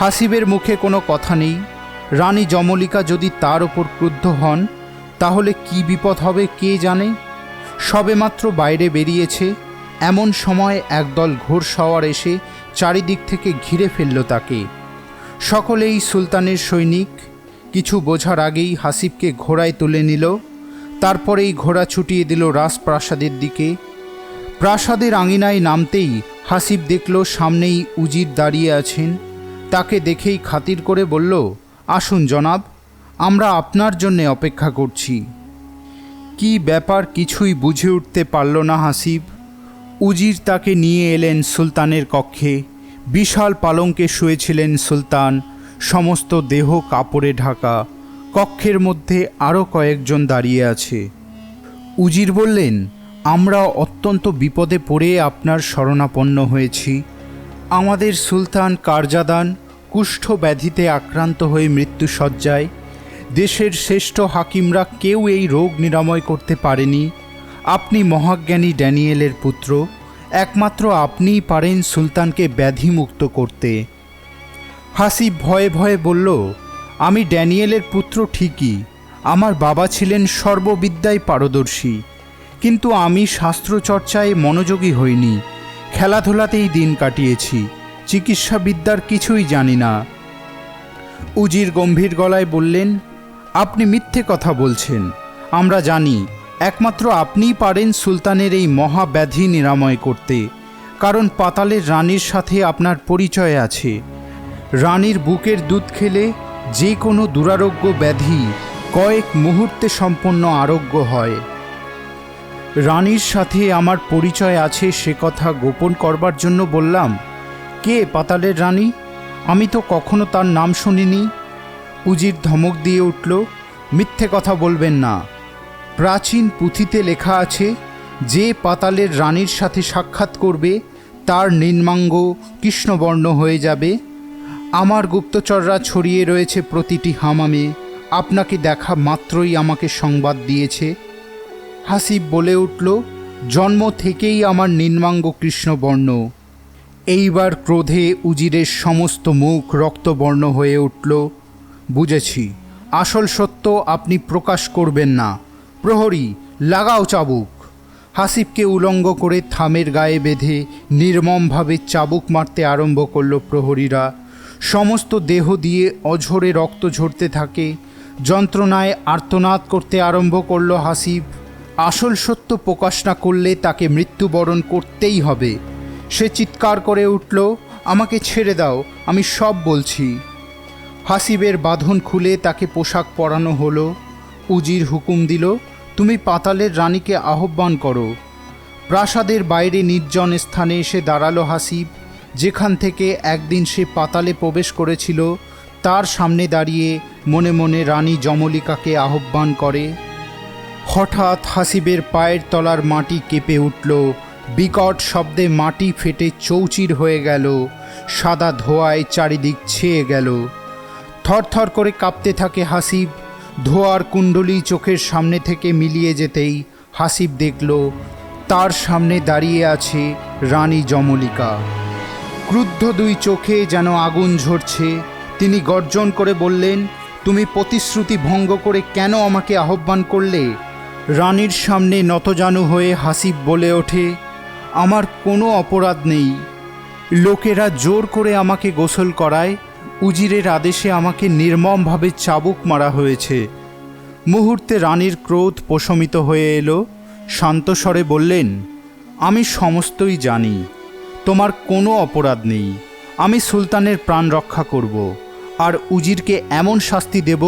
হাসিবের মুখে কোনো কথা নেই। রানী যমলিকা যদি তার ওপর ক্রুদ্ধ হন তাহলে কি বিপদ হবে কে জানে। সবেমাত্র বাইরে বেরিয়েছে, এমন সময় একদল ঘোড়সওয়ার এসে চারিদিক থেকে ঘিরে ফেলল তাকে। সকলেই সুলতানের সৈনিক। কিছু বোঝার আগেই হাসিবকে ঘোড়ায় তুলে নিল। তারপরেই ঘোড়া ছুটিয়ে দিল রাজপ্রাসাদের দিকে। প্রাসাদের আঙিনায় নামতেই হাসিব দেখল সামনেই উজির দাঁড়িয়ে আছেন। তাকে দেখেই খাতির করে বলল, আসুন জনাব, আমরা আপনার জন্যে অপেক্ষা করছি। কি ব্যাপার কিছুই বুঝে উঠতে পারল না হাসিব। উজির তাকে নিয়ে এলেন সুলতানের কক্ষে। বিশাল পালঙ্কে শুয়েছিলেন সুলতান, সমস্ত দেহ কাপড়ে ঢাকা। কক্ষের মধ্যে আরও কয়েকজন দাঁড়িয়ে আছে। উজির বললেন, আমরা অত্যন্ত বিপদে পড়ে আপনার শরণাপন্ন হয়েছি। আমাদের সুলতান কারজাদান কুষ্ঠ ব্যাধিতে আক্রান্ত হয়ে মৃত্যুশয্যায়। দেশের শ্রেষ্ঠ হাকিমরা কেউ এই রোগ নিরাময় করতে পারেনি। আপনি মহাজ্ঞানী ড্যানিয়েলের পুত্র, একমাত্র আপনিই পারেন সুলতানকে ব্যাধিমুক্ত করতে। হাসিব ভয়ে ভয়ে বলল, আমি ড্যানিয়েলের পুত্র ঠিকই, আমার বাবা ছিলেন সর্ববিদ্যায় পারদর্শী, কিন্তু আমি শাস্ত্রচর্চায় মনোযোগী হইনি, খেলাধুলাতেই দিন কাটিয়েছি, চিকিৎসাবিদ্যার কিছুই জানি না। উজির গম্ভীর গলায় বললেন, আপনি মিথ্যে কথা বলছেন। আমরা জানি একমাত্র আপনিই পারেন সুলতানের এই মহাব্যাধি নিরাময় করতে, কারণ পাতালের রানীর সাথে আপনার পরিচয় আছে। রানীর বুকের দুধ খেলে যে কোনো দুরারোগ্য ব্যাধি কয়েক মুহূর্তে সম্পন্ন আরোগ্য হয়। রানীর সাথে আমার পরিচয় আছে সে কথা গোপন করবার জন্য বললাম। কে পাতালের রানী? আমি তো কখনো তার নাম শুনিনি। উজির ধমক দিয়ে উঠল, মিথ্যে কথা বলবেন না। প্রাচীন পুঁথিতে লেখা আছে, যে পাতালের রানীর সাথে সাক্ষাৎ করবে তার নির্মাঙ্গ কৃষ্ণবর্ণ হয়ে যাবে। আমার গুপ্তচররা ছড়িয়ে রয়েছে প্রতিটি হামামে, আপনাকে দেখা মাত্রই আমাকে সংবাদ দিয়েছে। হাসিব বলে উঠল, জন্ম থেকেই আমার নির্মাঙ্গ কৃষ্ণবর্ণ। এইবার ক্রোধে উজিরের সমস্ত মুখ রক্তবর্ণ হয়ে উঠল। বুঝেছি, আসল সত্য আপনি প্রকাশ করবেন না। প্রহরী, লাগাও চাবুক। হাসিবকে উলঙ্গ করে থামের গায়ে বেঁধে নির্মমভাবে চাবুক মারতে আরম্ভ করল প্রহরীরা। সমস্ত দেহ দিয়ে অঝরে রক্ত ঝরতে থাকে। যন্ত্রণায় আর্তনাদ করতে আরম্ভ করল হাসিব। আসল সত্য প্রকাশ না করলে তাকে মৃত্যুবরণ করতেই হবে। সে চিৎকার করে উঠল, আমাকে ছেড়ে দাও, আমি সব বলছি। হাসিবের বাঁধন খুলে তাকে পোশাক পরানো হলো। উজির হুকুম দিল, তুমি পাতালের রানীকে আহ্বান করো। প্রাসাদের বাইরে নির্জন স্থানে এসে দাঁড়ালো হাসিব, যেখান থেকে একদিন সে পাতালে প্রবেশ করেছিল। তার সামনে দাঁড়িয়ে মনে মনে রানী যমলিকাকে আহ্বান করে। হঠাৎ হাসিবের পায়ের তলার মাটি কেঁপে উঠল। বিকট শব্দে মাটি ফেটে চৌচির হয়ে গেল। সাদা ধোঁয়ায় চারিদিক ছেয়ে গেল। থরথর করে কাঁপতে থাকে হাসিব। ধোঁয়ার কুণ্ডলী চোখের সামনে থেকে মিলিয়ে যেতেই হাসিব দেখল তার সামনে দাঁড়িয়ে আছে রানী যমলিকা। ক্রুদ্ধ দুই চোখে যেন আগুন ঝরছে। তিনি গর্জন করে বললেন, তুমি প্রতিশ্রুতি ভঙ্গ করে কেন আমাকে আহ্বান করলে? রানীর সামনে নতজানু হয়ে হাসিব বলে ওঠে, আমার কোনো অপরাধ নেই। লোকেরা জোর করে আমাকে গোসল করায়। উজিরের আদেশে আমাকে নির্মমভাবে চাবুক মারা হয়েছে। মুহূর্তে রানীর ক্রোধ প্রশমিত হয়ে এলো। শান্ত স্বরে বললেন, আমি সমস্তই জানি, তোমার কোনো অপরাধ নেই। আমি সুলতানের প্রাণ রক্ষা করব, আর উজিরকে এমন শাস্তি দেব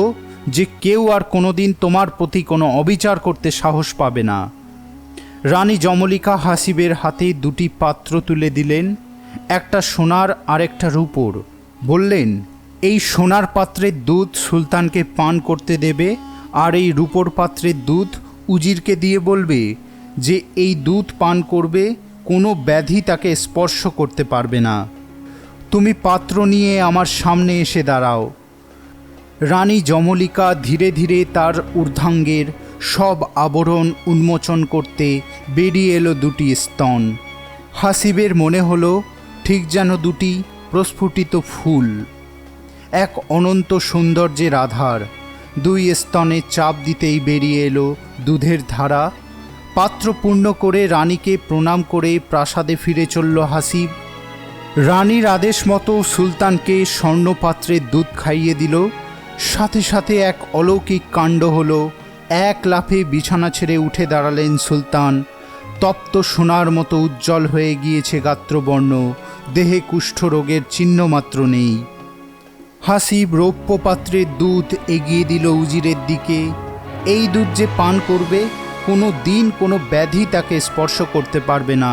যে কেউ আর কোনোদিন তোমার প্রতি কোনো অবিচার করতে সাহস পাবে না। রানী যমলিকা হাসিবের হাতে দুটি পাত্র তুলে দিলেন, একটা সোনার আর একটা রূপোর। বললেন, এই সোনার পাত্রের দুধ সুলতানকে পান করতে দেবে, আর এই রূপোর পাত্রের দুধ উজিরকে দিয়ে বলবে যে এই দুধ পান করবে, কোনো ব্যাধি তাকে স্পর্শ করতে পারবে না। তুমি পাত্র নিয়ে আমার সামনে এসে দাঁড়াও। রানী যমলিকা ধীরে ধীরে তার ঊর্ধ্বাঙ্গের সব আবরণ উন্মোচন করতে বেরিয়ে এলো দুটি স্তন। হাসিবের মনে হলো ঠিক যেন দুটি প্রস্ফুটিত ফুল, এক অনন্ত সৌন্দর্যের আধার। দুই স্তনে চাপ দিতেই বেরিয়ে এলো দুধের ধারা। পাত্র পূর্ণ করে রানীকে প্রণাম করে প্রাসাদে ফিরে চলল হাসিব। রানীর আদেশ মতো সুলতানকে স্বর্ণপাত্রে দুধ খাইয়ে দিল। সাথে সাথে এক অলৌকিক কাণ্ড হলো। এক লাফে বিছানা ছেড়ে উঠে দাঁড়ালেন সুলতান। তপ্ত সোনার মতো উজ্জ্বল হয়ে গিয়েছে গাত্রবর্ণ, দেহে কুষ্ঠরোগের চিহ্নমাত্র নেই। হাসিব রৌপ্য পাত্রের দুধ এগিয়ে দিল উজিরের দিকে। এই দুধ যে পান করবে, কোনো দিন কোনো ব্যাধি তাকে স্পর্শ করতে পারবে না।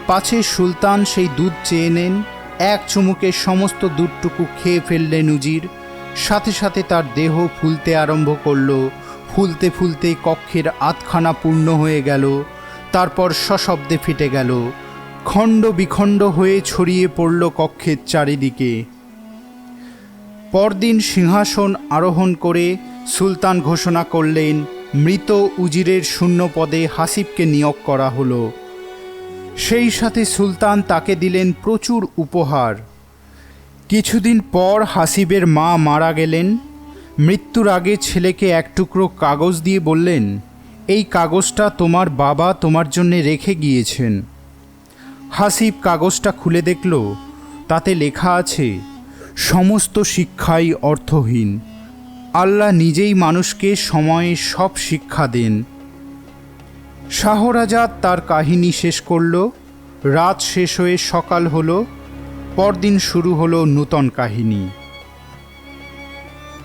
পাছে সুলতান সেই দুধ চেয়ে নেন। এক চুমুকে সমস্ত দুধটুকু খেয়ে ফেললেন উজির। সাথে সাথে তার দেহ ফুলতে আরম্ভ করল। ফুলতে ফুলতে কক্ষের আধখানা পূর্ণ হয়ে গেল। তারপর সশব্দে ফেটে গেল। খণ্ড বিখণ্ড হয়ে ছড়িয়ে পড়ল কক্ষের চারিদিকে। পরদিন সিংহাসন আরোহণ করে সুলতান ঘোষণা করলেন, মৃত উজিরের শূন্য পদে হাসিবকে নিয়োগ করা হলো। সেই সাথে সুলতান তাকে দিলেন প্রচুর উপহার। কিছুদিন পর হাসিবের মা মারা গেলেন। মৃত্যুর আগে ছেলেকে এক টুকরো কাগজ দিয়ে বললেন, এই কাগজটা তোমার বাবা তোমার জন্যে রেখে গিয়েছেন। হাসিব কাগজটা খুলে দেখল, তাতে লেখা আছে, সমস্ত শিক্ষাই অর্থহীন। আল্লাহ নিজেই মানুষকে সময়ে সব শিক্ষা দেন। শাহরাজাদ তার কাহিনী শেষ করল। রাত শেষ হয়ে সকাল হলো। পরদিন শুরু হলো নূতন কাহিনী।